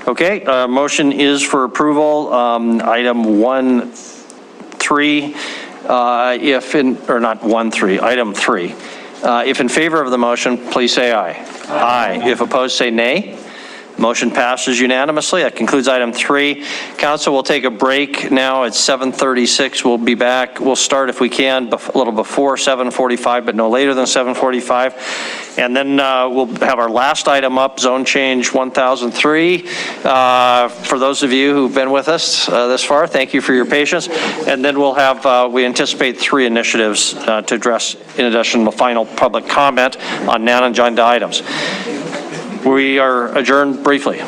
Okay, motion is for approval. Item 1.3, item 3. If in favor of the motion, please say aye. Aye. If opposed, say nay. Motion passes unanimously. That concludes item 3. Council will take a break now. It's 7:36. We'll be back. We'll start if we can a little before 7:45, but no later than 7:45. And then we'll have our last item up, zone change 1003. For those of you who've been with us this far, thank you for your patience. And then we'll have, we anticipate 3 initiatives to address, in addition to final public comment on non-agenda items. We are adjourned briefly.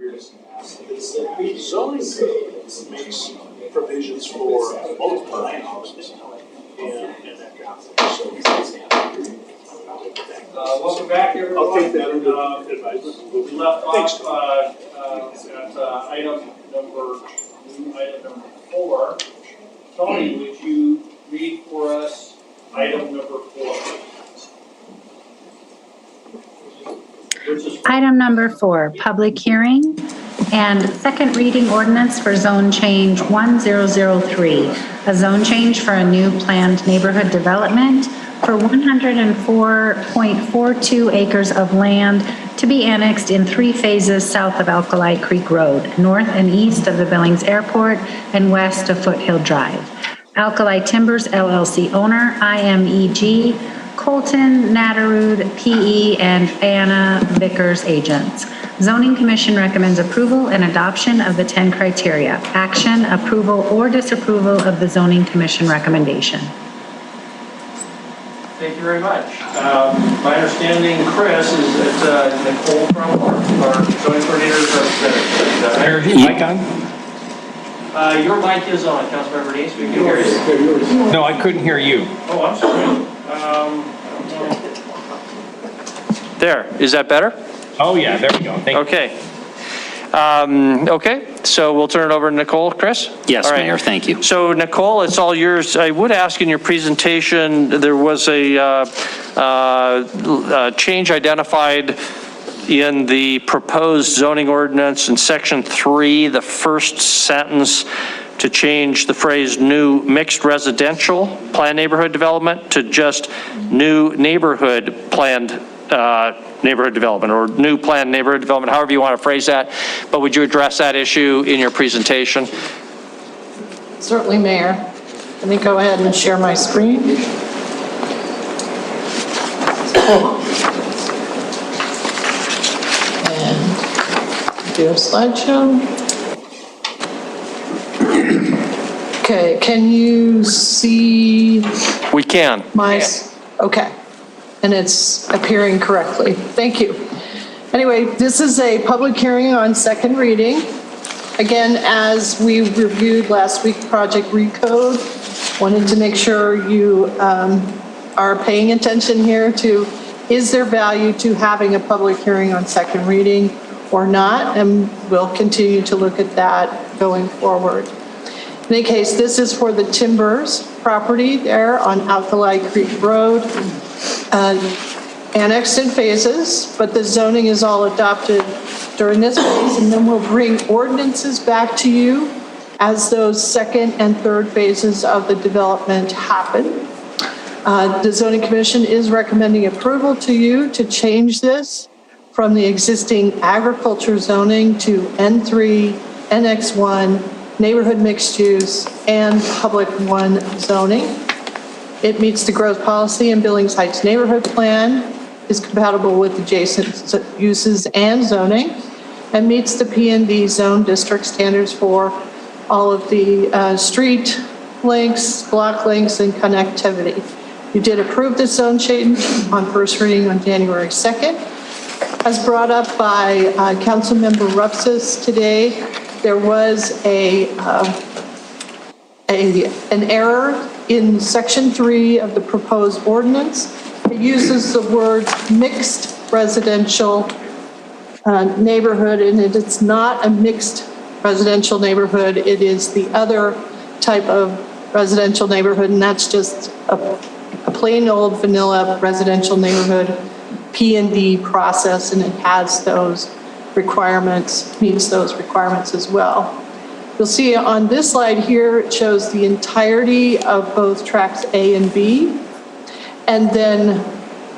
The zoning code makes provisions for multiple land uses. Welcome back, everyone. I'll take that under advisement. We left off at item number 4. Tony, would you read for us item number 4? Item number 4, public hearing and second reading ordinance for zone change 1003, a zone change for a new planned neighborhood development for 104.42 acres of land to be annexed in 3 phases south of Alkali Creek Road, north and east of the Billings Airport, and west of Foothill Drive. Alkali Timbers LLC owner, IMEG, Colton, Natarud, PE, and Anna Vickers agents. Zoning Commission recommends approval and adoption of the 10 criteria. Action, approval, or disapproval of the Zoning Commission recommendation. Thank you very much. My understanding, Chris, is that Nicole from our zoning coordinator is represented. Is your mic on? Your mic is on, Councilmember Dees. We can hear you. No, I couldn't hear you. Oh, I'm sorry. There, is that better? Oh, yeah, there we go. Thank you. Okay. Okay, so we'll turn it over to Nicole. Chris? Yes, All right. Mayor, thank you. So Nicole, it's all yours. I would ask in your presentation, there was a change identified in the proposed zoning ordinance in section 3, the first sentence, to change the phrase new mixed residential planned neighborhood development to just new neighborhood planned neighborhood development, or new planned neighborhood development, however you want to phrase that. But would you address that issue in your presentation? Certainly, Mayor. Let me go ahead and share my screen. And do a slideshow. Okay, can you see? We can. Okay. And it's appearing correctly. Thank you. Anyway, this is a public hearing on second reading. Again, as we reviewed last week, Project Recode, wanted to make sure you are paying attention here to, is there value to having a public hearing on second reading or not? And we'll continue to look at that going forward. In any case, this is for the Timbers property there on Alkali Creek Road. Annexed in phases, but the zoning is all adopted during this phase, and then we'll bring ordinances back to you as those second and third phases of the development happen. The Zoning Commission is recommending approval to you to change this from the existing agriculture zoning to N3, NX1, neighborhood mixed use, and public 1 zoning. It meets the growth policy and Billings Heights neighborhood plan. is compatible with adjacent uses and zoning, and meets the P&D zone district standards for all of the street links, block links, and connectivity. You did approve this zone change on first reading on January 2nd. As brought up by Councilmember Rupsis today, there was an error in Section 3 of the proposed ordinance. It uses the words mixed residential neighborhood, and it is not a mixed residential neighborhood. It is the other type of residential neighborhood, and that's just a plain old vanilla residential neighborhood P&D process, and it has those requirements, meets those requirements as well. You'll see on this slide here, it shows the entirety of both tracts A and B, and then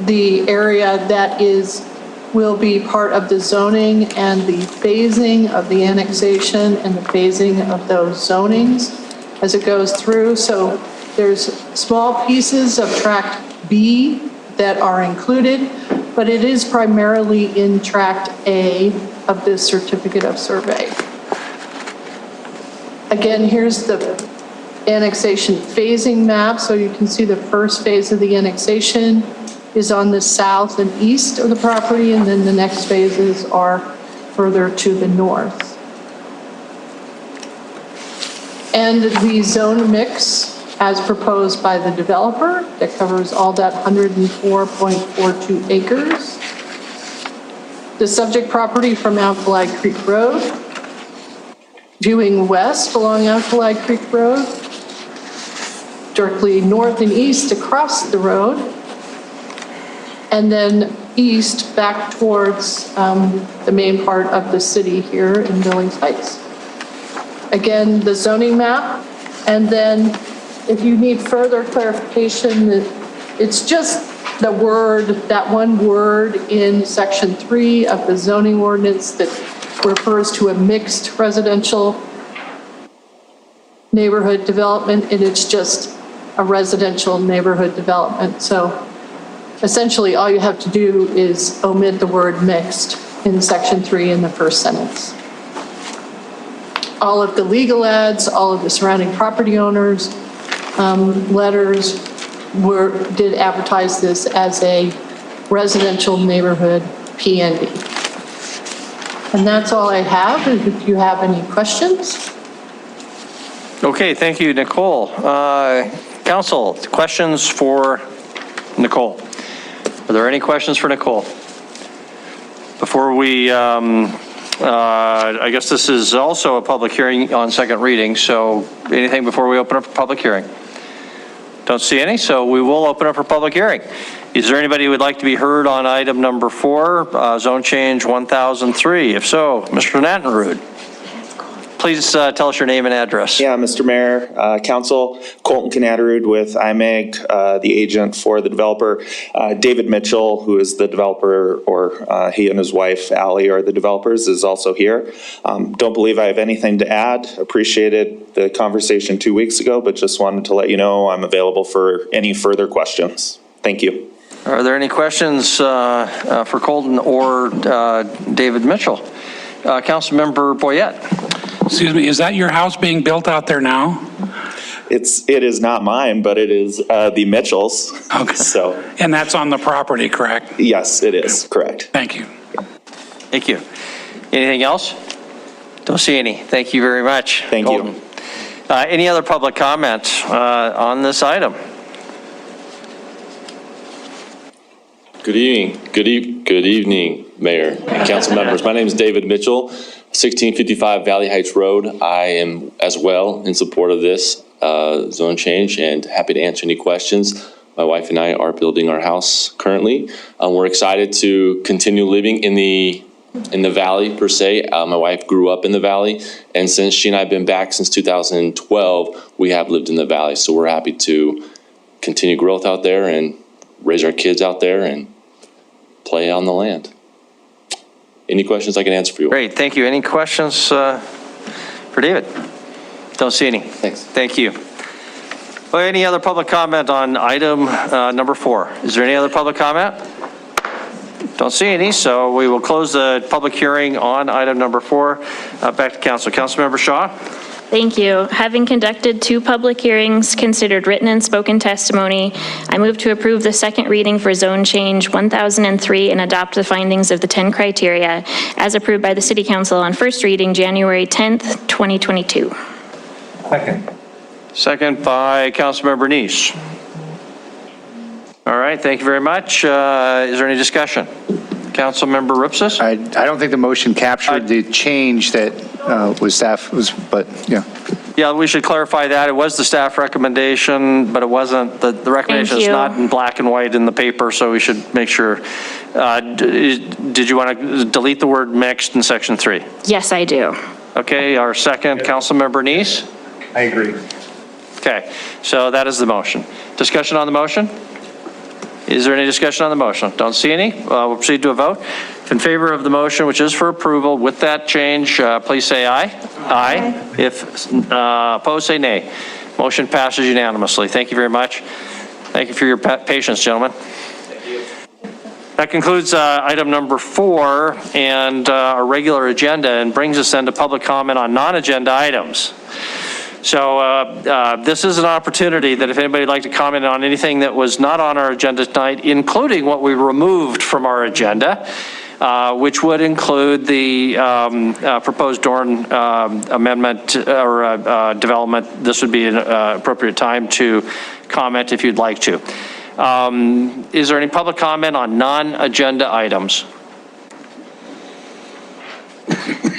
the area that will be part of the zoning and the phasing of the annexation and the phasing of those zonings as it goes through. So there's small pieces of tract B that are included, but it is primarily in tract A of this certificate of survey. Again, here's the annexation phasing map. So you can see the first phase of the annexation is on the south and east of the property, and then the next phases are further to the north. And the zone mix as proposed by the developer that covers all that 104.42 acres. The subject property from Alkali Creek Road, viewing west along Alkali Creek Road, directly north and east across the road, and then east back towards the main part of the city here in Billings Heights. Again, the zoning map, and then if you need further clarification, it's just the word, that one word in section 3 of the zoning ordinance that refers to a mixed residential neighborhood development, and it's just a residential neighborhood development. So essentially all you have to do is omit the word mixed in section 3 in the first sentence. All of the legal ads, all of the surrounding property owners, letters did advertise this as a residential neighborhood P&D. And that's all I have. If you have any questions. Okay, thank you, Nicole. Council, questions for Nicole? Are there any questions for Nicole? Before we, I guess this is also a public hearing on second reading, so anything before we open up for public hearing? Don't see any, so we will open up for public hearing. Is there anybody who would like to be heard on item number 4, zone change 1003? If so, Mr. Nattenrud, please tell us your name and address. Yeah, Mr. Mayor, Council, Colton Canatterud with IMEG, the agent for the developer. David Mitchell, who is the developer, or he and his wife, Allie, are the developers, is also here. Don't believe I have anything to add. Appreciated the conversation 2 weeks ago, but just wanted to let you know I'm available for any further questions. Thank you. Are there any questions for Colton or David Mitchell? Councilmember Boyette. Excuse me, is that your house being built out there now? It is not mine, but it is the Mitchells. Okay. So. And that's on the property, correct? Yes, it is, correct. Thank you. Thank you. Anything else? Don't see any. Thank you very much. Thank Colton. you. Any other public comment on this item? Good evening. Good evening, Mayor and council members. My name is David Mitchell, 1655 Valley Heights Road. I am as well in support of this zone change and happy to answer any questions. My wife and I are building our house currently. We're excited to continue living in the valley per se. My wife grew up in the valley, and since she and I have been back since 2012, we have lived in the valley. So we're happy to continue growth out there and raise our kids out there and play on the land. Any questions I can answer for you? Great, thank you. Any questions for David? Don't see any. Thanks. Thank you. Well, any other public comment on item number 4? Is there any other public comment? Don't see any, so we will close the public hearing on item number 4. Back to council. Councilmember Shaw? Thank you. Having conducted 2 public hearings, considered written and spoken testimony, I move to approve the second reading for zone change 1003 and adopt the findings of the 10 criteria as approved by the City Council on first reading January 10th, 2022. Second. Second by Councilmember Nice. All right, thank you very much. Is there any discussion? Councilmember Ripsis? I don't think the motion captured the change that was staff was, but yeah. Yeah, we should clarify that. It was the staff recommendation, but it wasn't, the recommendation is not in black and white in the paper, so we should make sure. Did you want to delete the word mixed in section 3? Yes, I do. Okay, our second, Councilmember Nice? I agree. Okay, so that is the motion. Discussion on the motion? Is there any discussion on the motion? Don't see any. We'll proceed to a vote. If in favor of the motion, which is for approval with that change, please say aye. Aye. If opposed, say nay. Motion passes unanimously. Thank you very much. Thank you for your patience, gentlemen. Thank you. That concludes item number 4 and our regular agenda, and brings us then to public comment on non-agenda items. So this is an opportunity that if anybody would like to comment on anything that was not on our agenda tonight, including what we removed from our agenda, which would include the proposed Dorn amendment or development, this would be an appropriate time to comment if you'd like to. Is there any public comment on non-agenda items?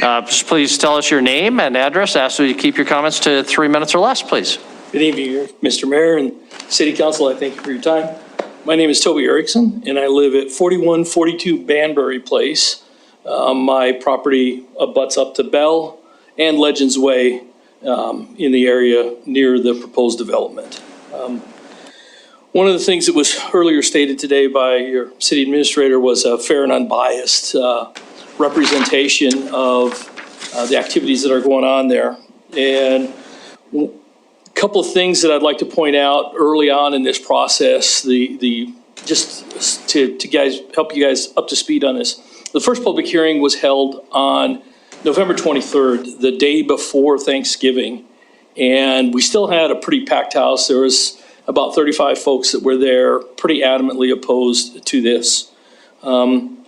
Just please tell us your name and address. Ask you to keep your comments to 3 minutes or less, please. Good evening, Mr. Mayor and City Council. I thank you for your time. My name is Toby Erickson, and I live at 4142 Banbury Place. My property abuts up to Bell and Legends Way in the area near the proposed development. One of the things that was earlier stated today by your city administrator was a fair and unbiased representation of the activities that are going on there. And a couple of things that I'd like to point out early on in this process, just to help you guys up to speed on this. The first public hearing was held on November 23rd, the day before Thanksgiving. And we still had a pretty packed house. There was about 35 folks that were there, pretty adamantly opposed to this. In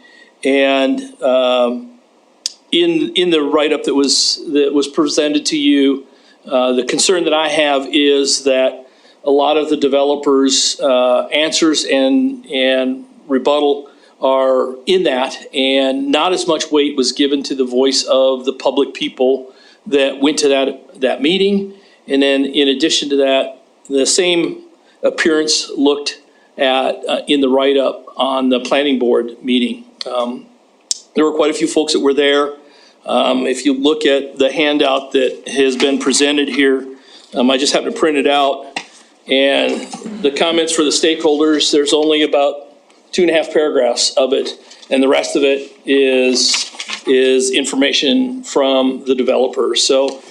the write-up that was presented to you, the concern that I have is that a lot of the developers' answers and rebuttal are in that, and not as much weight was given to the voice of the public people that went to that meeting. And then in addition to that, the same appearance looked at in the write-up on the planning board meeting. There were quite a few folks that were there. If you look at the handout that has been presented here, I just happened to print it out. And the comments for the stakeholders, there's only about 2.5 paragraphs of it. And the rest of it is information from the developers. So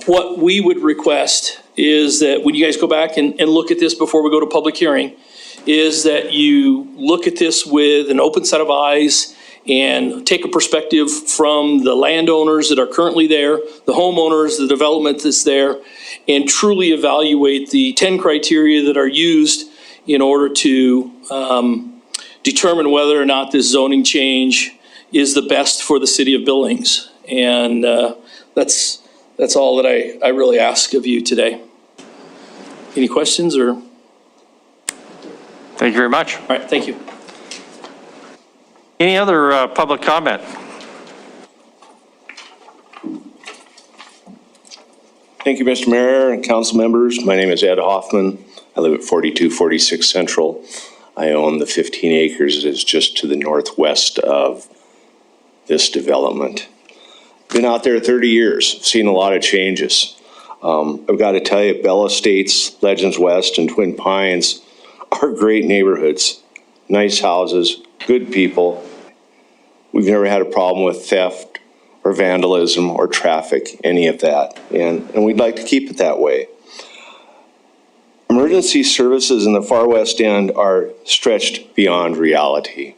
what we would request is that when you guys go back and look at this before we go to public hearing, is that you look at this with an open set of eyes and take a perspective from the landowners that are currently there, the homeowners, the development that's there, and truly evaluate the 10 criteria that are used in order to determine whether or not this zoning change is the best for the city of Billings. And that's all that I really ask of you today. Any questions or? Thank you very much. All right, thank you. Any other public comment? Thank you, Mr. Mayor and council members. My name is Ed Hoffman. I live at 4246 Central. I own the 15 acres that is just to the northwest of this development. Been out there 30 years, seen a lot of changes. I've got to tell you, Bell Estates, Legends West, and Twin Pines are great neighborhoods, nice houses, good people. We've never had a problem with theft or vandalism or traffic, any of that, and we'd like to keep it that way. Emergency services in the far west end are stretched beyond reality.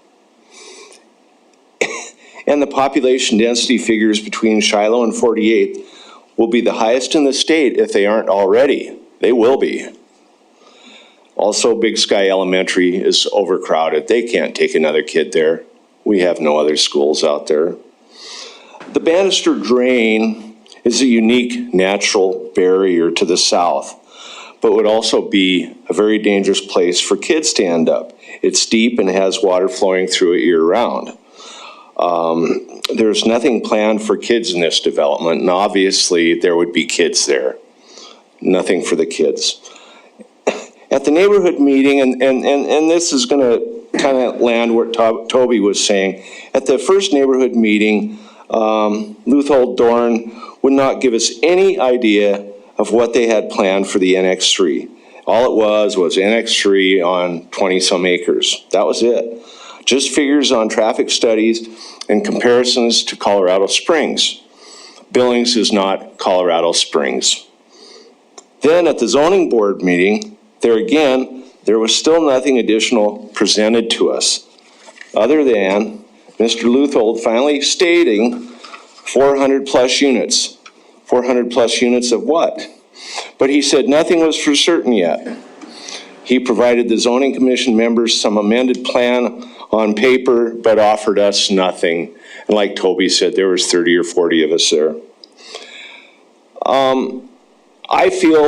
And the population density figures between Shiloh and 48th will be the highest in the state if they aren't already. They will be. Also, Big Sky Elementary is overcrowded. They can't take another kid there. We have no other schools out there. The Bannister Drain is a unique natural barrier to the south, but would also be a very dangerous place for kids to end up. It's deep and has water flowing through it year-round. There's nothing planned for kids in this development, and obviously there would be kids there. Nothing for the kids. At the neighborhood meeting, and this is going to kind of land where Toby was saying, at the first neighborhood meeting, Leuthold Dorn would not give us any idea of what they had planned for the NX3. All it was NX3 on 20-some acres. That was it. Just figures on traffic studies and comparisons to Colorado Springs. Billings is not Colorado Springs. Then at the zoning board meeting, there was still nothing additional presented to us, other than Mr. Leuthold finally stating 400 plus units. 400 plus units of what? But he said nothing was for certain yet. He provided the zoning commission members some amended plan on paper, but offered us nothing. And like Toby said, there was 30 or 40 of us there.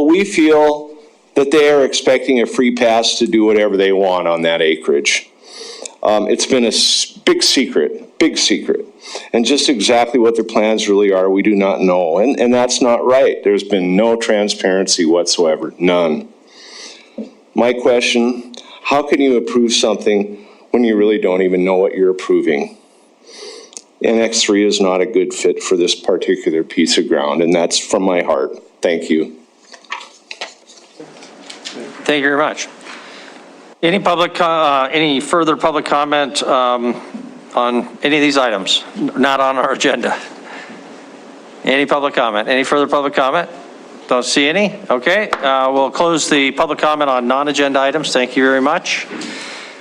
We feel that they are expecting a free pass to do whatever they want on that acreage. It's been a big secret. And just exactly what their plans really are, we do not know. And that's not right. There's been no transparency whatsoever, none. My question, how can you approve something when you really don't even know what you're approving? NX3 is not a good fit for this particular piece of ground, and that's from my heart. Thank you. Thank you very much. Any further public comment on any of these items not on our agenda? Any public comment? Any further public comment? Don't see any? Okay, we'll close the public comment on non-agenda items. Thank you very much.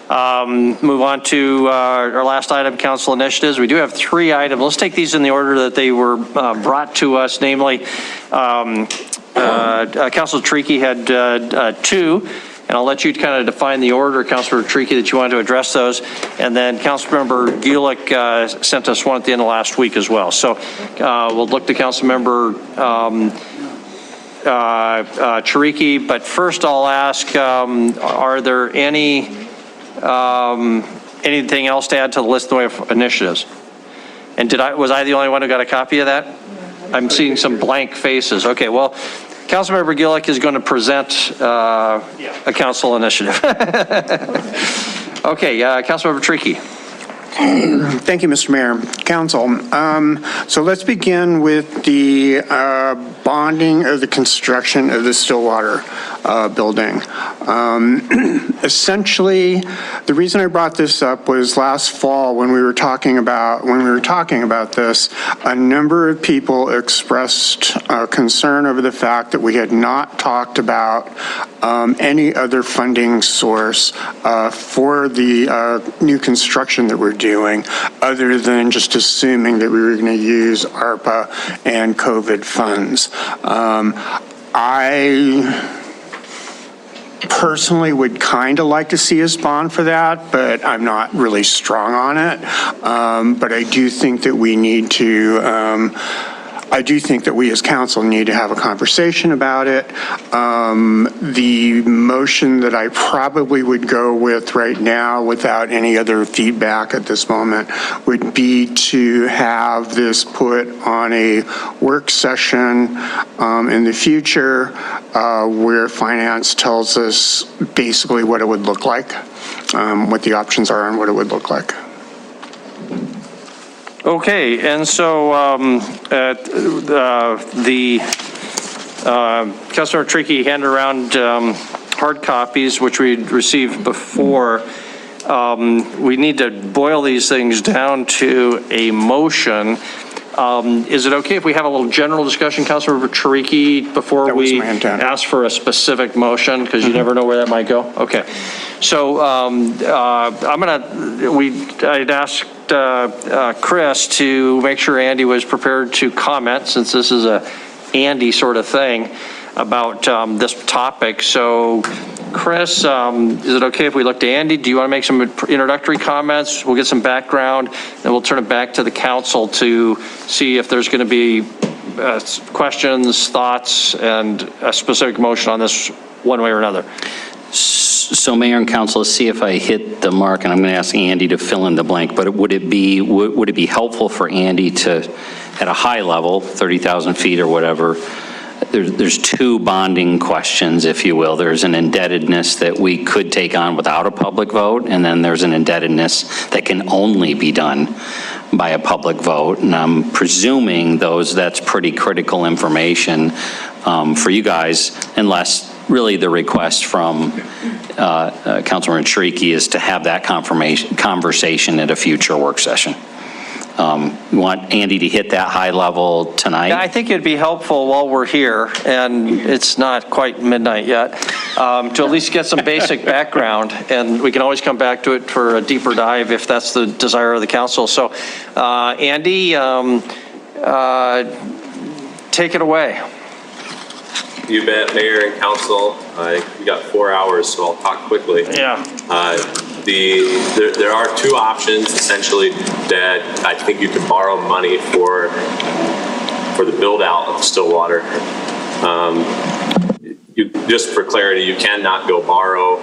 Move on to our last item, council initiatives. We do have 3 items. Let's take these in the order that they were brought to us, namely, Councilor Tricky had 2. And I'll let you kind of define the order, Councilor Tricky, that you want to address those. And then Councilmember Gulick sent us one at the end of last week as well. So we'll look to Councilmember Chiriky, but first I'll ask, are there anything else to add to the list in the way of initiatives? And was I the only one who got a copy of that? I'm seeing some blank faces. Okay, well, Councilmember Gulick is going to present a council initiative. Okay, Councilmember Tricky. Thank you, Mr. Mayor. Council, so let's begin with the bonding of the construction of the Stillwater building. Essentially, the reason I brought this up was last fall when we were talking about this, a number of people expressed concern over the fact that we had not talked about any other funding source for the new construction that we're doing, other than just assuming that we were going to use ARPA and COVID funds. I personally would kind of like to see us bond for that, but I'm not really strong on it. But I do think that we need to, I do think that we as council need to have a conversation about it. The motion that I probably would go with right now, without any other feedback at this moment, would be to have this put on a work session in the future where finance tells us basically what it would look like, what the options are and what it would look like. Okay, and so Councilor Tricky handed around hard copies, which we'd received before. We need to boil these things down to a motion. Is it okay if we have a little general discussion, Councilor Chiriky, before we ask for a specific motion? Because you never know where that might go. Okay. So I'd ask Chris to make sure Andy was prepared to comment, since this is a Andy sort of thing, about this topic. So, Chris, is it okay if we look to Andy? Do you want to make some introductory comments? We'll get some background, and we'll turn it back to the council to see if there's going to be questions, thoughts, and a specific motion on this one way or another. So Mayor and Council, let's see if I hit the mark, and I'm going to ask Andy to fill in the blank, but would it be helpful for Andy to, at a high level, 30,000 feet or whatever, there's two bonding questions, if you will. There's an indebtedness that we could take on without a public vote, and then there's an indebtedness that can only be done by a public vote. And I'm presuming that's pretty critical information for you guys, unless really the request from Councilman Shrieky is to have that conversation at a future work session. You want Andy to hit that high level tonight? Yeah, I think it'd be helpful while we're here, and it's not quite midnight yet, to at least get some basic background, and we can always come back to it for a deeper dive if that's the desire of the council. So, Andy, take it away. You bet, Mayor and Council. We got 4 hours, so I'll talk quickly. Yeah. There are two options, essentially, that I think you can borrow money for the build-out of Stillwater. Just for clarity, you cannot go borrow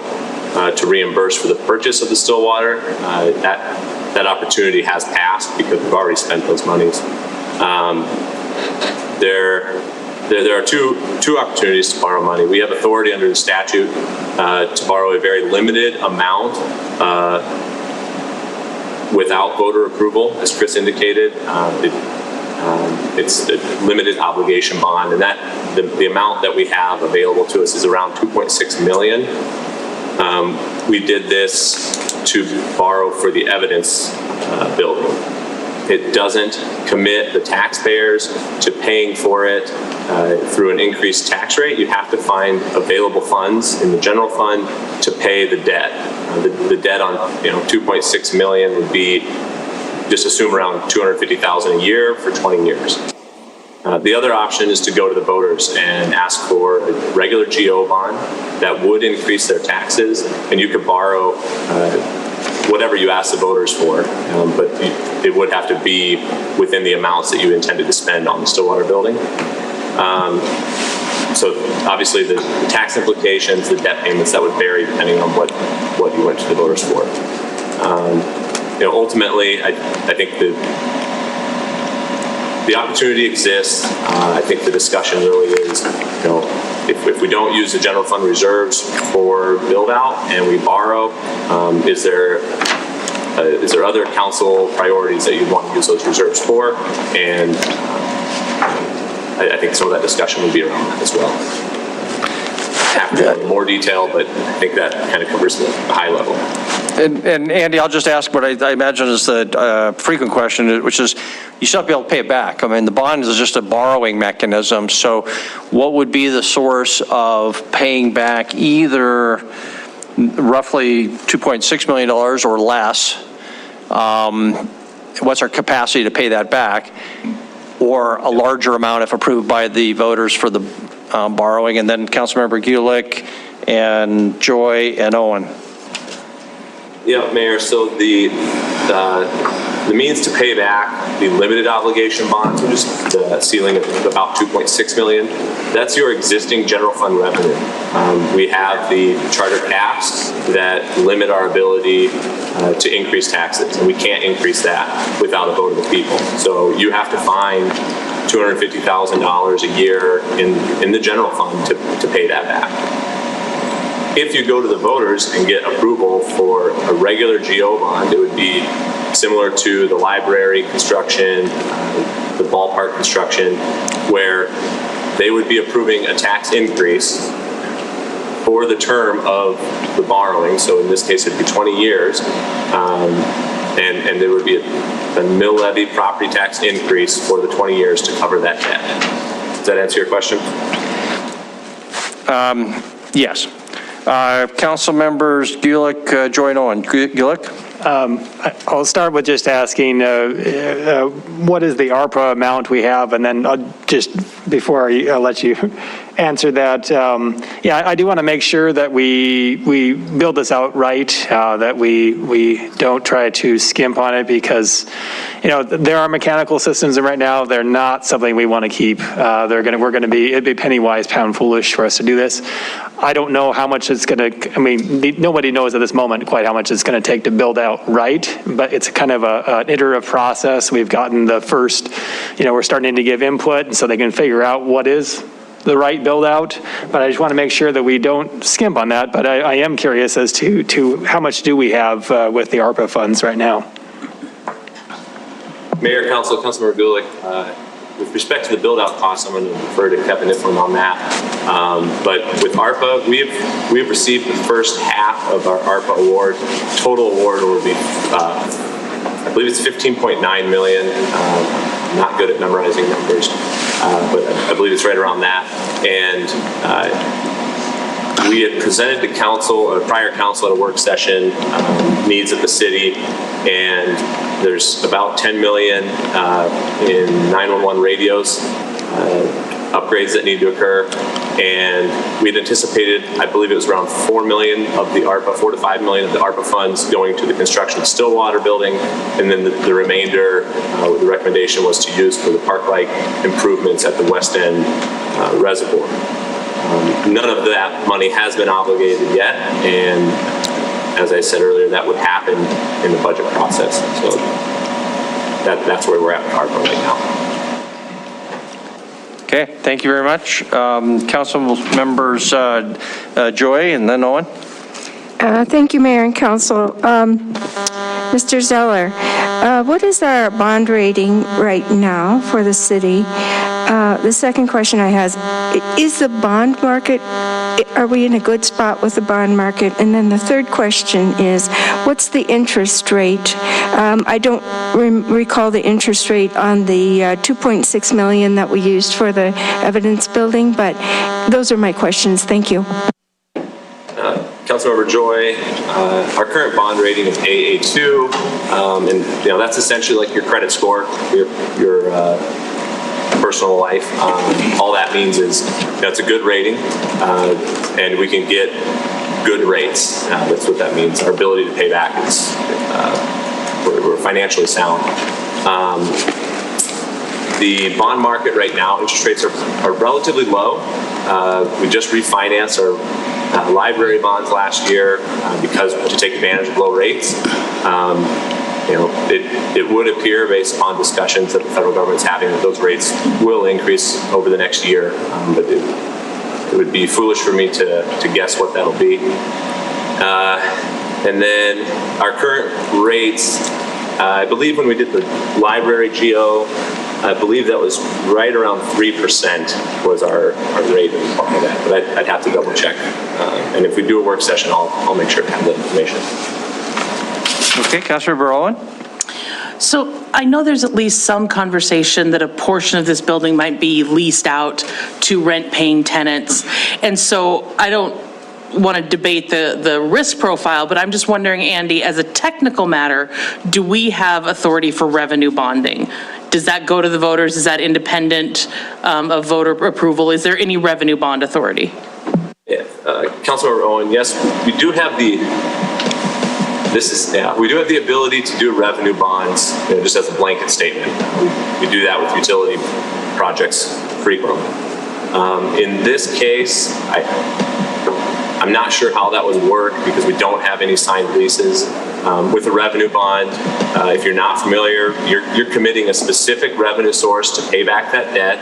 to reimburse for the purchase of the Stillwater. That opportunity has passed because we've already spent those monies. There are two opportunities to borrow money. We have authority under the statute to borrow a very limited amount without voter approval, as Chris indicated. It's a limited obligation bond, and that the amount that we have available to us is around $2.6 million. We did this to borrow for the evidence building. It doesn't commit the taxpayers to paying for it through an increased tax rate. You have to find available funds in the general fund to pay the debt. The debt on $2.6 million would be, just assume around $250,000 a year for 20 years. The other option is to go to the voters and ask for a regular GO bond that would increase their taxes, and you could borrow whatever you ask the voters for, but it would have to be within the amounts that you intended to spend on the Stillwater building. So obviously the tax implications, the debt payments, that would vary depending on what you went to the voters for. Ultimately, I think the opportunity exists. I think the discussion really is, if we don't use the general fund reserves for build out and we borrow, is there other council priorities that you'd want to use those reserves for? And I think some of that discussion would be around that as well. Have to go into more detail, but I think that kind of covers the high level. And Andy, I'll just ask what I imagine is the frequent question, which is, you still have to be able to pay it back. I mean, the bond is just a borrowing mechanism. So what would be the source of paying back either roughly $2.6 million or less? What's our capacity to pay that back? Or a larger amount if approved by the voters for the borrowing? And then Councilmember Gulick and Joy and Owen. Yeah, Mayor, so the means to pay back the limited obligation bonds, which is the ceiling of about $2.6 million, that's your existing general fund revenue. We have the charter caps that limit our ability to increase taxes, and we can't increase that without a vote of the people. So you have to find $250,000 a year in the general fund to pay that back. If you go to the voters and get approval for a regular GO bond, it would be similar to the library construction, the ballpark construction, where they would be approving a tax increase for the term of the borrowing. So in this case, it'd be 20 years. And there would be a mill levy property tax increase for the 20 years to cover that debt. Does that answer your question? Yes. Council members Gulick, Joy and Owen. Gulick? I'll start with just asking, what is the ARPA amount we have? And then before I'll let you answer that, yeah, I do want to make sure that we build this out right, that we don't try to skimp on it, because, there are mechanical systems, and right now they're not something we want to keep. It'd be penny wise, pound foolish for us to do this. I don't know how much it's going to, nobody knows at this moment quite how much it's going to take to build out right, but it's kind of an iterative process. We've gotten the first, we're starting to give input, and so they can figure out what is the right build out, but I just want to make sure that we don't skimp on that. But I am curious as to how much do we have with the ARPA funds right now? Mayor, Councilmember Gulick, with respect to the build-out costs, I'm going to refer to Kevin Iflin on that. But with ARPA, we've received the first half of our ARPA award. Total award will be, I believe it's 15.9 million. Not good at memorizing numbers, but I believe it's right around that. And we had presented to council, or prior council at a work session, needs of the city, and there's about 10 million in 911 radios, upgrades that need to occur. And we had anticipated, I believe it was around 4 million of the ARPA, 4 to 5 million of the ARPA funds going to the construction of Stillwater building, and then the remainder, the recommendation was to use for the park-like improvements at the West End Reservoir. None of that money has been obligated yet, and as I said earlier, that would happen in the budget process. So that's where we're at with ARPA right now. Okay, thank you very much. Council members Joy and then Owen. Thank you, Mayor and Council. Mr. Zeller, what is our bond rating right now for the city? The second question I have is the bond market, are we in a good spot with the bond market? And then the third question is, what's the interest rate? I don't recall the interest rate on the 2.6 million that we used for the evidence building, but those are my questions. Thank you. Councilmember Joy, our current bond rating is AA2, and that's essentially like your credit score, your personal life. All that means is it's a good rating, and we can get good rates. That's what that means. Our ability to pay back is we're financially sound. The bond market right now, interest rates are relatively low. We just refinanced our library bonds last year because to take advantage of low rates. It would appear, based upon discussions that the federal government's having, that those rates will increase over the next year, but it would be foolish for me to guess what that'll be. And then our current rates, I believe when we did the library GO, I believe that was right around 3% was our rate of that, but I'd have to double check. And if we do a work session, I'll make sure to have that information. Okay, Councilmember Owen. So I know there's at least some conversation that a portion of this building might be leased out to rent-paying tenants. And so I don't want to debate the risk profile, but I'm just wondering, Andy, as a technical matter, do we have authority for revenue bonding? Does that go to the voters? Is that independent of voter approval? Is there any revenue bond authority? Yeah, Councilmember Owen, yes, we do have we do have the ability to do revenue bonds, just as a blanket statement. We do that with utility projects frequently. In this case, I'm not sure how that would work because we don't have any signed leases. With a revenue bond, if you're not familiar, you're committing a specific revenue source to pay back that debt.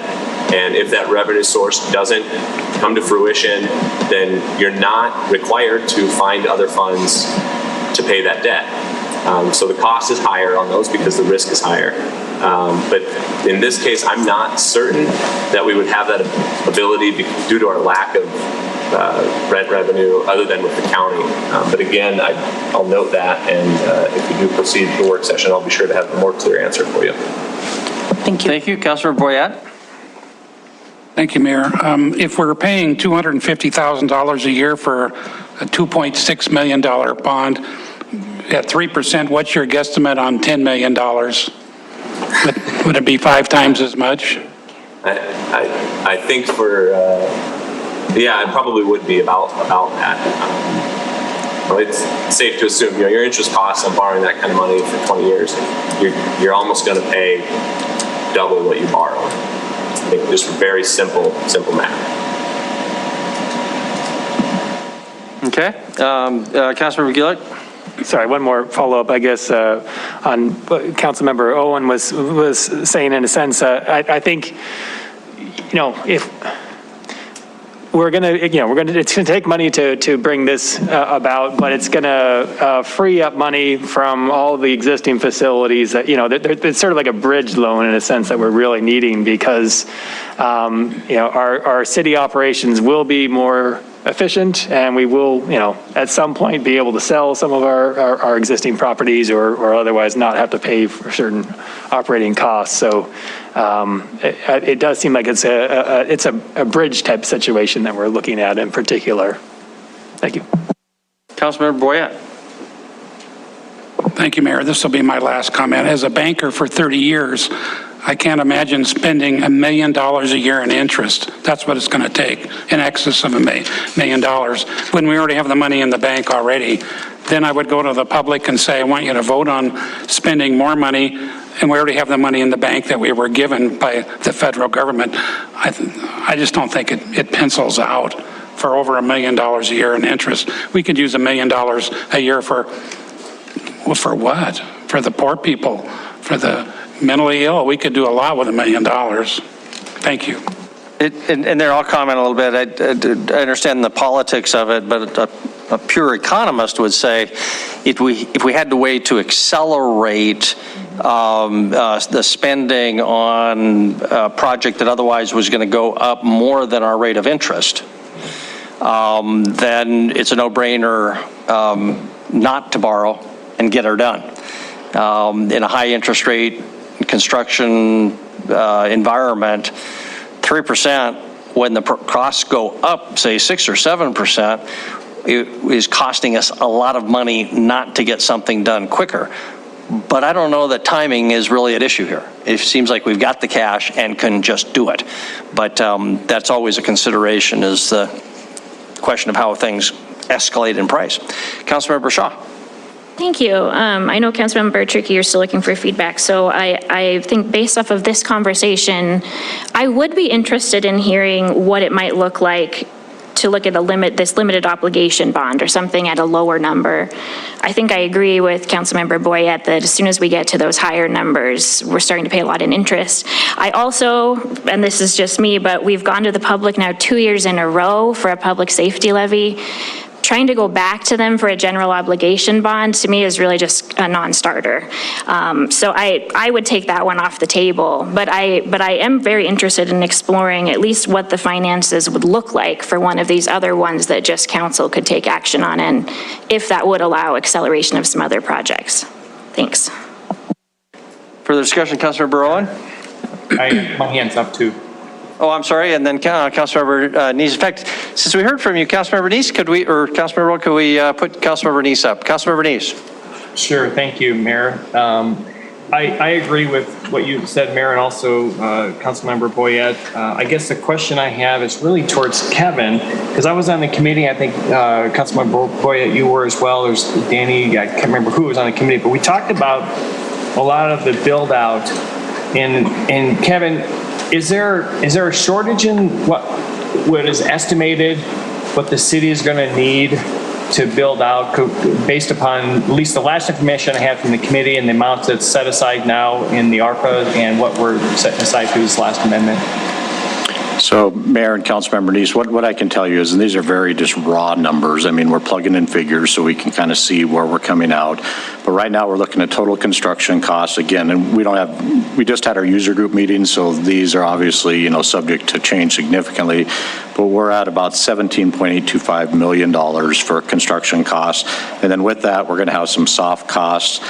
And if that revenue source doesn't come to fruition, then you're not required to find other funds to pay that debt. So the cost is higher on those because the risk is higher. But in this case, I'm not certain that we would have that ability due to our lack of rent revenue other than with the county. But again, I'll note that, and if we do proceed to the work session, I'll be sure to have a more clear answer for you. Thank you. Thank you, Councilor Boyette. Thank you, Mayor. If we're paying $250,000 a year for a $2.6 million bond, At 3%, what's your guesstimate on $10 million? Would it be 5 times as much? I think for, yeah, it probably would be about that. Well, it's safe to assume, your interest costs on borrowing that kind of money for 20 years, you're almost going to pay double what you borrow. I think just very simple math. Okay. Councilmember Gillick? Sorry, one more follow-up, I guess, on what Councilmember Owen was saying in a sense. I think, if we're going to, it's going to take money to bring this about, but it's going to free up money from all the existing facilities that, it's sort of like a bridge loan in a sense that we're really needing because, our city operations will be more efficient and we will, at some point be able to sell some of our existing properties or otherwise not have to pay for certain operating costs. So it does seem like it's a bridge type situation that we're looking at in particular. Thank you. Councilmember Boyette. Thank you, Mayor. This will be my last comment. As a banker for 30 years, I can't imagine spending $1 million a year in interest. That's what it's going to take, in excess of $1 million, when we already have the money in the bank already. Then I would go to the public and say, I want you to vote on spending more money, and we already have the money in the bank that we were given by the federal government. I just don't think it pencils out for over $1 million a year in interest. We could use $1 million a year for what? For the poor people, for the mentally ill. We could do a lot with $1 million. Thank you. And there, I'll comment a little bit. I understand the politics of it, but a pure economist would say if we had a way to accelerate the spending on a project that otherwise was going to go up more than our rate of interest, then it's a no-brainer not to borrow and get her done. In a high interest rate construction environment, 3%, when the costs go up, say 6 or 7%, it is costing us a lot of money not to get something done quicker. But I don't know that timing is really at issue here. It seems like we've got the cash and can just do it. But that's always a consideration, is the question of how things escalate in price. Councilmember Shaw. Thank you. I know Councilmember Trickey, you're still looking for feedback. So I think based off of this conversation, I would be interested in hearing what it might look like to look at this limited obligation bond or something at a lower number. I think I agree with Councilmember Boyette that as soon as we get to those higher numbers, we're starting to pay a lot in interest. I also, and this is just me, but we've gone to the public now 2 years in a row for a public safety levy. Trying to go back to them for a general obligation bond, to me, is really just a non-starter. So I would take that one off the table, but I am very interested in exploring at least what the finances would look like for one of these other ones that just council could take action on, and if that would allow acceleration of some other projects. Thanks. Further discussion, Councilmember Owen? My hand's up too. Oh, I'm sorry, and then Councilmember Neese. In fact, since we heard from you, Councilmember Neese, could we put Councilmember Neese up? Councilmember Neese. Sure, thank you, Mayor. I agree with what you said, Mayor, and also Councilmember Boyette. I guess the question I have is really towards Kevin, because I was on the committee. I think Councilmember Boyette, you were as well. There's Danny, I can't remember who was on the committee, but we talked about a lot of the build out. And Kevin, is there a shortage in what is estimated, what the city is going to need to build out, based upon at least the last information I had from the committee and the amounts that's set aside now in the ARPA and what we're setting aside through this last amendment? So, Mayor and Councilmember Neese, what I can tell you is, and these are very just raw numbers. I mean, we're plugging in figures so we can kind of see where we're coming out. But right now, we're looking at total construction costs again, and we just had our user group meeting, so these are obviously, subject to change significantly. But we're at about $17.825 million for construction costs. And then with that, we're going to have some soft costs,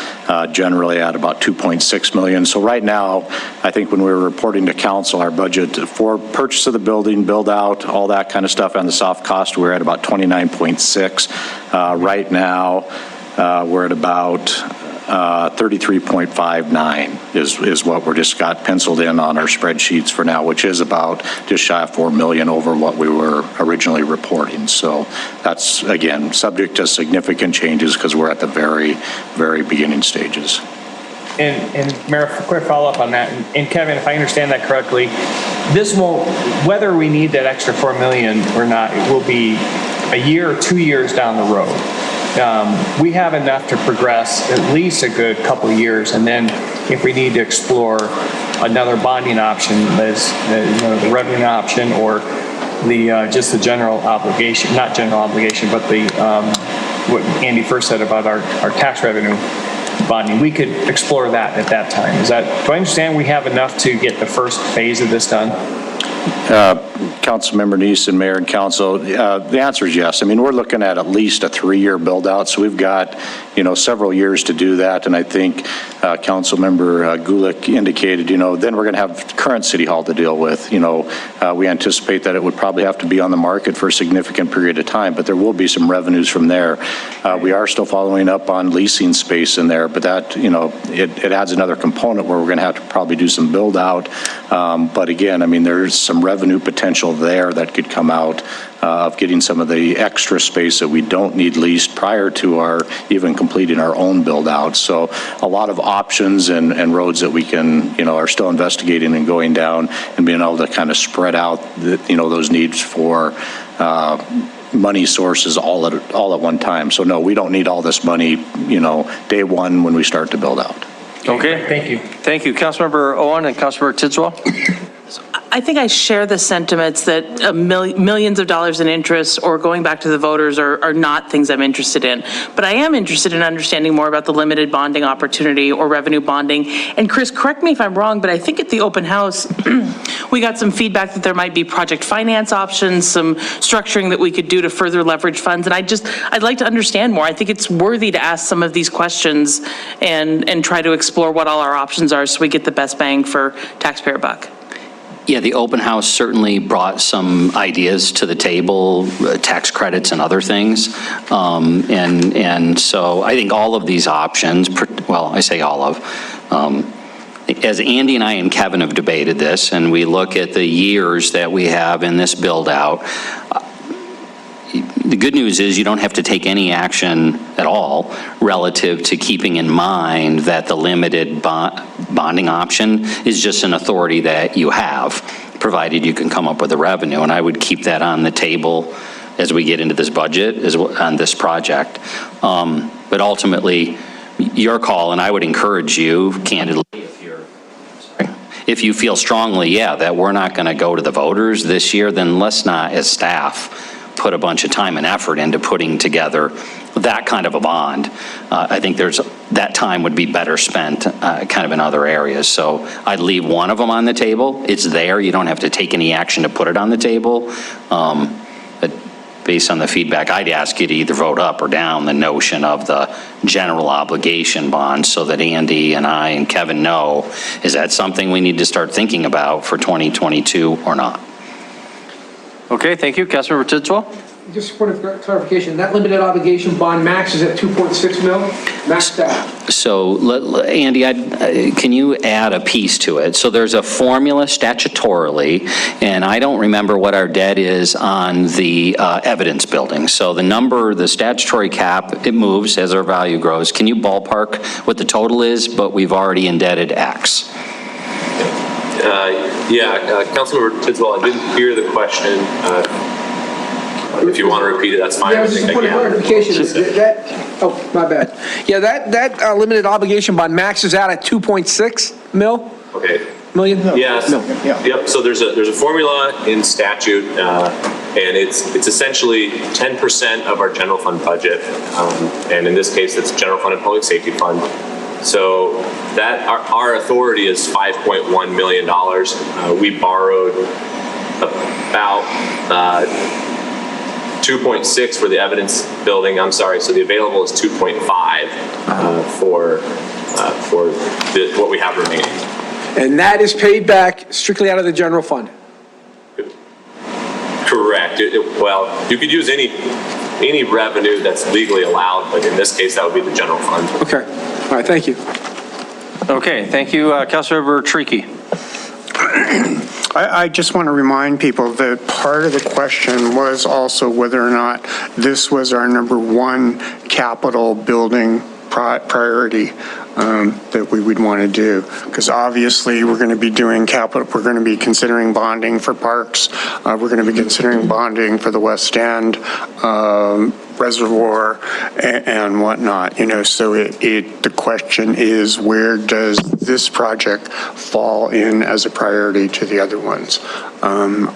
generally at about $2.6 million. So right now, I think when we were reporting to council, our budget for purchase of the building, build out, all that kind of stuff, and the soft cost, we're at about 29.6 right now. We're at about 33.59 is what we're just got penciled in on our spreadsheets for now, which is about just shy of 4 million over what we were originally reporting. So that's, again, subject to significant changes because we're at the very, very beginning stages. And Mayor, a quick follow-up on that. And Kevin, if I understand that correctly, this won't, whether we need that extra 4 million or not, it will be a year or 2 years down the road. We have enough to progress at least a good couple of years, and then if we need to explore another bonding option, as the revenue option or the just the general obligation, not general obligation, but the what Andy first said about our tax revenue bonding, we could explore that at that time. Is that, do I understand we have enough to get the first phase of this done? Councilmember Neese and Mayor and Council, the answer is yes. I mean, we're looking at least a 3-year build out, so we've got, several years to do that. And I think Councilmember Gulick indicated, then we're going to have current City Hall to deal with. We anticipate that it would probably have to be on the market for a significant period of time, but there will be some revenues from there. We are still following up on leasing space in there, but that, it adds another component where we're going to have to probably do some build out. But again, I mean, there's some revenue potential there that could come out of getting some of the extra space that we don't need leased prior to our even completing our own build out. So a lot of options and roads that we can, are still investigating and going down and being able to kind of spread out those needs for money sources all at one time. So no, we don't need all this money, day one when we start to build out. Okay. Thank you. Thank you. Councilmember Owen and Councilmember Tidswell. I think I share the sentiments that millions of dollars in interest or going back to the voters are not things I'm interested in. But I am interested in understanding more about the limited bonding opportunity or revenue bonding. And Chris, correct me if I'm wrong, but I think at the open house, we got some feedback that there might be project finance options, some structuring that we could do to further leverage funds. And I'd like to understand more. I think it's worthy to ask some of these questions and try to explore what all our options are so we get the best bang for taxpayer buck. Yeah, the open house certainly brought some ideas to the table, tax credits and other things. And so I think all of these options, well, I say all of, as Andy and I and Kevin have debated this, and we look at the years that we have in this build out, the good news is you don't have to take any action at all relative to keeping in mind that the limited bonding option is just an authority that you have, provided you can come up with a revenue. And I would keep that on the table as we get into this budget on this project. But ultimately, your call, and I would encourage you, candidly, if you feel strongly, that we're not going to go to the voters this year, then let's not, as staff, put a bunch of time and effort into putting together that kind of a bond. I think that time would be better spent kind of in other areas. So I'd leave one of them on the table. It's there. You don't have to take any action to put it on the table. But based on the feedback, I'd ask you to either vote up or down the notion of the general obligation bond so that Andy and I and Kevin know, is that something we need to start thinking about for 2022 or not? Okay, thank you. Councilmember Tidswell. Just a point of clarification, that limited obligation bond max is at 2.6 mil, maxed out. So, Andy, can you add a piece to it? So there's a formula statutorily, and I don't remember what our debt is on the evidence building. So the statutory cap, it moves as our value grows. Can you ballpark what the total is, but we've already indebted X? Councilmember Tidswell, I didn't hear the question. If you want to repeat it, that's fine. Yeah, just a point of clarification. Oh, my bad. Yeah, that limited obligation bond maxes out at 2.6 million? Yes. Yep. So there's a formula in statute, and it's essentially 10% of our general fund budget, and in this case, it's general fund and public safety fund. So that our authority is $5.1 million. We borrowed about 2.6 for the evidence building. I'm sorry. So the available is 2.5 for what we have remaining. And that is paid back strictly out of the general fund? Correct. Well, you could use any any revenue that's legally allowed, but in this case, that would be the general fund. Okay, all right, thank you. Okay, thank you, Councilmember Tricky. I just want to remind people that part of the question was also whether or not this was our number one capital building priority that we would want to do. Because obviously we're going to be doing capital, we're going to be considering bonding for parks, we're going to be considering bonding for the West End reservoir and whatnot, so the question is, where does this project fall in as a priority to the other ones? I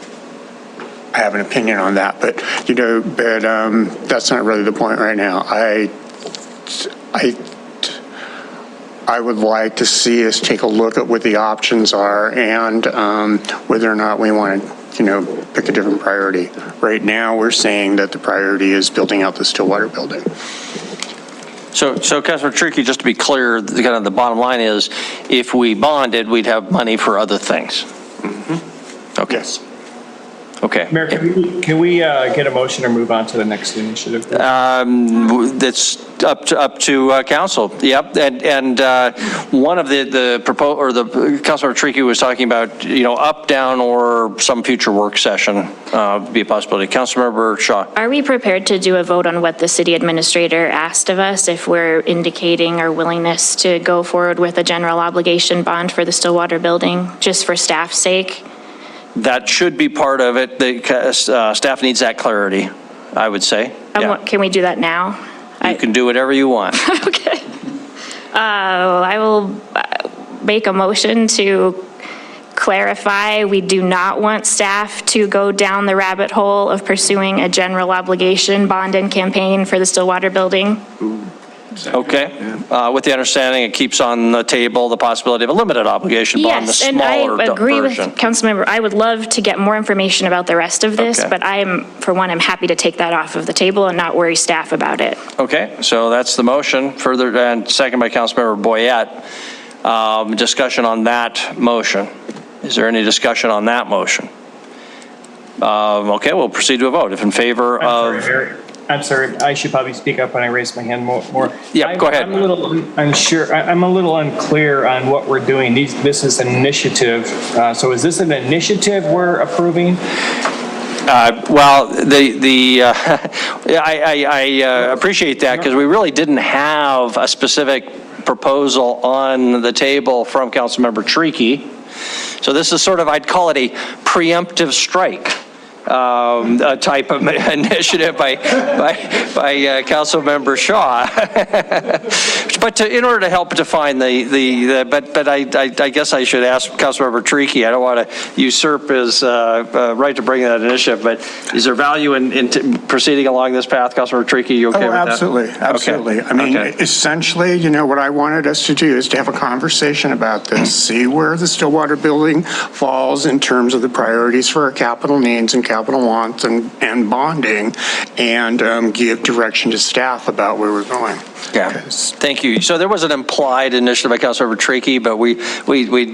have an opinion on that, but that's not really the point right now. I would like to see us take a look at what the options are and whether or not we want to, pick a different priority. Right now, we're saying that the priority is building out the Stillwater building. So Councilor Tricky, just to be clear, kind of the bottom line is, if we bonded, we'd have money for other things. Mm-hmm. Okay. Yes. Okay. Mayor, can we get a motion or move on to the next initiative? That's up to council. Yep. And one of the Councilor Tricky was talking about, up, down, or some future work session be a possibility. Councilmember Shaw. Are we prepared to do a vote on what the city administrator asked of us if we're indicating our willingness to go forward with a general obligation bond for the Stillwater building, just for staff's sake? That should be part of it. The staff needs that clarity, I would say. Yeah. Can we do that now? You can do whatever you want. Okay. I will make a motion to clarify, we do not want staff to go down the rabbit hole of pursuing a general obligation bond and campaign for the Stillwater building. Okay. With the understanding it keeps on the table the possibility of a limited obligation bond, the Yes, and I smaller agree with version. Councilmember. I would love to get more information about the rest of this, Okay. but I'm happy to take that off of the table and not worry staff about it. Okay, so that's the motion. Further, and second by Councilmember Boyette. Discussion on that motion. Is there any discussion on that motion? Okay, we'll proceed to a vote. If in favor of... I'm sorry, I should probably speak up when I raise my hand more. Yeah, go ahead. I'm a little unsure, I'm a little unclear on what we're doing. This is an initiative. So is this an initiative we're approving? Well, I appreciate that because we really didn't have a specific proposal on the table from Councilmember Tricky. So this is sort of, I'd call it a preemptive strike. A type of initiative by Councilmember Shaw. But in order to help define but I guess I should ask Councilmember Tricky. I don't want to usurp his right to bring that initiative, but is there value in proceeding along this path, Councilmember Tricky? You okay with that? Absolutely. Okay. I mean, okay. Essentially, what I wanted us to do is to have a conversation about this, see where the Stillwater building falls in terms of the priorities for our capital needs and capital wants and bonding, and give direction to staff about where we're going. Yeah, thank you. So there was an implied initiative by Councilmember Tricky, but we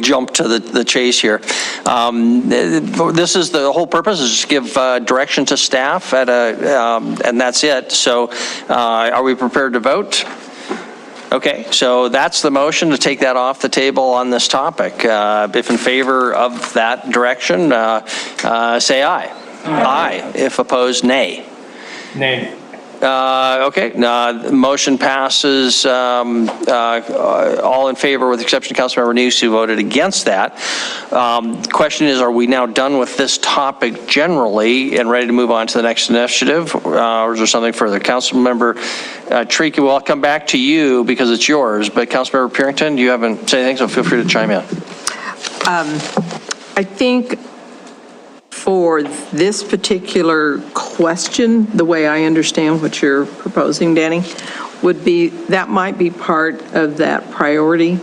jumped to the chase here. This is the whole purpose, is just give direction to staff and that's it. So are we prepared to vote? Okay, so that's the motion to take that off the table on this topic. If in favor of that direction, say aye. Aye. If opposed, nay. Nay. Okay, motion passes, all in favor with the exception of Councilmember Neuse, who voted against that. Question is, are we now done with this topic generally and ready to move on to the next initiative, or is there something further? Councilmember Tricky, well, I'll come back to you because it's yours, but Councilmember Purington, you haven't said anything, so feel free to chime in. I think for this particular question, the way I understand what you're proposing, Danny, would be that might be part of that priority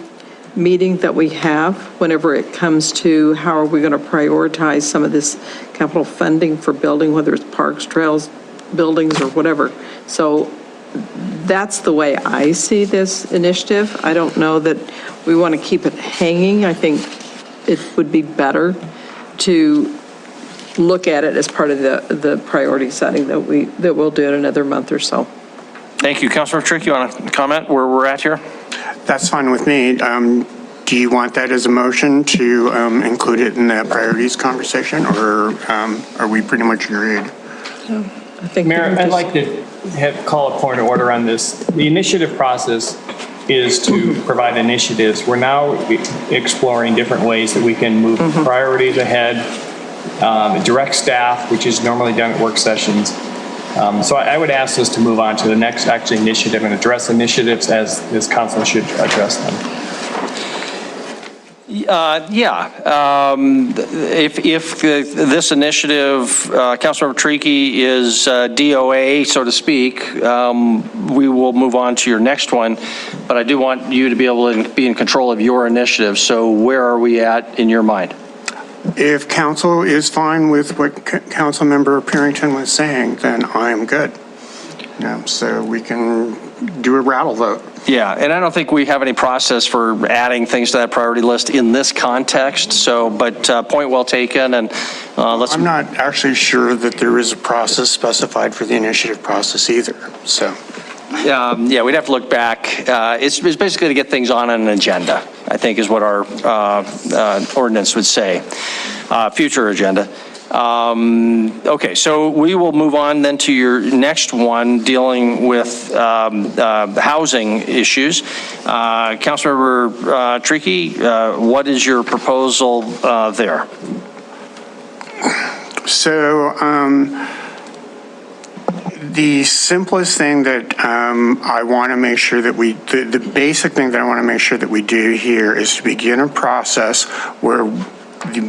meeting that we have whenever it comes to how are we going to prioritize some of this capital funding for building, whether it's parks, trails, buildings, or whatever. So that's the way I see this initiative. I don't know that we want to keep it hanging. I think it would be better to look at it as part of the priority setting that we'll do in another month or so. Thank you. Councilmember Trick, you want to comment where we're at here? That's fine with me. Do you want that as a motion to include it in the priorities conversation, or are we pretty much agreed? I think Mayor, I'd like to call a point of order on this. The initiative process is to provide initiatives. We're now exploring different ways that we can move priorities ahead, direct staff, which is normally done at work sessions. So I would ask us to move on to the next initiative and address initiatives as council should address them. If this initiative, Councilmember Tricky, is DOA, so to speak, we will move on to your next one. But I do want you to be able to be in control of your initiative. So where are we at in your mind? If council is fine with what Councilmember Parrington was saying, then I'm good. So we can do a rattle vote. Yeah, and I don't think we have any process for adding things to that priority list in this context. So, but point well taken, and let's. I'm not actually sure that there is a process specified for the initiative process either. So. Yeah, we'd have to look back. It's basically to get things on an agenda, I think, is what our ordinance would say. Future agenda. Okay, so we will move on then to your next one, dealing with housing issues. Councilmember Tricky, what is your proposal there? So the simplest thing that I want to make sure that the basic thing that I want to make sure that we do here is to begin a process where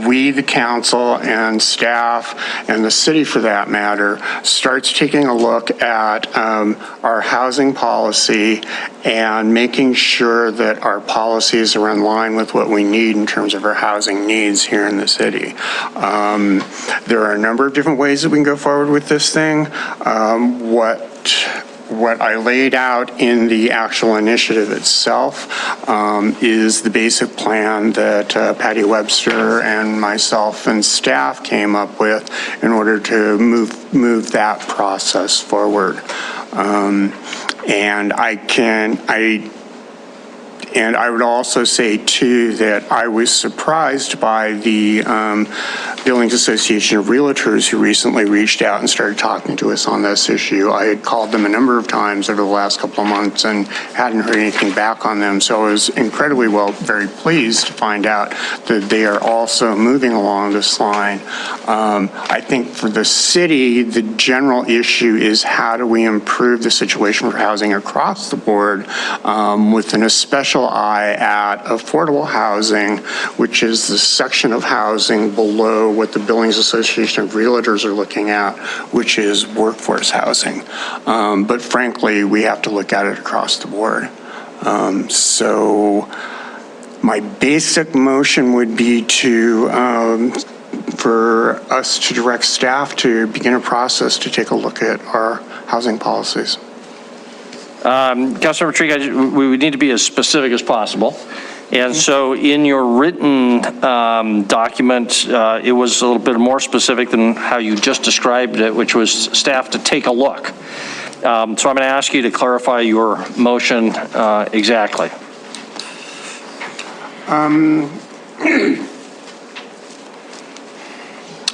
we, the council and staff and the city for that matter, starts taking a look at our housing policy and making sure that our policies are in line with what we need in terms of our housing needs here in the city. There are a number of different ways that we can go forward with this thing. What I laid out in the actual initiative itself is the basic plan that Patty Webster and myself and staff came up with in order to move that process forward. And I would also say, too, that I was surprised by the Billings Association of Realtors who recently reached out and started talking to us on this issue. I had called them a number of times over the last couple of months and hadn't heard anything back on them. So I was very pleased to find out that they are also moving along this line. I think for the city, the general issue is how do we improve the situation for housing across the board with an especial eye at affordable housing, which is the section of housing below what the Billings Association of Realtors are looking at, which is workforce housing. But frankly, we have to look at it across the board. So my basic motion would be for us to direct staff to begin a process to take a look at our housing policies. Councilmember Trick, we would need to be as specific as possible. And so in your written document, it was a little bit more specific than how you just described it, which was staff to take a look. So I'm going to ask you to clarify your motion exactly.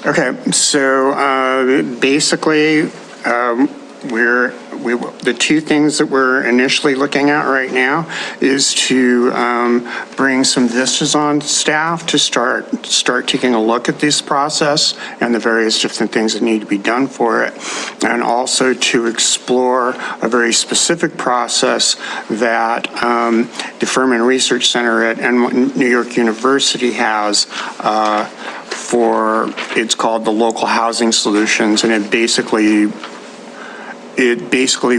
Okay, so basically, the two things that we're initially looking at right now is to bring some vistas on staff to start taking a look at this process and the various different things that need to be done for it, and also to explore a very specific process that the Furman Research Center at New York University has it's called the Local Housing Solutions, and it basically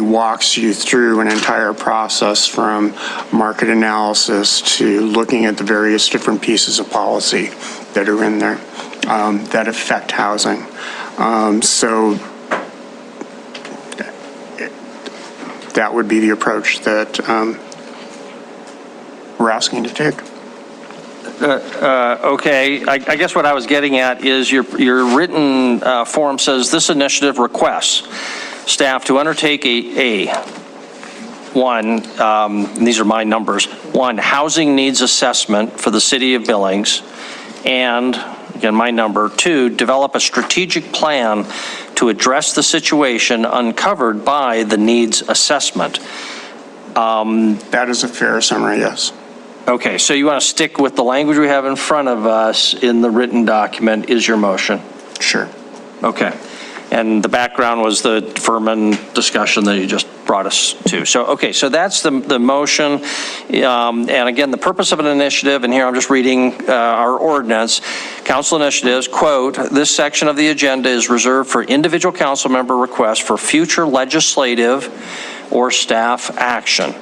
walks you through an entire process from market analysis to looking at the various different pieces of policy that are in there that affect housing. So that would be the approach that we're asking to take. Okay, I guess what I was getting at is your written form says this initiative requests staff to undertake and these are my numbers, 1, housing needs assessment for the city of Billings, and, again, my number, 2, develop a strategic plan to address the situation uncovered by the needs assessment. That is a fair summary, yes. Okay, so you want to stick with the language we have in front of us in the written document is your motion? Sure. Okay. And the background was the Furman discussion that you just brought us to. So, okay, so that's the motion. And again, the purpose of an initiative, and here I'm just reading our ordinance, council initiatives, quote, this section of the agenda is reserved for individual council member requests for future legislative or staff action.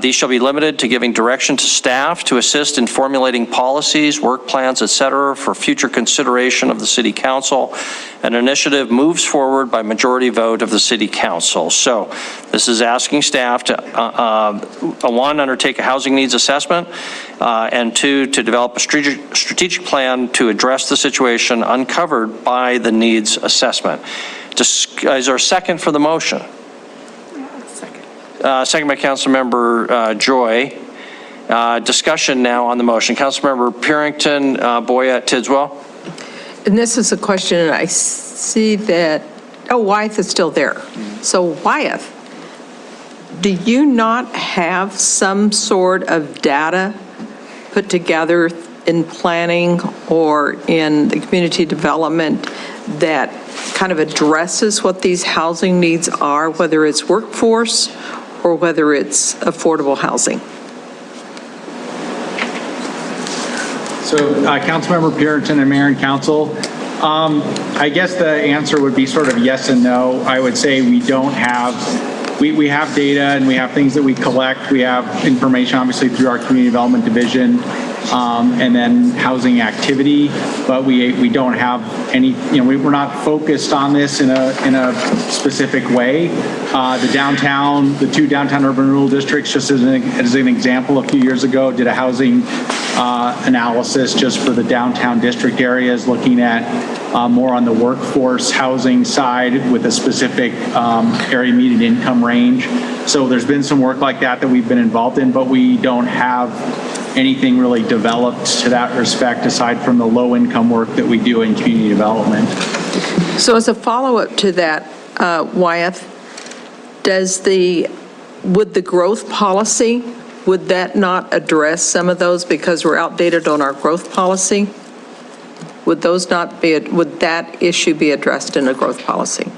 These shall be limited to giving direction to staff to assist in formulating policies, work plans, et cetera, for future consideration of the city council. An initiative moves forward by majority vote of the city council. So this is asking staff to, 1, undertake a housing needs assessment, and 2, to develop a strategic plan to address the situation uncovered by the needs assessment. Is there a second for the motion? Second by Councilmember Joy. Discussion now on the motion. Councilmember Purington, Boyette, Tidswell. And this is a question, I see that, Wyeth is still there. So Wyeth, do you not have some sort of data put together in planning or in the community development that kind of addresses what these housing needs are, whether it's workforce or whether it's affordable housing? So, Councilmember Purington and Mayor and Council, I guess the answer would be sort of yes and no. I would say we don't have, we have data and we have things that we collect. We have information, obviously, through our community development division, and then housing activity, but we don't have any, we're not focused on this in a specific way. The 2 downtown urban renewal districts, just as an example, a few years ago did a housing analysis just for the downtown district areas, looking at more on the workforce housing side with a specific area median income range. So there's been some work like that we've been involved in, but we don't have anything really developed to that respect aside from the low income work that we do in community development. So as a follow-up to that, Wyeth, would the growth policy, would that not address some of those because we're outdated on our growth policy? Would that issue be addressed in a growth policy?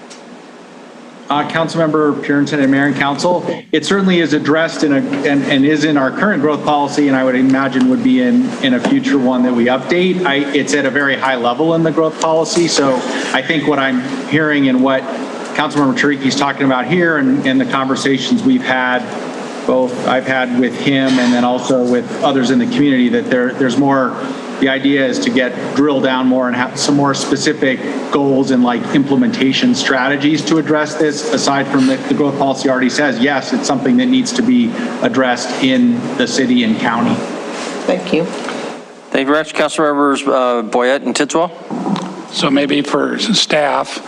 Councilmember Purington and Mayor and Council, it certainly is addressed and is in our current growth policy, and I would imagine would be in a future one that we update. It's at a very high level in the growth policy, so I think what I'm hearing and what Councilmember Tariki's talking about here and the conversations we've had, both I've had with him and then also with others in the community, that there's more. The idea is to drill down more and have some more specific goals and like implementation strategies to address this, aside from the growth policy already says, yes, it's something that needs to be addressed in the city and county. Thank you. Thank you very much, Councilmembers Boyette and Tidswell. So maybe for staff,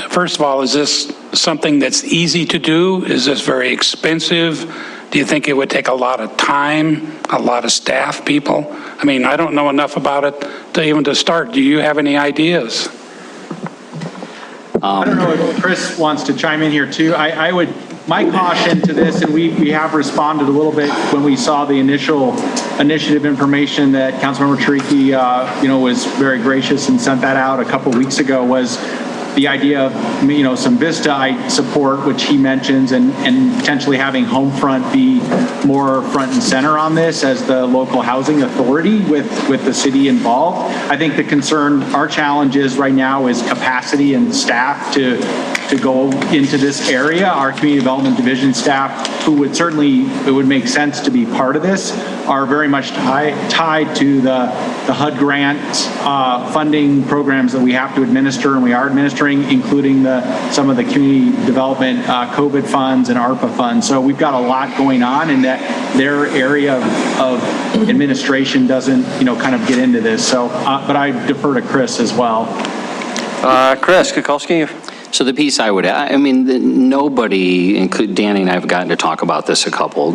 first of all, is this something that's easy to do? Is this very expensive? Do you think it would take a lot of time, a lot of staff people? I mean, I don't know enough about it to start. Do you have any ideas? I don't know if Chris wants to chime in here too. My caution to this, and we have responded a little bit when we saw the initial initiative information that Councilmember Tariki, was very gracious and sent that out a couple weeks ago, was the idea of, some Vista support, which he mentions, and potentially having Homefront be more front and center on this as the local housing authority with the city involved. I think the concern, our challenge is right now is capacity and staff to to go into this area. Our community development division staff, who would certainly, it would make sense to be part of this, are very much tied to the HUD grant funding programs that we have to administer and we are administering, including some of the community development COVID funds and ARPA funds. So we've got a lot going on, and that their area of administration doesn't, kind of get into this. So, but I defer to Chris as well. Chris Kukulski. So the piece I would add, I mean, nobody, including Danny and I, have gotten to talk about this several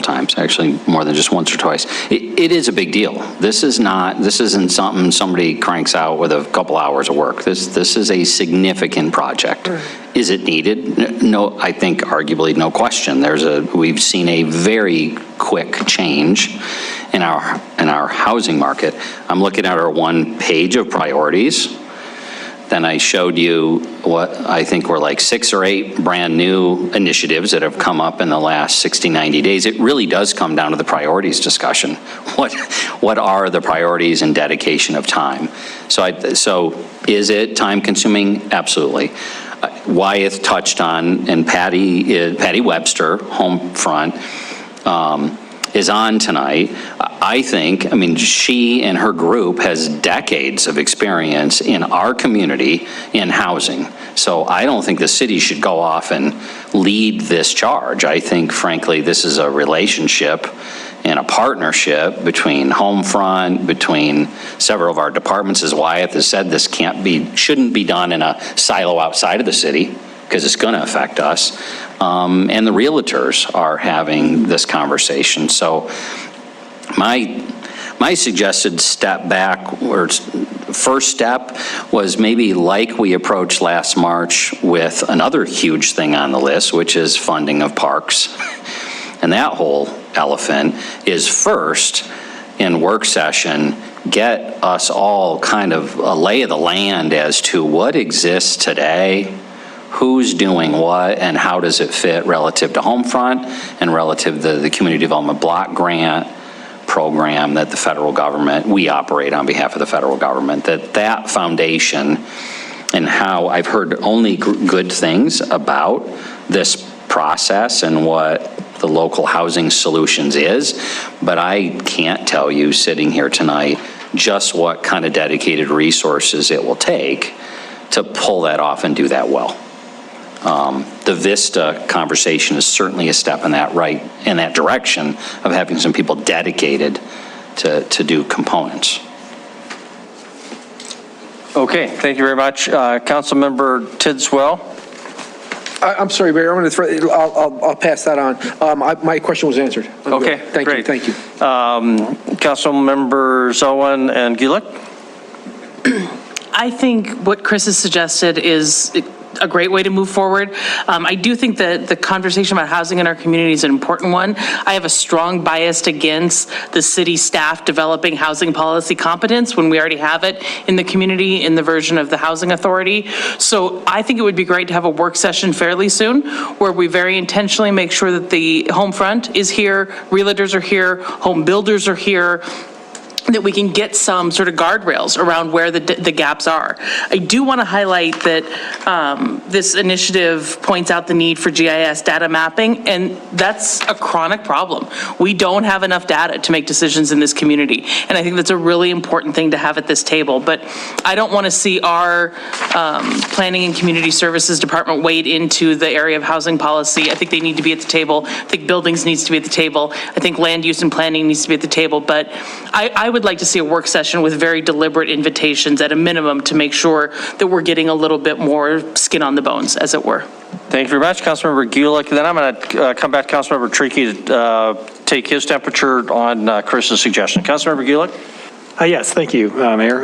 times, actually more than just once or twice. It is a big deal. This isn't something somebody cranks out with a couple hours of work. This is a significant project. Is it needed? No, I think arguably no question. We've seen a very quick change in our housing market. I'm looking at our one page of priorities. Then I showed you what I think were like 6 or 8 brand new initiatives that have come up in the last 60, 90 days. It really does come down to the priorities discussion. What are the priorities and dedication of time? So is it time consuming? Absolutely. Wyeth touched on, and Patty Webster, Homefront, is on tonight. I think, she and her group has decades of experience in our community in housing. So I don't think the city should go off and lead this charge. I think, frankly, this is a relationship and a partnership between Homefront, between several of our departments. As Wyeth has said, this shouldn't be done in a silo outside of the city, because it's going to affect us. And the realtors are having this conversation. So my suggested step back, or first step, was maybe like we approached last March with another huge thing on the list, which is funding of parks. And that whole elephant is first in work session, get us all kind of a lay of the land as to what exists today, who's doing what, and how does it fit relative to Homefront and relative to the Community Development Block Grant program that the federal government, we operate on behalf of the federal government, that foundation, and how I've heard only good things about this process and what the local housing solutions is, but I can't tell you sitting here tonight just what kind of dedicated resources it will take to pull that off and do that well. The VISTA conversation is certainly a step in that direction of having some people dedicated to do components. Okay, thank you very much. Councilmember Tidswell. I'm sorry, Mayor, I'm going to throw, I'll pass that on. My question was answered. Okay, thank great. you, thank you. Councilmembers Owen and Gulick. I think what Chris has suggested is a great way to move forward. I do think that the conversation about housing in our community is an important one. I have a strong bias against the city staff developing housing policy competence when we already have it in the community in the version of the Housing Authority. So I think it would be great to have a work session fairly soon where we very intentionally make sure that the Homefront is here, realtors are here, home builders are here, that we can get some sort of guardrails around where the gaps are. I do want to highlight that this initiative points out the need for GIS data mapping, and that's a chronic problem. We don't have enough data to make decisions in this community, and I think that's a really important thing to have at this table. But I don't want to see our Planning and Community Services Department wade into the area of housing policy. I think they need to be at the table. I think Buildings needs to be at the table. I think Land Use and Planning needs to be at the table. But I would like to see a work session with very deliberate invitations at a minimum to make sure that we're getting a little bit more skin on the bones, as it were. Thank you very much, Councilmember Gulick. Then I'm going to come back to Councilmember Trickey to take his temperature on Chris's suggestion. Councilmember Gulick? Yes, thank you, Mayor.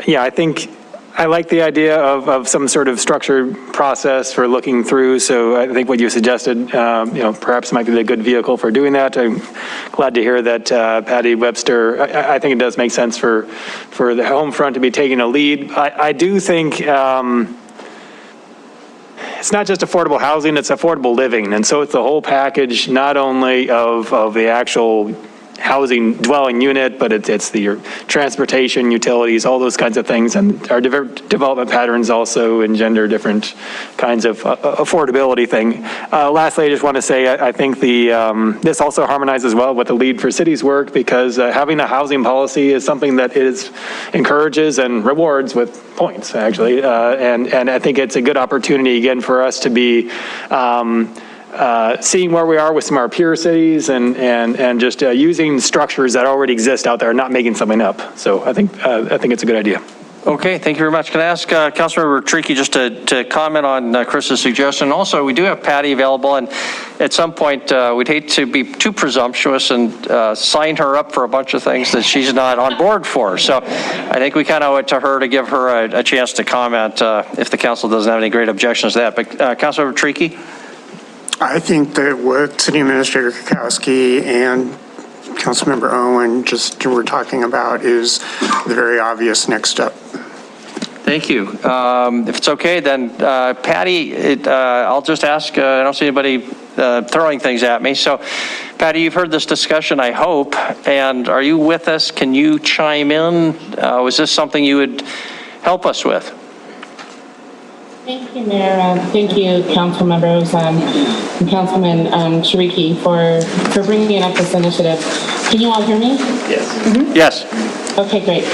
Yeah, I think I like the idea of some sort of structured process for looking through. So I think what you suggested, perhaps might be a good vehicle for doing that. I'm glad to hear that Patty Webster. I think it does make sense for the Homefront to be taking a lead. I do think it's not just affordable housing; it's affordable living, and so it's the whole package, not only of the actual housing dwelling unit, but it's the transportation, utilities, all those kinds of things. And our development patterns also engender different kinds of affordability thing. Lastly, I just want to say, I think this also harmonizes well with the Lead for Cities work, because having a housing policy is something that encourages and rewards with points, actually. And I think it's a good opportunity, again, for us to be seeing where we are with some of our peer cities and just using structures that already exist out there, not making something up. So I think it's a good idea. Okay, thank you very much. Can I ask Councilmember Tricky just to comment on Chris's suggestion? Also, we do have Patty available, and at some point, we'd hate to be too presumptuous and sign her up for a bunch of things that she's not on board for. So I think we kind of owe it to her to give her a chance to comment if the council doesn't have any great objections to that. But Councilmember Tricky? I think that what City Administrator Kukowski and Councilmember Owen just were talking about is the very obvious next step. Thank you. If it's okay, then Patty, I'll just ask, I don't see anybody throwing things at me. So Patty, you've heard this discussion, I hope, and are you with us? Can you chime in? Was this something you would help us with? Thank you, Mayor. Thank you, council members and Councilman Shariki for bringing up this initiative. Can you all hear me? Yes. Mm-hmm. Yes. Okay, great.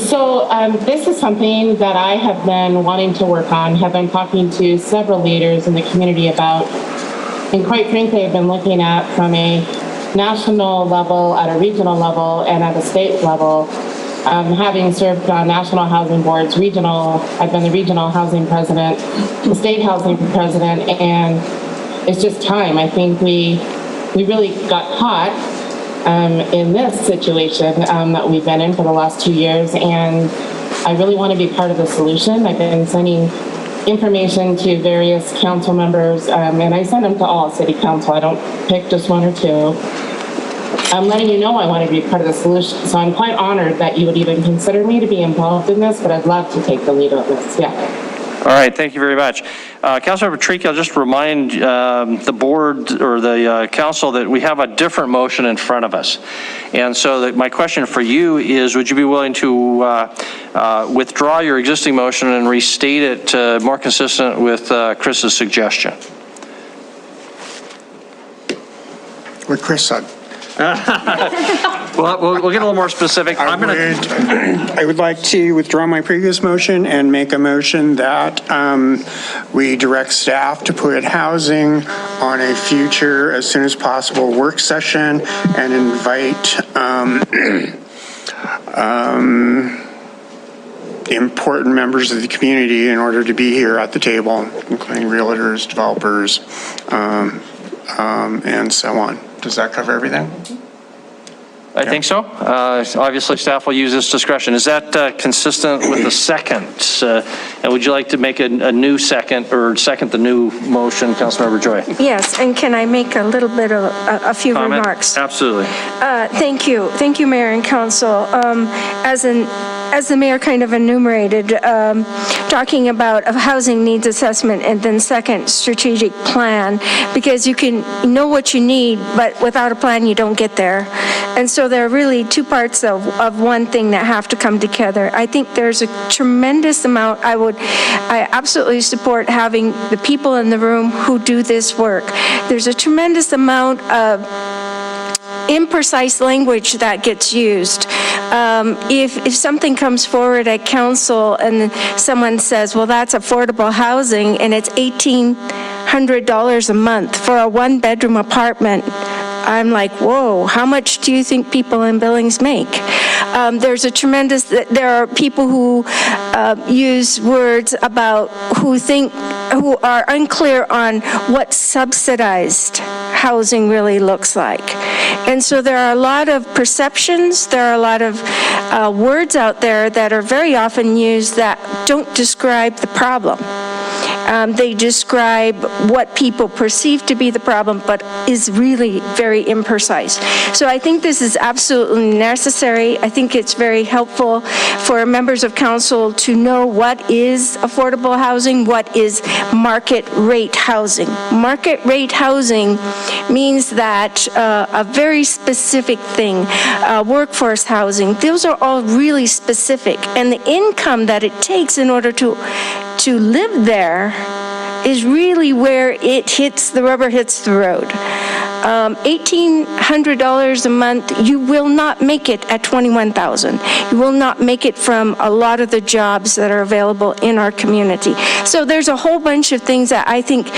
So this is something that I have been wanting to work on, have been talking to several leaders in the community about, and quite frankly, I've been looking at from a national level, at a regional level, and at a state level. Having served on national housing boards, I've been the regional housing president, the state housing president, and it's just time. I think we really got caught in this situation that we've been in for the last 2 years, and I really want to be part of the solution. I've been sending information to various council members, and I send them to all city council. I don't pick just one or two. I'm letting you know I want to be part of the solution. So I'm quite honored that you would even consider me to be involved in this, but I'd love to take the lead on this. Yeah. All right, thank you very much. Councilmember Tricky, I'll just remind the board or the council that we have a different motion in front of us. And so my question for you is, would you be willing to withdraw your existing motion and restate it more consistent with Chris's suggestion? What Chris said. Well, we'll get a little more specific. I would like to withdraw my previous motion and make a motion that we direct staff to put housing on a future, as soon as possible, work session and invite important members of the community in order to be here at the table, including realtors, developers, and so on. Does that cover everything? I think so. Obviously, staff will use this discretion. Is that consistent with the second? And would you like to make a new second or second the new motion, Councilmember Joy? Yes, and can I make a little bit of a few Comment? remarks? Absolutely. Thank you, Mayor and Council. As the mayor kind of enumerated, talking about a housing needs assessment and then second, strategic plan, because you can know what you need, but without a plan, you don't get there. And so there are really two parts of one thing that have to come together. I think there's a tremendous amount, I absolutely support having the people in the room who do this work. There's a tremendous amount of imprecise language that gets used. If something comes forward at council and someone says, well, that's affordable housing, and it's $1,800 a month for a one-bedroom apartment, I'm like, whoa, how much do you think people in Billings make? There are people who use words about who are unclear on what subsidized housing really looks like. And so there are a lot of perceptions, there are a lot of words out there that are very often used that don't describe the problem. They describe what people perceive to be the problem, but is really very imprecise. So I think this is absolutely necessary. I think it's very helpful for members of council to know what is affordable housing, what is market rate housing. Market rate housing means that a very specific thing, workforce housing, those are all really specific. And the income that it takes in order to live there is really where the rubber hits the road. $1,800 a month, you will not make it at $21,000. You will not make it from a lot of the jobs that are available in our community. So there's a whole bunch of things that I think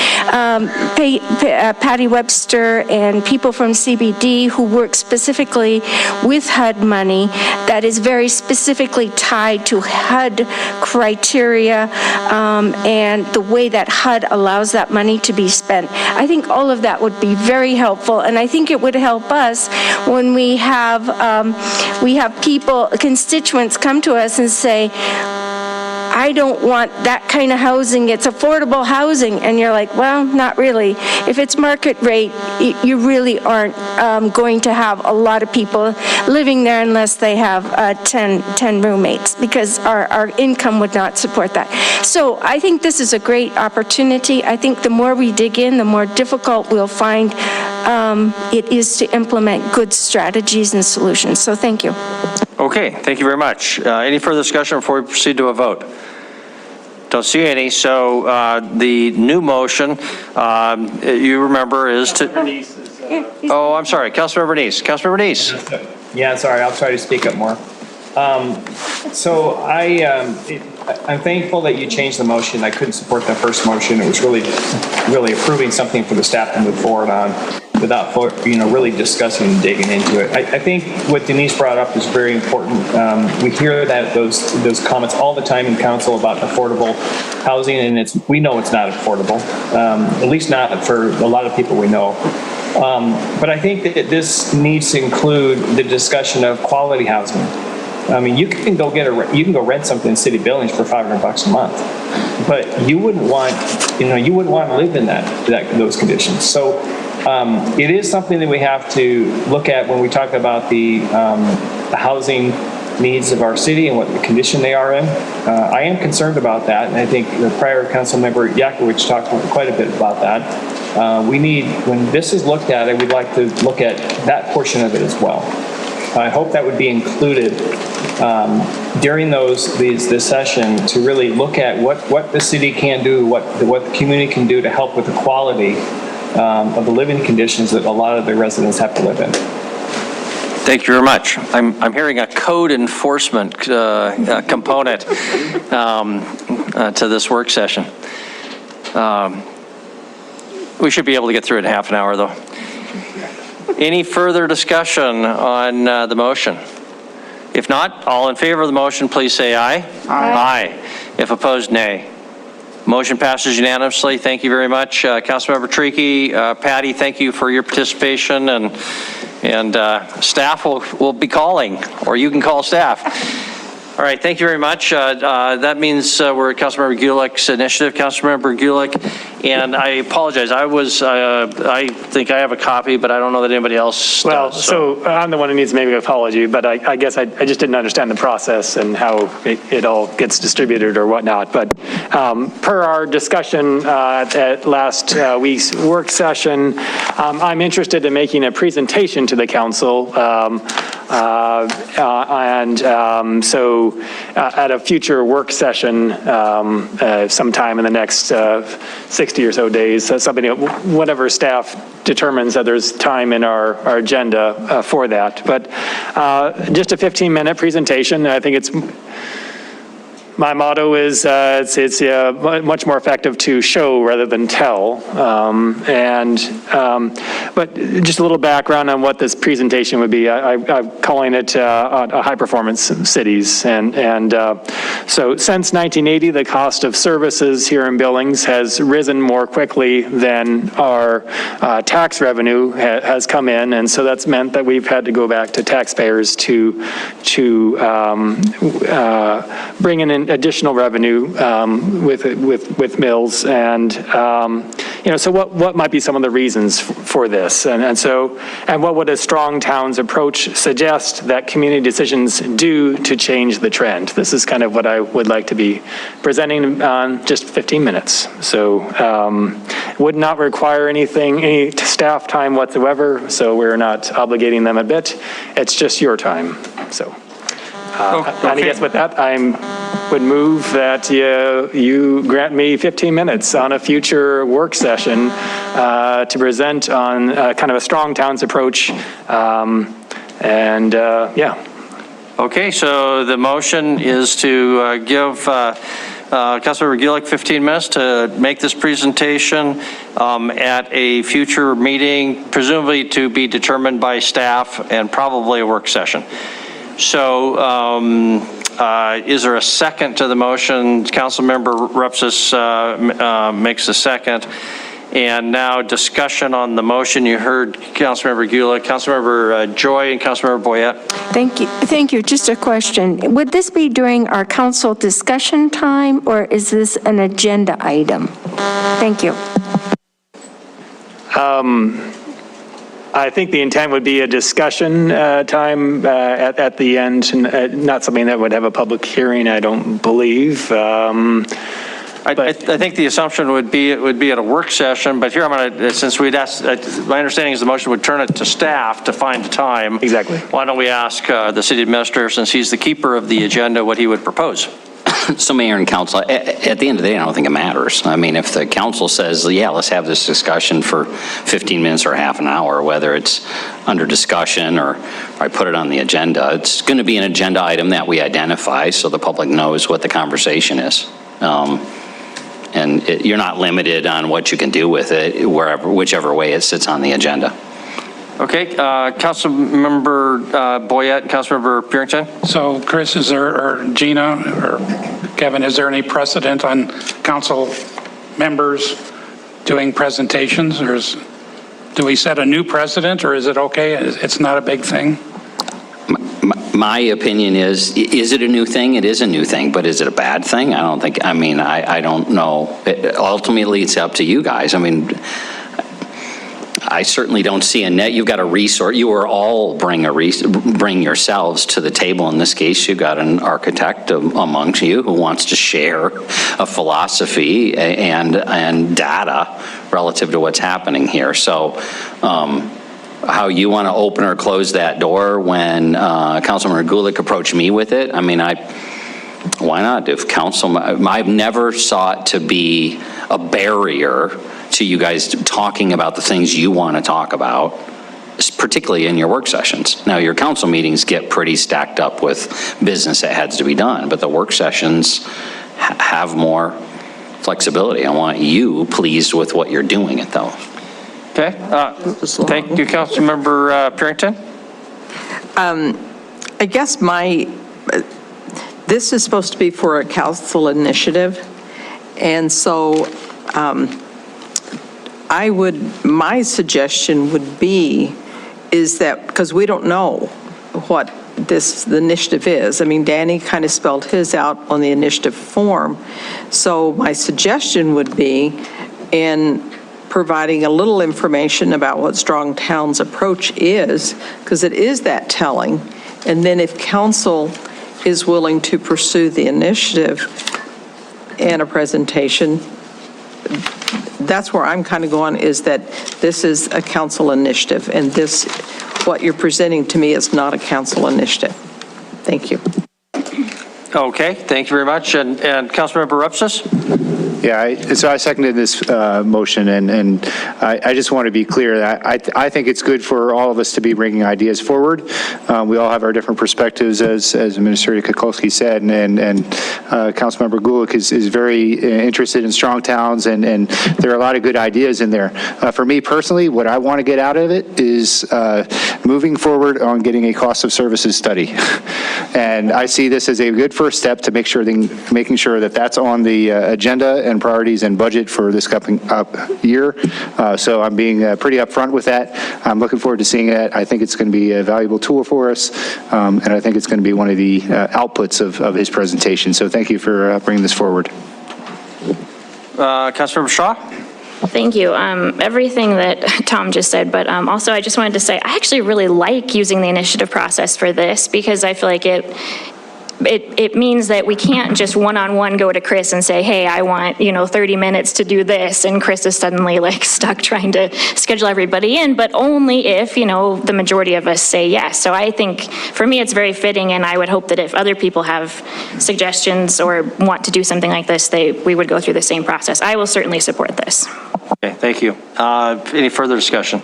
Patty Webster and people from CBD who work specifically with HUD money that is very specifically tied to HUD criteria and the way that HUD allows that money to be spent. I think all of that would be very helpful, and I think it would help us when we have constituents come to us and say, I don't want that kind of housing, it's affordable housing, and you're like, well, not really. If it's market rate, you really aren't going to have a lot of people living there unless they have 10 roommates, because our income would not support that. So I think this is a great opportunity. I think the more we dig in, the more difficult we'll find it is to implement good strategies and solutions. So thank you. Okay, thank you very much. Any further discussion before we proceed to a vote? Don't see any, so the new motion, you remember, is to... Oh, I'm sorry, Councilmember Neese. Councilmember Neese. Yeah, sorry, I'll try to speak up more. So I'm thankful that you changed the motion. I couldn't support the first motion. It was really approving something for the staff to move forward on without, really discussing and digging into it. I think what Denise brought up is very important. We hear that those comments all the time in council about affordable housing, and we know it's not affordable, at least not for a lot of people we know. But I think that this needs to include the discussion of quality housing. I mean, you can go rent something in City Billings for $500 a month, but you wouldn't want to live in those conditions. So it is something that we have to look at when we talk about the housing needs of our city and what the condition they are in. I am concerned about that, and I think the prior council member Yakowicz talked quite a bit about that. When this is looked at, I would like to look at that portion of it as well. I hope that would be included during this session to really look at what the city can do, what the community can do to help with the quality of the living conditions that a lot of the residents have to live in. Thank you very much. I'm hearing a code enforcement component to this work session. We should be able to get through it in half an hour, though. Any further discussion on the motion? If not, all in favor of the motion, please say aye. Aye. If opposed, nay. Motion passes unanimously. Thank you very much. Councilmember Tricky, Patty, thank you for your participation, and staff will be calling, or you can call staff. All right, thank you very much. That means we're at Councilmember Gulick's initiative. Councilmember Gulick, and I apologize. I think I have a copy, but I don't know that anybody else does. So I'm the one who needs maybe an apology, but I guess I just didn't understand the process and how it all gets distributed or whatnot. But per our discussion at last week's work session, I'm interested in making a presentation to the council. So at a future work session sometime in the next 60 or so days, whatever staff determines that there's time in our agenda for that. But just a 15-minute presentation. I think my motto is it's much more effective to show rather than tell. But just a little background on what this presentation would be. I'm calling it high performance cities. And so since 1980, the cost of services here in Billings has risen more quickly than our tax revenue has come in. And so that's meant that we've had to go back to taxpayers to bring in additional revenue with mills, and so what might be some of the reasons for this, and what would a strong towns approach suggest that community decisions do to change the trend? This is kind of what I would like to be presenting on just 15 minutes. So would not require any staff time whatsoever, so we're not obligating them a bit. It's just your time. So, and I guess with that, I would move that you grant me 15 minutes on a future work session to present on kind of a strong towns approach. Okay, so the motion is to give Councilmember Gulick 15 minutes to make this presentation at a future meeting, presumably to be determined by staff and probably a work session. So is there a second to the motion? Councilmember Repsis makes a second. And now discussion on the motion. You heard Councilmember Gulick, Councilmember Joy, and Councilmember Boyette. Thank you. Just a question. Would this be during our council discussion time, or is this an agenda item? Thank you. I think the intent would be a discussion time at the end, and not something that would have a public hearing, I don't believe. I think the assumption would be it would be at a work session, but here I'm going to, since we'd asked, my understanding is the motion would turn it to staff to find a time. Exactly. Why don't we ask the city administrator, since he's the keeper of the agenda, what he would propose? So Mayor and Council, at the end of the day, I don't think it matters. I mean, if the council says, yeah, let's have this discussion for 15 minutes or half an hour, whether it's under discussion or I put it on the agenda, it's going to be an agenda item that we identify so the public knows what the conversation is. And you're not limited on what you can do with it, whichever way it sits on the agenda. Okay, Councilmember Boyette, Councilmember Purington. So Chris, is there, or Gina, or Kevin, is there any precedent on council members doing presentations, or do we set a new precedent, or is it okay? It's not a big thing? My opinion is it a new thing? It is a new thing, but is it a bad thing? I don't think, I don't know. Ultimately, it's up to you guys. I mean, I certainly don't see a net. You've got a resource. You are all bring yourselves to the table. In this case, you've got an architect amongst you who wants to share a philosophy and data relative to what's happening here. So, how you want to open or close that door when Councilmember Gulick approached me with it, I mean, why not? If council, I've never sought to be a barrier to you guys talking about the things you want to talk about, particularly in your work sessions. Now, your council meetings get pretty stacked up with business that has to be done, but the work sessions have more flexibility. I want you pleased with what you're doing it though. Okay, thank you, Councilmember Purington. I guess this is supposed to be for a council initiative, and so my suggestion would be is that, because we don't know what the initiative is. I mean, Danny kind of spelled his out on the initiative form. So my suggestion would be in providing a little information about what Strong Towns approach is, because it is that telling. And then if council is willing to pursue the initiative and a presentation, that's where I'm kind of going, is that this is a council initiative, and what you're presenting to me is not a council initiative. Thank you. Okay, thank you very much. And Councilmember Repsis? Yeah, so I seconded this motion, and I just want to be clear that I think it's good for all of us to be bringing ideas forward. We all have our different perspectives, as Administrator Kukulski said, and Councilmember Gulick is very interested in strong towns, and there are a lot of good ideas in there. For me personally, what I want to get out of it is moving forward on getting a cost of services study. And I see this as a good first step to making sure that that's on the agenda and priorities and budget for this coming up year. So I'm being pretty upfront with that. I'm looking forward to seeing that. I think it's going to be a valuable tool for us, and I think it's going to be one of the outputs of his presentation. So thank you for bringing this forward. Councilmember Shaw? Thank you. Everything that Tom just said, but also I just wanted to say, I actually really like using the initiative process for this because I feel like it means that we can't just one-on-one go to Chris and say, hey, I want, 30 minutes to do this, and Chris is suddenly like stuck trying to schedule everybody in, but only if, the majority of us say yes. So I think, for me, it's very fitting, and I would hope that if other people have suggestions or want to do something like this, we would go through the same process. I will certainly support this. Okay, thank you. Any further discussion?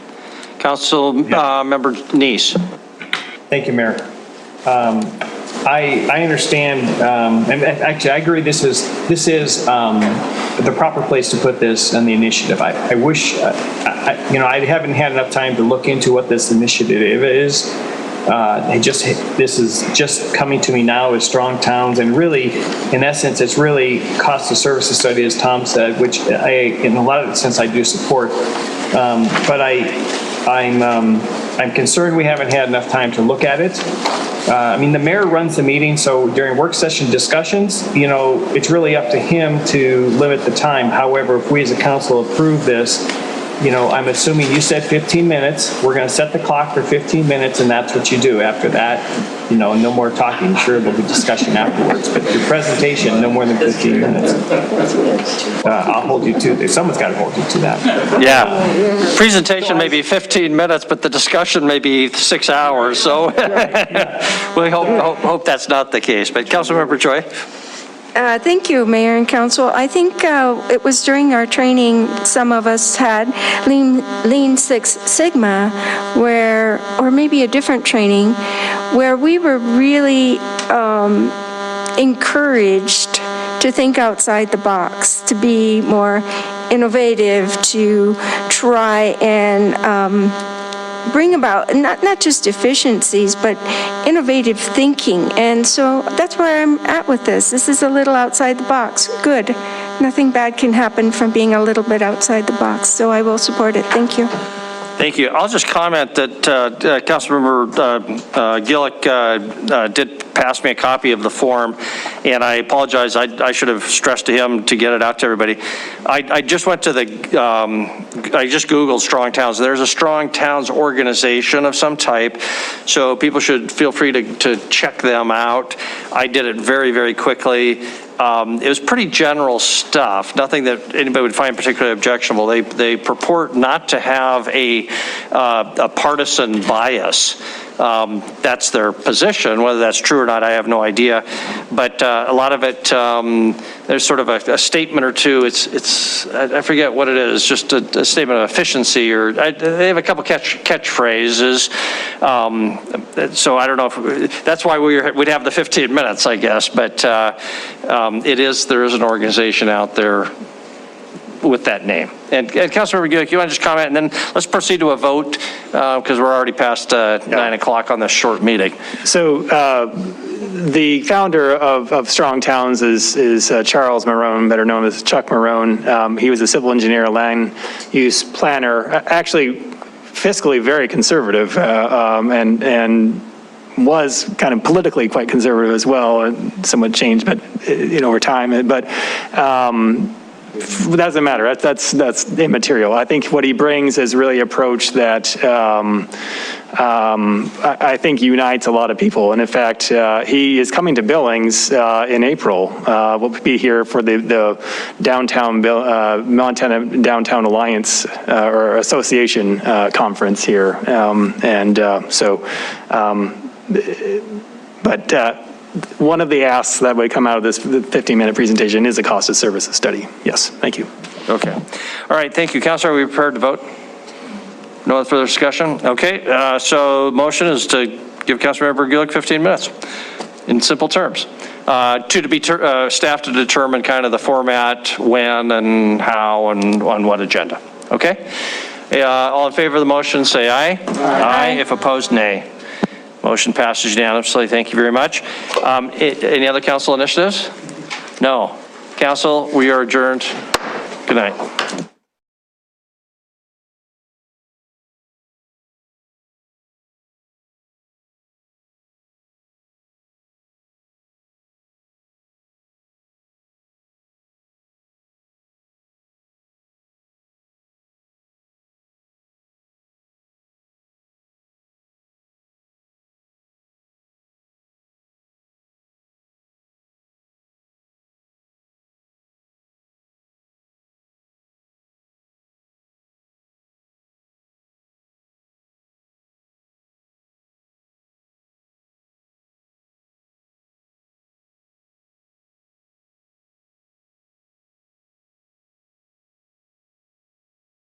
Council Member Neese. Thank you, Mayor. I understand, and actually I agree this is the proper place to put this on the initiative. I wish, I haven't had enough time to look into what this initiative is. This is just coming to me now as Strong Towns, and really, in essence, it's really cost of services study, as Tom said, which in a lot of the sense I do support. But I'm concerned we haven't had enough time to look at it. The mayor runs the meeting, so during work session discussions, it's really up to him to limit the time. However, if we as a council approve this, I'm assuming you said 15 minutes. We're going to set the clock for 15 minutes, and that's what you do. After that, no more talking. Sure, there'll be discussion afterwards, but your presentation, no more than 15 minutes. I'll hold you to it. Someone's got to hold you to that. Yeah. Presentation may be 15 minutes, but the discussion may be 6 hours. So we hope that's not the case. But Councilmember Choi. Thank you, Mayor and Council. I think it was during our training, some of us had Lean Six Sigma, or maybe a different training, where we were really encouraged to think outside the box, to be more innovative, to try and bring about not just efficiencies, but innovative thinking. And so that's where I'm at with this. This is a little outside the box. Good. Nothing bad can happen from being a little bit outside the box. So I will support it. Thank you. Thank you. I'll just comment that Councilmember Gillick did pass me a copy of the form, and I apologize. I should have stressed to him to get it out to everybody. I just went to I just Googled Strong Towns. There's a Strong Towns organization of some type, so people should feel free to check them out. I did it very, very quickly. It was pretty general stuff, nothing that anybody would find particularly objectionable. They purport not to have a partisan bias. That's their position. Whether that's true or not, I have no idea. But a lot of it, there's sort of a statement or two. I forget what it is, just a statement of efficiency, or they have a couple catchphrases. So I don't know if that's why we'd have the 15 minutes, I guess. But there is an organization out there with that name. And Councilmember Gillick, you want to just comment, and then let's proceed to a vote, because we're already past 9 o'clock on this short meeting. So the founder of Strong Towns is Charles Marone, better known as Chuck Marone. He was a civil engineer, land use planner, actually fiscally very conservative, and was kind of politically quite conservative as well, and somewhat changed, but over time. But it doesn't matter. That's immaterial. I think what he brings is really an approach that I think unites a lot of people. And in fact, he is coming to Billings in April. We'll be here for the downtown Montana Downtown Alliance or Association conference here, one of the asks that would come out of this 15-minute presentation is a cost of services study. Yes, thank you. Okay. All right, thank you. Councilor, are we prepared to vote? No further discussion? Okay, so motion is to give Councilmember Gillick 15 minutes in simple terms. Staff to determine kind of the format, when and how and on what agenda. Okay? All in favor of the motion, say aye. Aye. If opposed, nay. Motion passes unanimously. Thank you very much. Any other council initiatives? No. Council, we are adjourned. Good night.